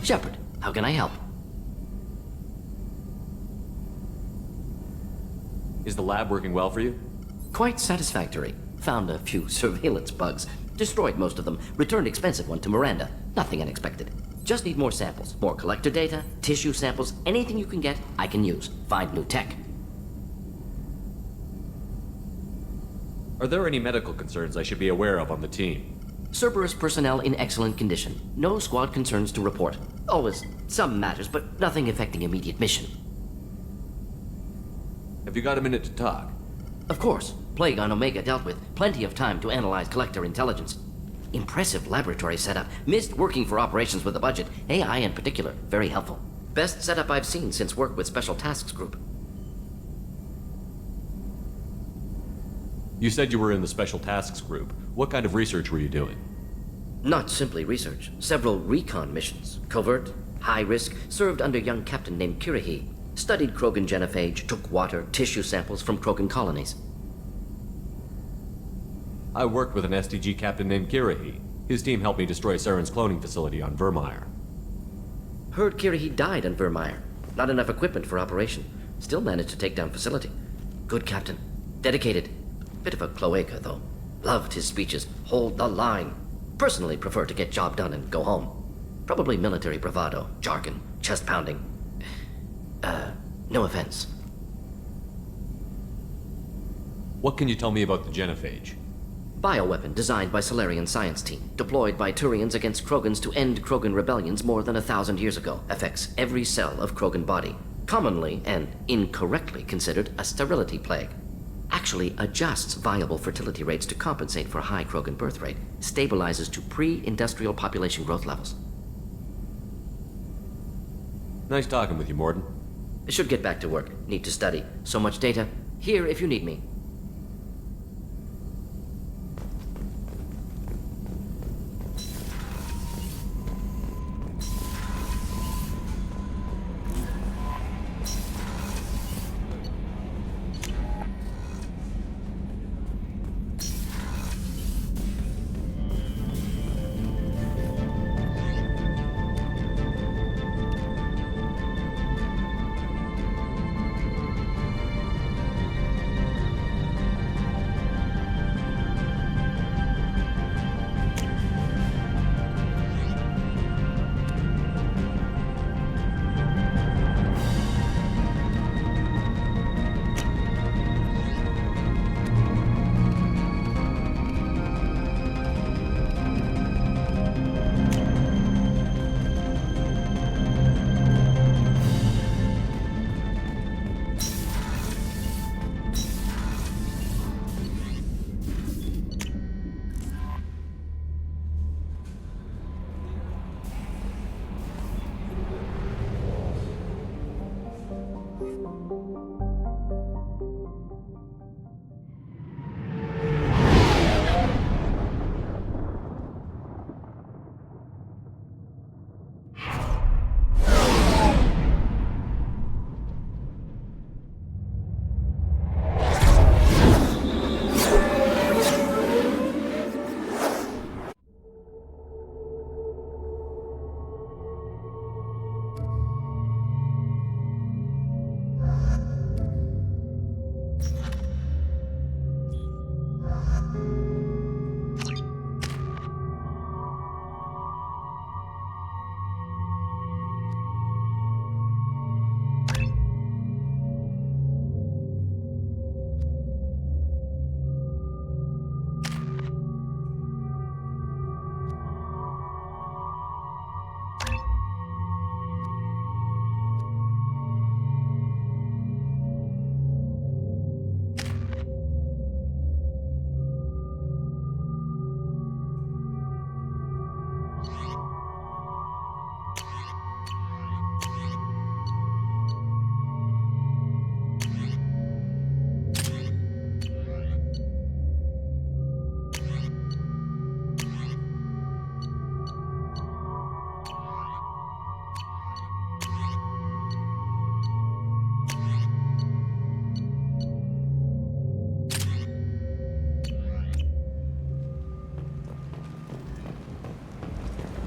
[SPEAKER 23] Shepard, how can I help?
[SPEAKER 4] Is the lab working well for you?
[SPEAKER 23] Quite satisfactory. Found a few surveillance bugs. Destroyed most of them. Returned expensive one to Miranda. Nothing unexpected. Just need more samples. More collector data, tissue samples, anything you can get, I can use. Find new tech.
[SPEAKER 4] Are there any medical concerns I should be aware of on the team?
[SPEAKER 23] Cerberus personnel in excellent condition. No squad concerns to report. Always some matters, but nothing affecting immediate mission.
[SPEAKER 4] Have you got a minute to talk?
[SPEAKER 23] Of course. Plague on Omega dealt with. Plenty of time to analyze collector intelligence. Impressive laboratory setup. Missed working for operations with a budget. AI in particular. Very helpful. Best setup I've seen since work with Special Tasks Group.
[SPEAKER 4] You said you were in the Special Tasks Group. What kind of research were you doing?
[SPEAKER 23] Not simply research. Several recon missions. Covert, high risk, served under young captain named Kirahi. Studied Krogan genophage, took water, tissue samples from Krogan colonies.
[SPEAKER 4] I worked with an STG captain named Kirahi. His team helped me destroy Saren's cloning facility on Vermeer.
[SPEAKER 23] Heard Kirahi died on Vermeer. Not enough equipment for operation. Still managed to take down facility. Good captain. Dedicated. Bit of a cloaca, though. Loved his speeches. Hold the line. Personally prefer to get job done and go home. Probably military bravado, jargon, chest pounding. No offense.
[SPEAKER 4] What can you tell me about the genophage?
[SPEAKER 23] Bioweapon designed by Solarian science team, deployed by Turians against Krogans to end Krogan rebellions more than 1,000 years ago. Affects every cell of Krogan body. Commonly and incorrectly considered a sterility plague. Actually adjusts viable fertility rates to compensate for high Krogan birth rate. Stabilizes to pre-industrial population growth levels.
[SPEAKER 4] Nice talking with you, Mordin.
[SPEAKER 23] Should get back to work. Need to study. So much data. Here if you need me.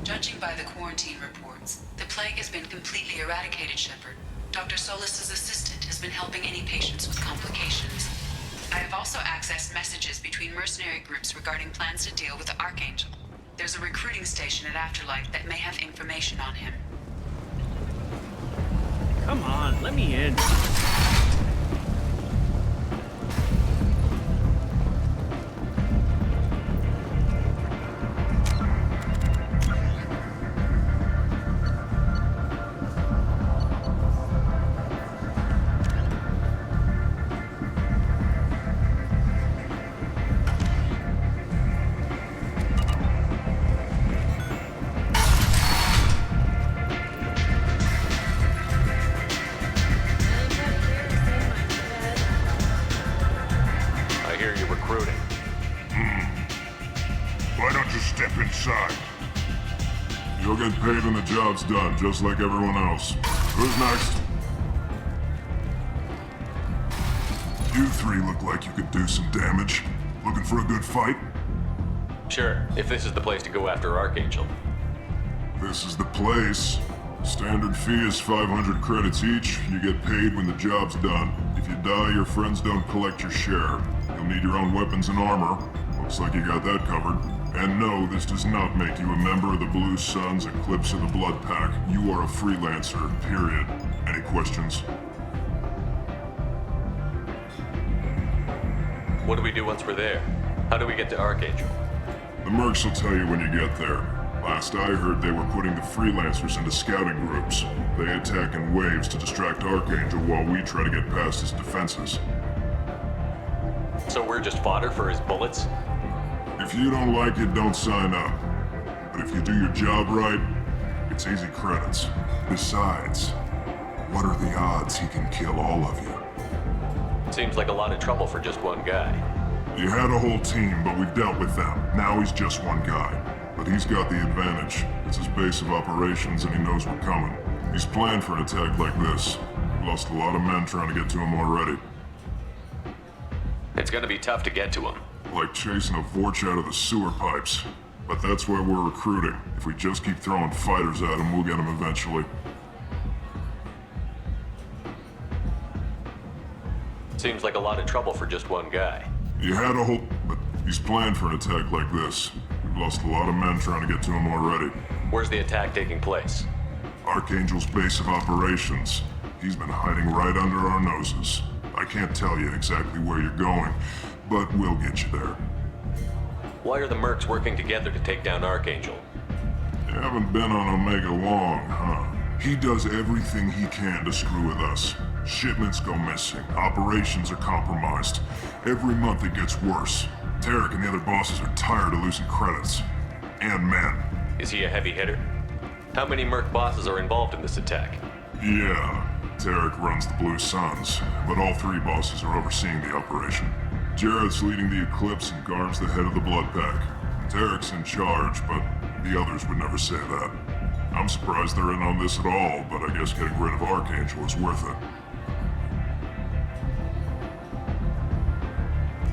[SPEAKER 9] Judging by the quarantine reports, the plague has been completely eradicated, Shepard. Dr. Solis's assistant has been helping any patients with complications. I have also accessed messages between mercenary groups regarding plans to deal with the Archangel. There's a recruiting station at Afterlife that may have information on him.
[SPEAKER 1] Come on, let me in.
[SPEAKER 14] Why don't you step inside? You'll get paid when the job's done, just like everyone else. Who's next? You three look like you could do some damage. Looking for a good fight?
[SPEAKER 4] Sure, if this is the place to go after Archangel.
[SPEAKER 14] This is the place. Standard fee is 500 credits each. You get paid when the job's done. If you die, your friends don't collect your share. You'll need your own weapons and armor. Looks like you got that covered. And no, this does not make you a member of the Blue Suns, Eclipse, or the Blood Pack. You are a freelancer, period. Any questions?
[SPEAKER 4] What do we do once we're there? How do we get to Archangel?
[SPEAKER 14] The mercs will tell you when you get there. Last I heard, they were putting the freelancers into scouting groups. They attack in waves to distract Archangel while we try to get past his defenses.
[SPEAKER 4] So we're just fodder for his bullets?
[SPEAKER 14] If you don't like it, don't sign up. But if you do your job right, it's easy credits. Besides, what are the odds he can kill all of you?
[SPEAKER 4] Seems like a lot of trouble for just one guy.
[SPEAKER 14] You had a whole team, but we've dealt with them. Now he's just one guy. But he's got the advantage. It's his base of operations and he knows we're coming. He's planned for an attack like this. We lost a lot of men trying to get to him already.
[SPEAKER 4] It's gonna be tough to get to him.
[SPEAKER 14] Like chasing a Vorch out of the sewer pipes. But that's why we're recruiting. If we just keep throwing fighters at him, we'll get him eventually.
[SPEAKER 4] Seems like a lot of trouble for just one guy.
[SPEAKER 14] You had a whole... but he's planned for an attack like this. We've lost a lot of men trying to get to him already.
[SPEAKER 4] Where's the attack taking place?
[SPEAKER 14] Archangel's base of operations. He's been hiding right under our noses. I can't tell you exactly where you're going, but we'll get you there.
[SPEAKER 4] Why are the mercs working together to take down Archangel?
[SPEAKER 14] You haven't been on Omega long, huh? He does everything he can to screw with us. Shipments go missing. Operations are compromised. Every month it gets worse. Tarek and the other bosses are tired of losing credits. And men.
[SPEAKER 4] Is he a heavy hitter? How many merc bosses are involved in this attack?
[SPEAKER 14] Yeah. Tarek runs the Blue Suns, but all three bosses are overseeing the operation. Jarrett's leading the Eclipse and Garm's the head of the Blood Pack. Tarek's in charge, but the others would never say that. I'm surprised they're in on this at all, but I guess getting rid of Archangel is worth it.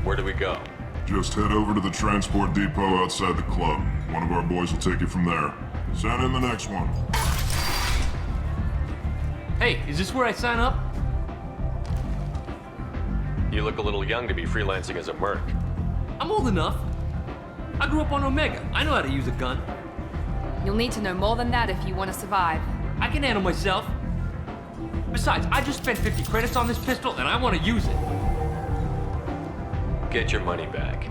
[SPEAKER 4] Where do we go?
[SPEAKER 14] Just head over to the transport depot outside the club. One of our boys will take you from there. Send in the next one.
[SPEAKER 6] Hey, is this where I sign up?
[SPEAKER 4] You look a little young to be freelancing as a merc.
[SPEAKER 6] I'm old enough. I grew up on Omega. I know how to use a gun.
[SPEAKER 17] You'll need to know more than that if you want to survive.
[SPEAKER 6] I can handle myself. Besides, I just spent 50 credits on this pistol and I want to use it.
[SPEAKER 4] Get your money back.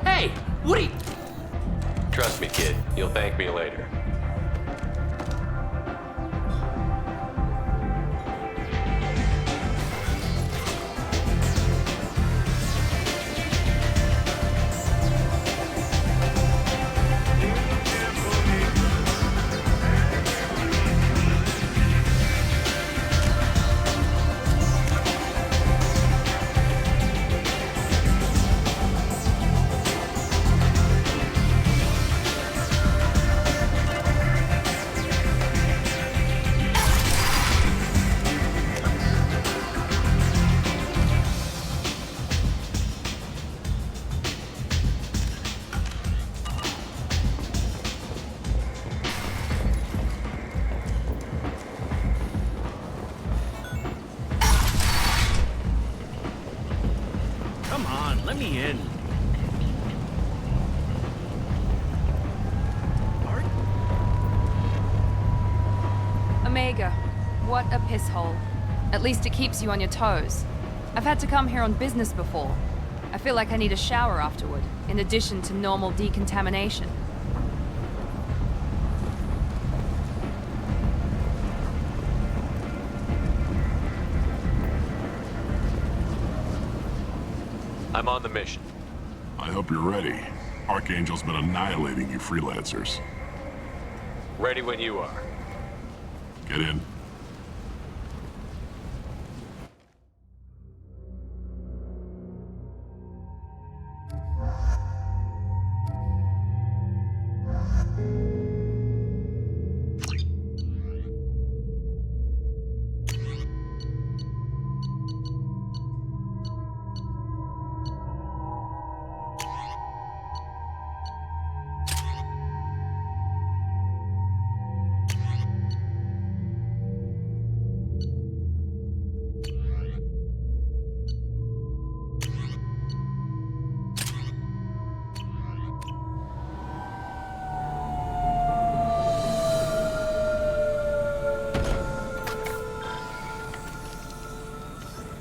[SPEAKER 6] Hey, Woody!
[SPEAKER 4] Trust me, kid. You'll thank me later.
[SPEAKER 17] Omega. What a piss hole. At least it keeps you on your toes. I've had to come here on business before. I feel like I need a shower afterward, in addition to normal decontamination.
[SPEAKER 4] I'm on the mission.
[SPEAKER 14] I hope you're ready. Archangel's been annihilating you freelancers.
[SPEAKER 4] Ready when you are.
[SPEAKER 14] Get in.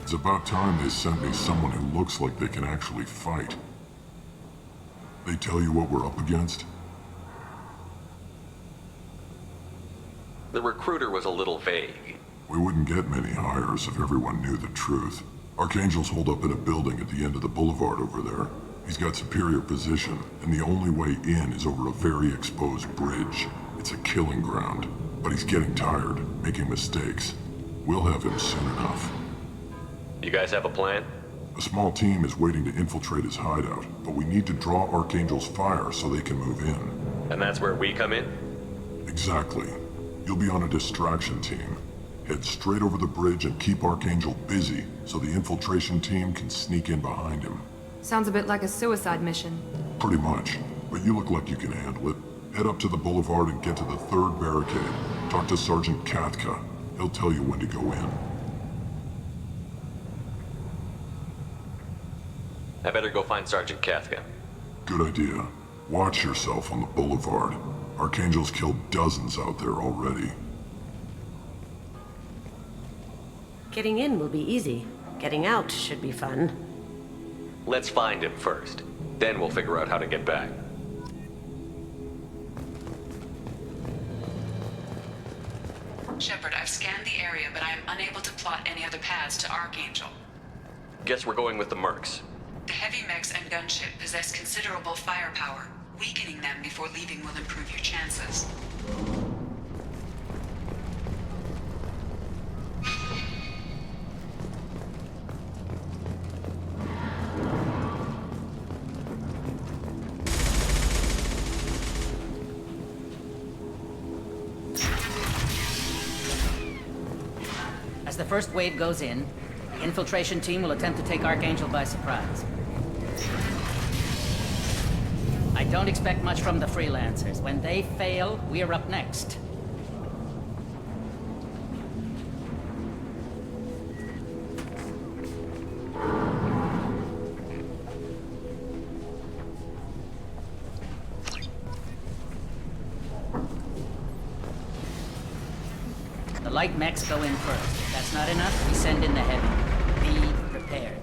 [SPEAKER 14] It's about time they sent me someone who looks like they can actually fight. They tell you what we're up against?
[SPEAKER 4] The recruiter was a little vague.
[SPEAKER 14] We wouldn't get many hires if everyone knew the truth. Archangel's holed up in a building at the end of the boulevard over there. He's got superior position, and the only way in is over a very exposed bridge. It's a killing ground, but he's getting tired, making mistakes. We'll have him soon enough.
[SPEAKER 4] You guys have a plan?
[SPEAKER 14] A small team is waiting to infiltrate his hideout, but we need to draw Archangel's fire so they can move in.
[SPEAKER 4] And that's where we come in?
[SPEAKER 14] Exactly. You'll be on a distraction team. Head straight over the bridge and keep Archangel busy so the infiltration team can sneak in behind him.
[SPEAKER 17] Sounds a bit like a suicide mission.
[SPEAKER 14] Pretty much, but you look like you can handle it. Head up to the boulevard and get to the third barricade. Talk to Sergeant Katka. He'll tell you when to go in.
[SPEAKER 4] I better go find Sergeant Katka.
[SPEAKER 14] Good idea. Watch yourself on the boulevard. Archangel's killed dozens out there already.
[SPEAKER 15] Getting in will be easy. Getting out should be fun.
[SPEAKER 4] Let's find him first. Then we'll figure out how to get back.
[SPEAKER 9] Shepard, I've scanned the area, but I am unable to plot any other paths to Archangel.
[SPEAKER 4] Guess we're going with the Mercs.
[SPEAKER 9] The heavy mechs and gunship possess considerable firepower. Weakening them before leaving will improve your chances.
[SPEAKER 10] As the first wave goes in, the infiltration team will attempt to take Archangel by surprise. I don't expect much from the freelancers. When they fail, we're up next. The light mechs go in first. If that's not enough, we send in the heavy. Be prepared.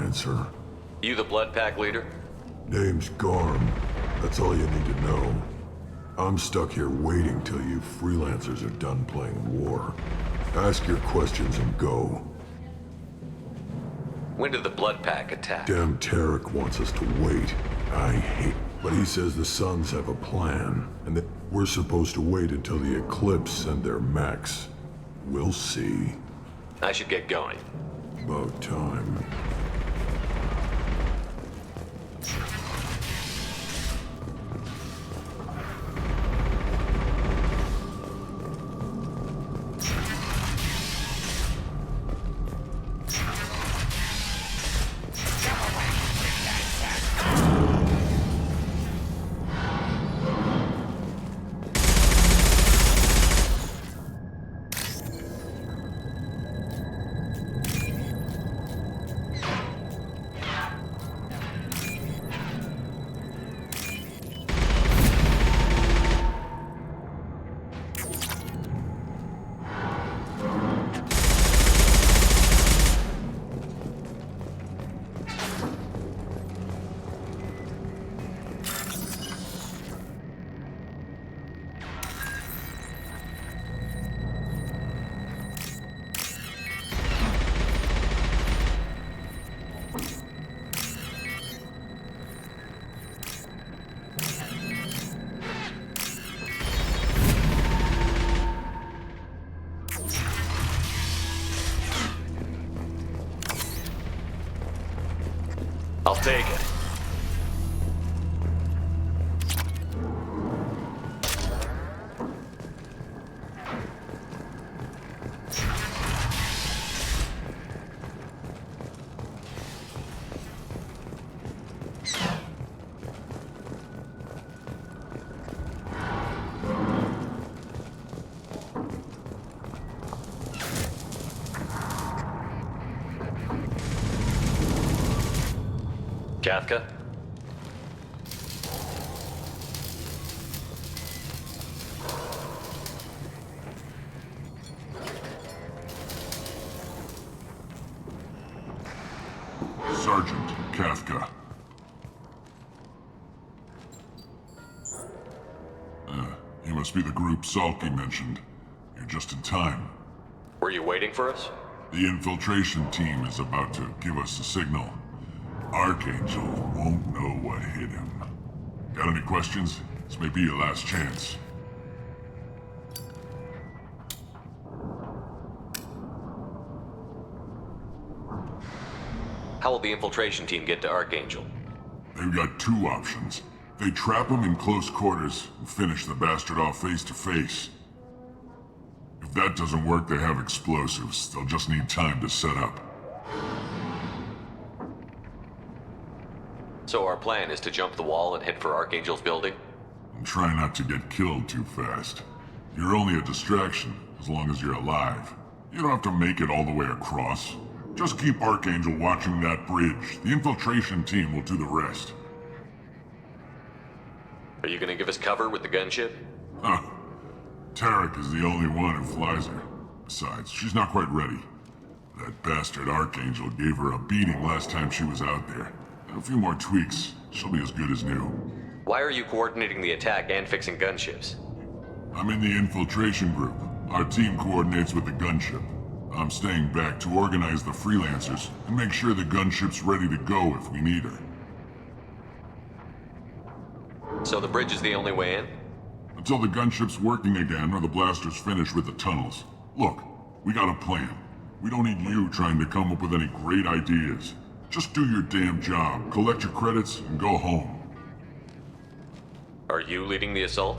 [SPEAKER 14] freelancer.
[SPEAKER 4] You the Blood Pack leader?
[SPEAKER 14] Name's Garm. That's all you need to know. I'm stuck here waiting till you freelancers are done playing war. Ask your questions and go.
[SPEAKER 4] When did the Blood Pack attack?
[SPEAKER 14] Damn Tarek wants us to wait. I hate... But he says the Suns have a plan, and that we're supposed to wait until the Eclipse send their mechs. We'll see.
[SPEAKER 4] I should get going.
[SPEAKER 14] About time.
[SPEAKER 4] I'll take it. Kafka?
[SPEAKER 14] Sergeant Kafka. You must be the group Salky mentioned. You're just in time.
[SPEAKER 4] Were you waiting for us?
[SPEAKER 14] The infiltration team is about to give us a signal. Archangel won't know what hit him. Got any questions? This may be your last chance.
[SPEAKER 4] How will the infiltration team get to Archangel?
[SPEAKER 14] They've got two options. They trap him in close quarters and finish the bastard off face to face. If that doesn't work, they have explosives. They'll just need time to set up.
[SPEAKER 4] So our plan is to jump the wall and head for Archangel's building?
[SPEAKER 14] And try not to get killed too fast. You're only a distraction, as long as you're alive. You don't have to make it all the way across. Just keep Archangel watching that bridge. The infiltration team will do the rest.
[SPEAKER 4] Are you gonna give us cover with the gunship?
[SPEAKER 14] Huh. Tarek is the only one who flies her. Besides, she's not quite ready. That bastard Archangel gave her a beating last time she was out there. A few more tweaks, she'll be as good as new.
[SPEAKER 4] Why are you coordinating the attack and fixing gunships?
[SPEAKER 14] I'm in the infiltration group. Our team coordinates with the gunship. I'm staying back to organize the freelancers and make sure the gunship's ready to go if we need her.
[SPEAKER 4] So the bridge is the only way in?
[SPEAKER 14] Until the gunship's working again or the blasters finish with the tunnels. Look, we got a plan. We don't need you trying to come up with any great ideas. Just do your damn job, collect your credits, and go home.
[SPEAKER 4] Are you leading the assault?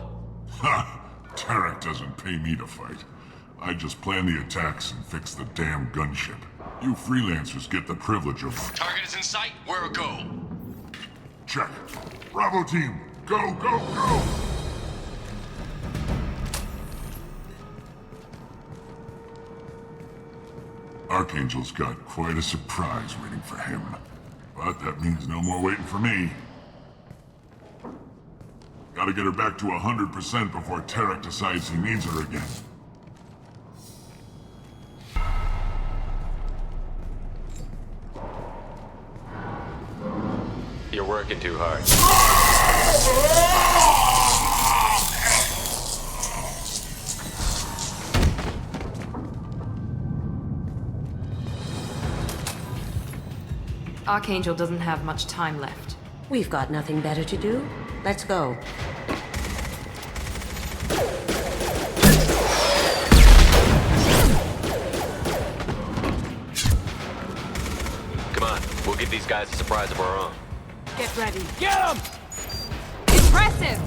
[SPEAKER 14] Ha! Tarek doesn't pay me to fight. I just plan the attacks and fix the damn gunship. You freelancers get the privilege of...
[SPEAKER 11] Target is in sight. Where a go?
[SPEAKER 14] Check. Bravo team, go, go, go! Archangel's got quite a surprise waiting for him. But that means no more waiting for me. Gotta get her back to 100% before Tarek decides he needs her again.
[SPEAKER 4] thinking too hard.
[SPEAKER 17] Archangel doesn't have much time left.
[SPEAKER 15] We've got nothing better to do. Let's go.
[SPEAKER 4] Come on, we'll give these guys a surprise of our own.
[SPEAKER 20] Get ready.
[SPEAKER 8] Get him! Impressive!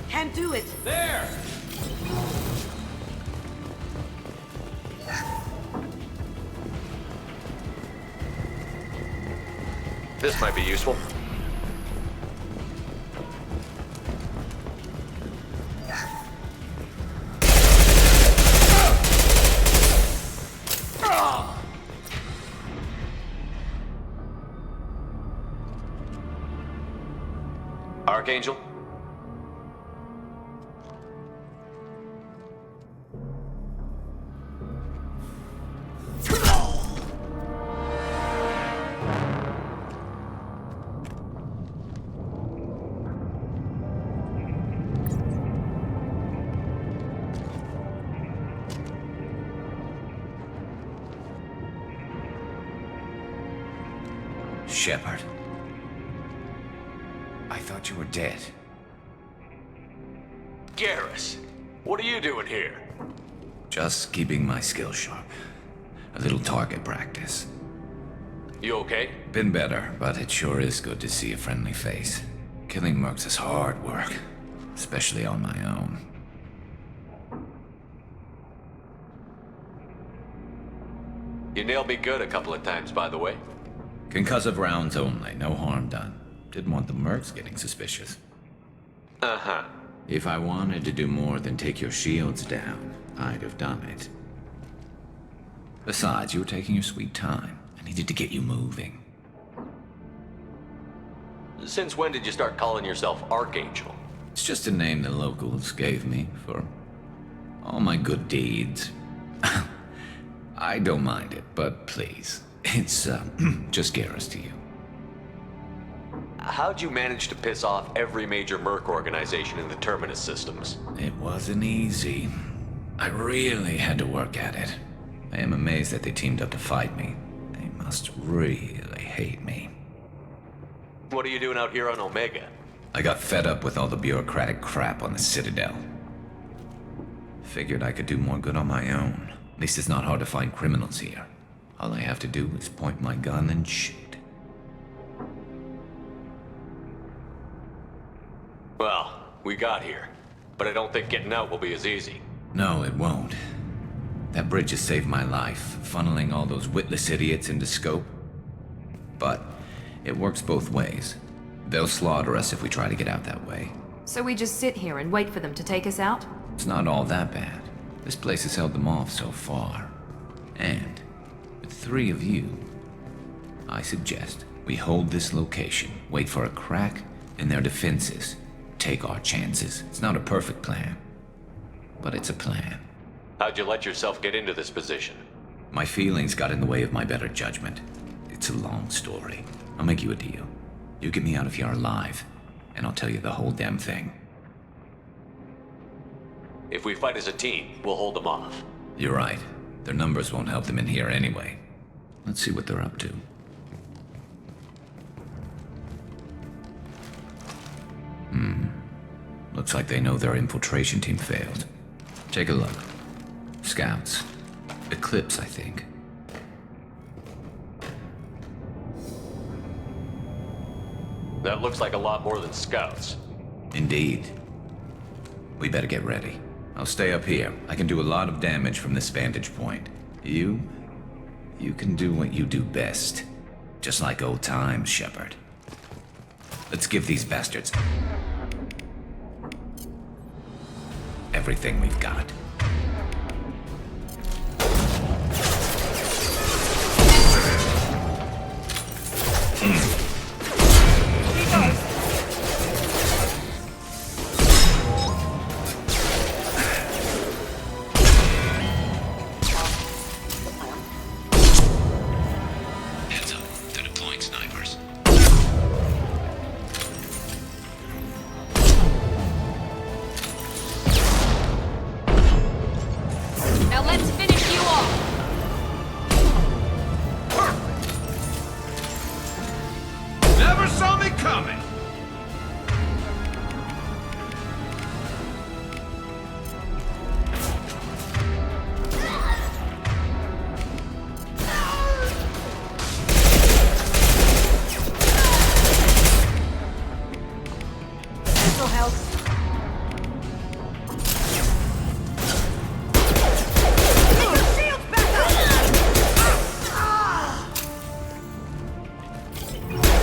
[SPEAKER 15] Can't do it.
[SPEAKER 6] There!
[SPEAKER 4] This might be useful. Archangel?
[SPEAKER 16] Shepard. I thought you were dead.
[SPEAKER 4] Garrus, what are you doing here?
[SPEAKER 16] Just keeping my skills sharp. A little target practice.
[SPEAKER 4] You okay?
[SPEAKER 16] Been better, but it sure is good to see a friendly face. Killing mercs is hard work, especially on my own.
[SPEAKER 4] You nailed me good a couple of times, by the way.
[SPEAKER 16] Concussive rounds only, no harm done. Didn't want the mercs getting suspicious.
[SPEAKER 4] Uh-huh.
[SPEAKER 16] If I wanted to do more than take your shields down, I'd have done it. Besides, you were taking your sweet time. I needed to get you moving.
[SPEAKER 4] Since when did you start calling yourself Archangel?
[SPEAKER 16] It's just a name the locals gave me for all my good deeds. I don't mind it, but please, it's just Garrus to you.
[SPEAKER 4] How'd you manage to piss off every major merc organization in the Terminus systems?
[SPEAKER 16] It wasn't easy. I really had to work at it. I am amazed that they teamed up to fight me. They must really hate me.
[SPEAKER 4] What are you doing out here on Omega?
[SPEAKER 16] I got fed up with all the bureaucratic crap on the Citadel. Figured I could do more good on my own. At least it's not hard to find criminals here. All I have to do is point my gun and shoot.
[SPEAKER 4] Well, we got here. But I don't think getting out will be as easy.
[SPEAKER 16] No, it won't. That bridge has saved my life, funneling all those witless idiots into scope. But it works both ways. They'll slaughter us if we try to get out that way.
[SPEAKER 17] So we just sit here and wait for them to take us out?
[SPEAKER 16] It's not all that bad. This place has held them off so far. And with 3 of you, I suggest we hold this location, wait for a crack in their defenses, take our chances. It's not a perfect plan, but it's a plan.
[SPEAKER 4] How'd you let yourself get into this position?
[SPEAKER 16] My feelings got in the way of my better judgment. It's a long story. I'll make you a deal. You get me out of here alive, and I'll tell you the whole damn thing.
[SPEAKER 4] If we fight as a team, we'll hold them off.
[SPEAKER 16] You're right. Their numbers won't help them in here anyway. Let's see what they're up to. Looks like they know their infiltration team failed. Take a look. Scouts. Eclipse, I think.
[SPEAKER 4] That looks like a lot more than scouts.
[SPEAKER 16] Indeed. We better get ready. I'll stay up here. I can do a lot of damage from this vantage point. You can do what you do best. Just like old times, Shepard. Let's give these bastards everything we've got.
[SPEAKER 11] Heads up, they're deploying snipers.
[SPEAKER 8] Now let's finish you off.
[SPEAKER 11] Never saw me coming!
[SPEAKER 15] This'll help.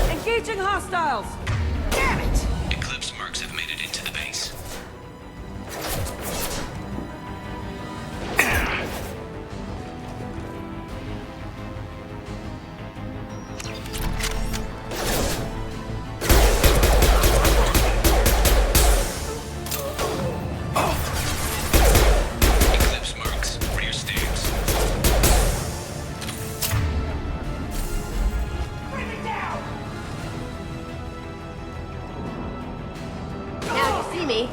[SPEAKER 2] Engaging hostiles!
[SPEAKER 11] Damn it! Eclipse mercs have made it into the base. Eclipse mercs, rear stairs.
[SPEAKER 15] Now you see me.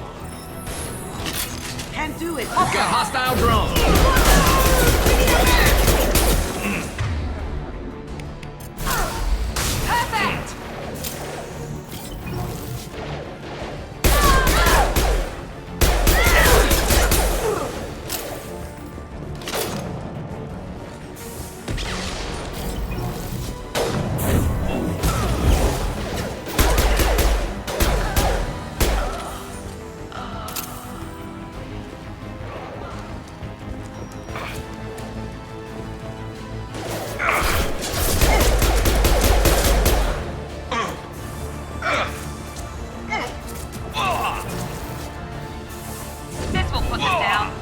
[SPEAKER 2] Can't do it.
[SPEAKER 11] Got hostile drone!
[SPEAKER 8] Perfect! This will put them down.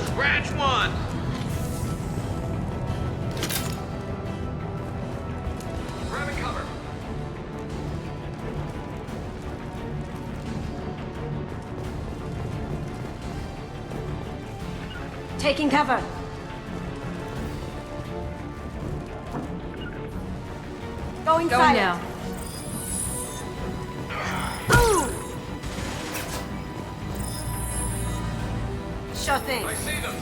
[SPEAKER 11] Scratch one! Grabbing cover.
[SPEAKER 15] Taking cover. Going
[SPEAKER 17] Going
[SPEAKER 15] silent.
[SPEAKER 17] now.
[SPEAKER 15] Boom! Sure thing.
[SPEAKER 11] I see them.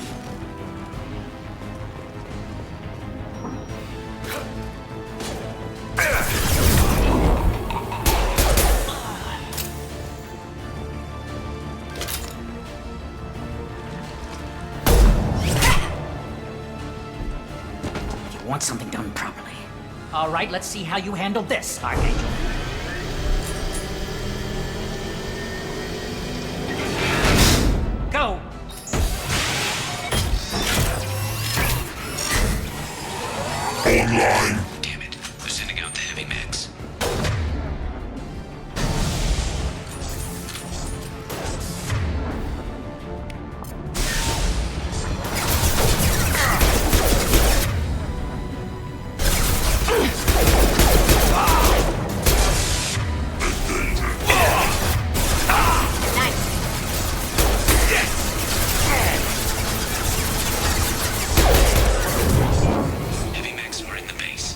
[SPEAKER 10] You want something done properly. All right, let's see how you handle this, Archangel. Go!
[SPEAKER 14] Online.
[SPEAKER 11] Damn it, they're sending out the heavy mechs. Heavy mechs are in the base.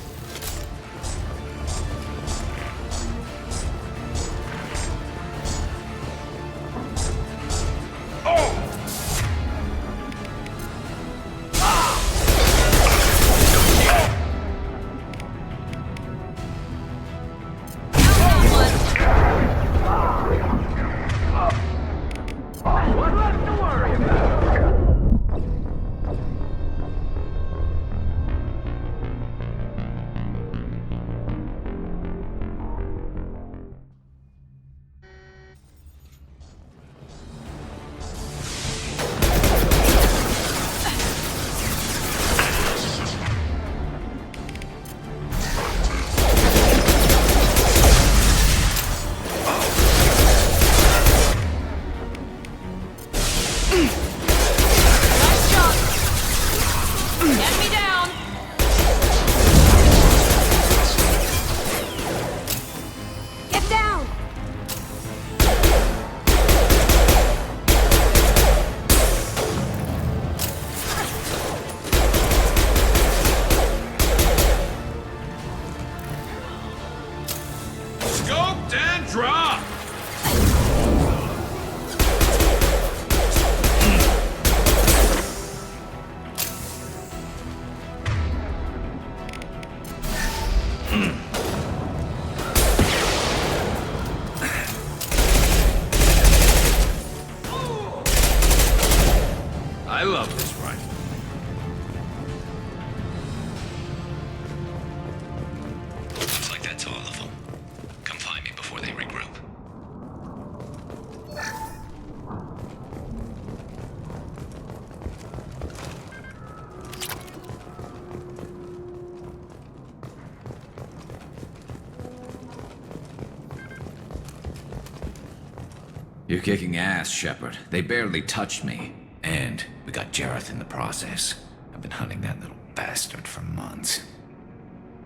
[SPEAKER 16] I love this rifle.
[SPEAKER 11] Looks like that's all of them. Come find me before they regroup.
[SPEAKER 16] You're kicking ass, Shepard. They barely touched me. And we got Jareth in the process. I've been hunting that little bastard for months.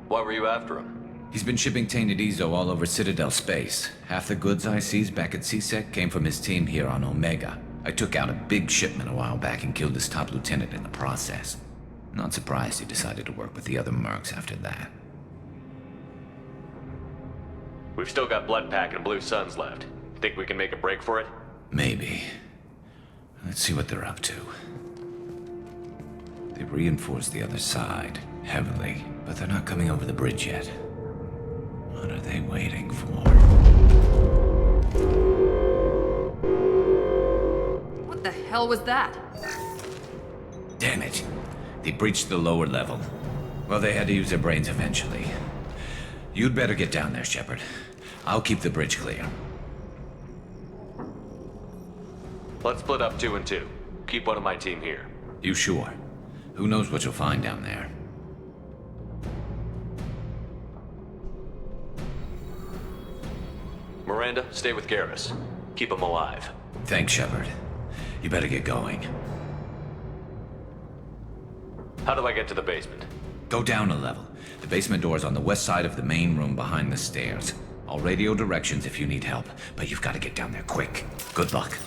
[SPEAKER 4] Why were you after him?
[SPEAKER 16] He's been shipping tainted Ezo all over Citadel space. Half the goods I seized back at CSEC came from his team here on Omega. I took out a big shipment a while back and killed his top lieutenant in the process. Not surprised he decided to work with the other mercs after that.
[SPEAKER 4] We've still got Bloodpack and Blue Suns left. Think we can make a break for it?
[SPEAKER 16] Maybe. Let's see what they're up to. They reinforced the other side, heavily, but they're not coming over the bridge yet. What are they waiting for?
[SPEAKER 17] What the hell was that?
[SPEAKER 16] Damn it. They breached the lower level. Well, they had to use their brains eventually. You'd better get down there, Shepard. I'll keep the bridge clear.
[SPEAKER 4] Let's split up 2 and 2. Keep one of my team here.
[SPEAKER 16] You sure? Who knows what you'll find down there?
[SPEAKER 4] Miranda, stay with Garrus. Keep him alive.
[SPEAKER 16] Thanks, Shepard. You better get going.
[SPEAKER 4] How do I get to the basement?
[SPEAKER 16] Go down a level. The basement door's on the west side of the main room behind the stairs. I'll radio directions if you need help, but you've got to get down there quick. Good luck.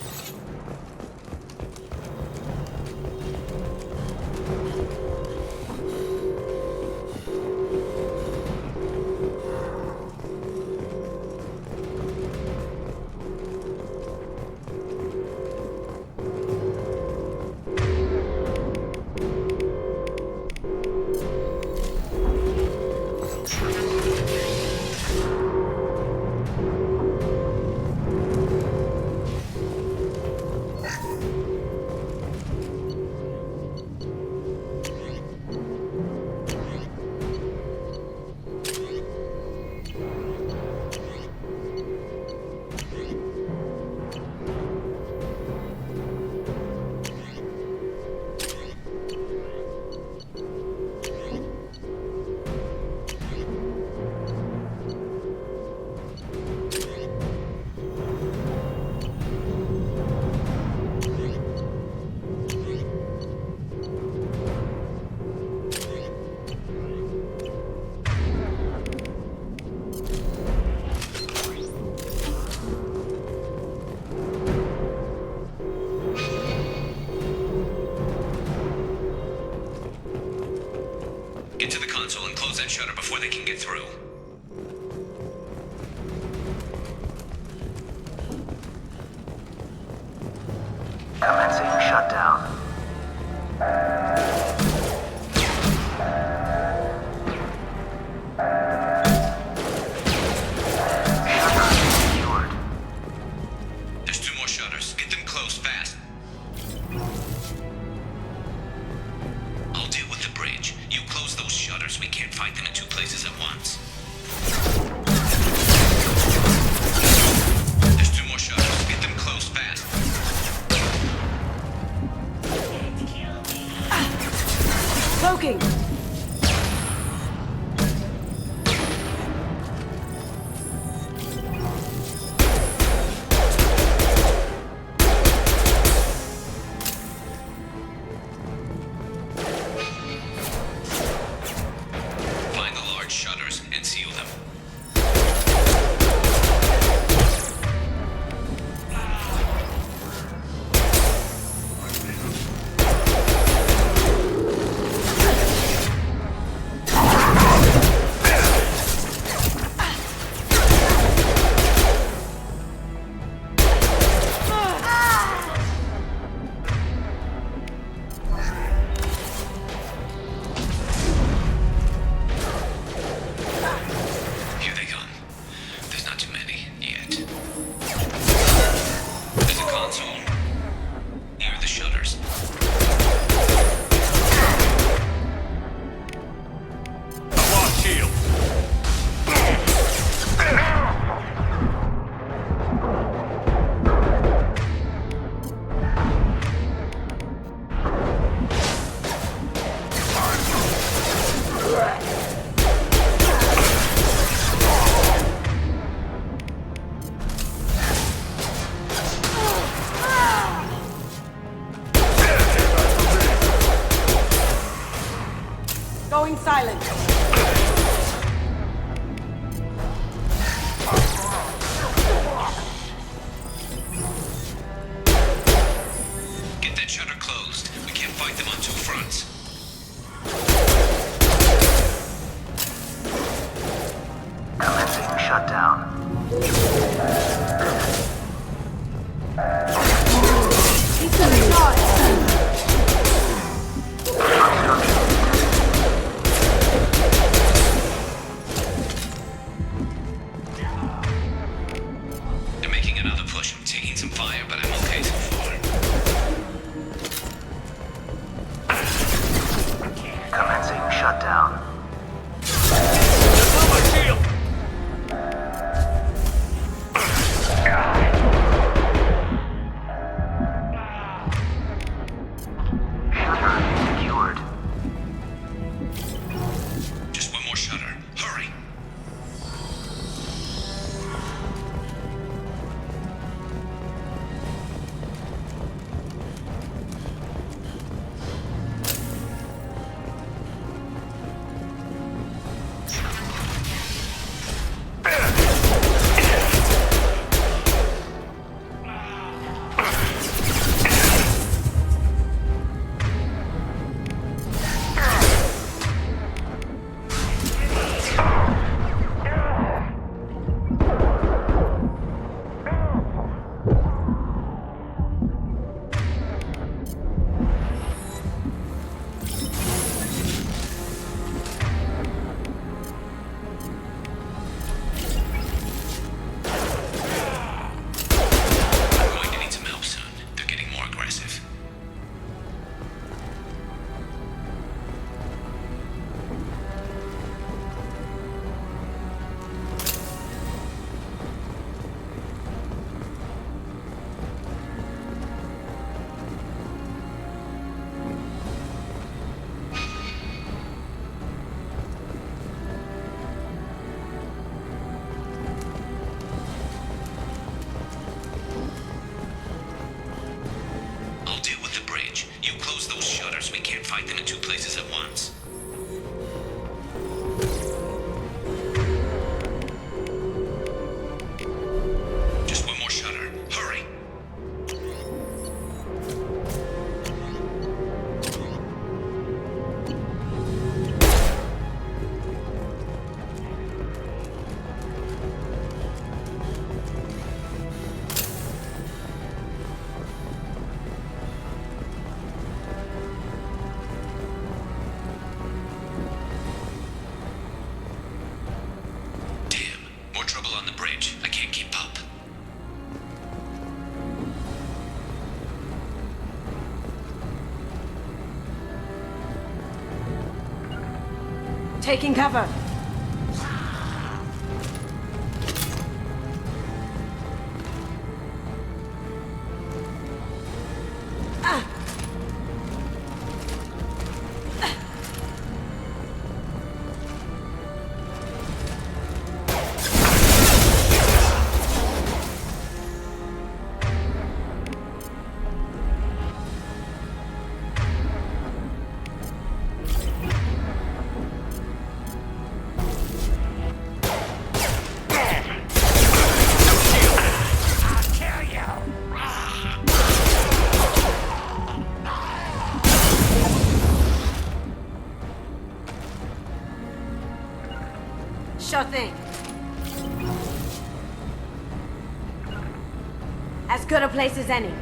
[SPEAKER 11] Get to the console and close that shutter before they can get through.
[SPEAKER 12] Commencing shutdown.
[SPEAKER 11] There's 2 more shutters. Get them closed fast. I'll deal with the bridge. You close those shutters. We can't fight them in 2 places at once. There's 2 more shutters. Get them closed fast.
[SPEAKER 2] Cloaking!
[SPEAKER 11] Find the large shutters and seal them.
[SPEAKER 2] Going silent.
[SPEAKER 11] Get that shutter closed. We can't fight them on two fronts.
[SPEAKER 12] Commencing shutdown.
[SPEAKER 11] They're making another push. I'm taking some fire, but I'm okay so far.
[SPEAKER 12] Commencing shutdown. Shutter secured.
[SPEAKER 11] Just one more shutter. Hurry! I'm going to need some help soon. They're getting more aggressive. I'll deal with the bridge. You close those shutters. We can't fight them in two places at once. Just one more shutter. Hurry! Damn, more trouble on the bridge. I can't keep up.
[SPEAKER 2] Taking cover. Sure thing. As good a place as any.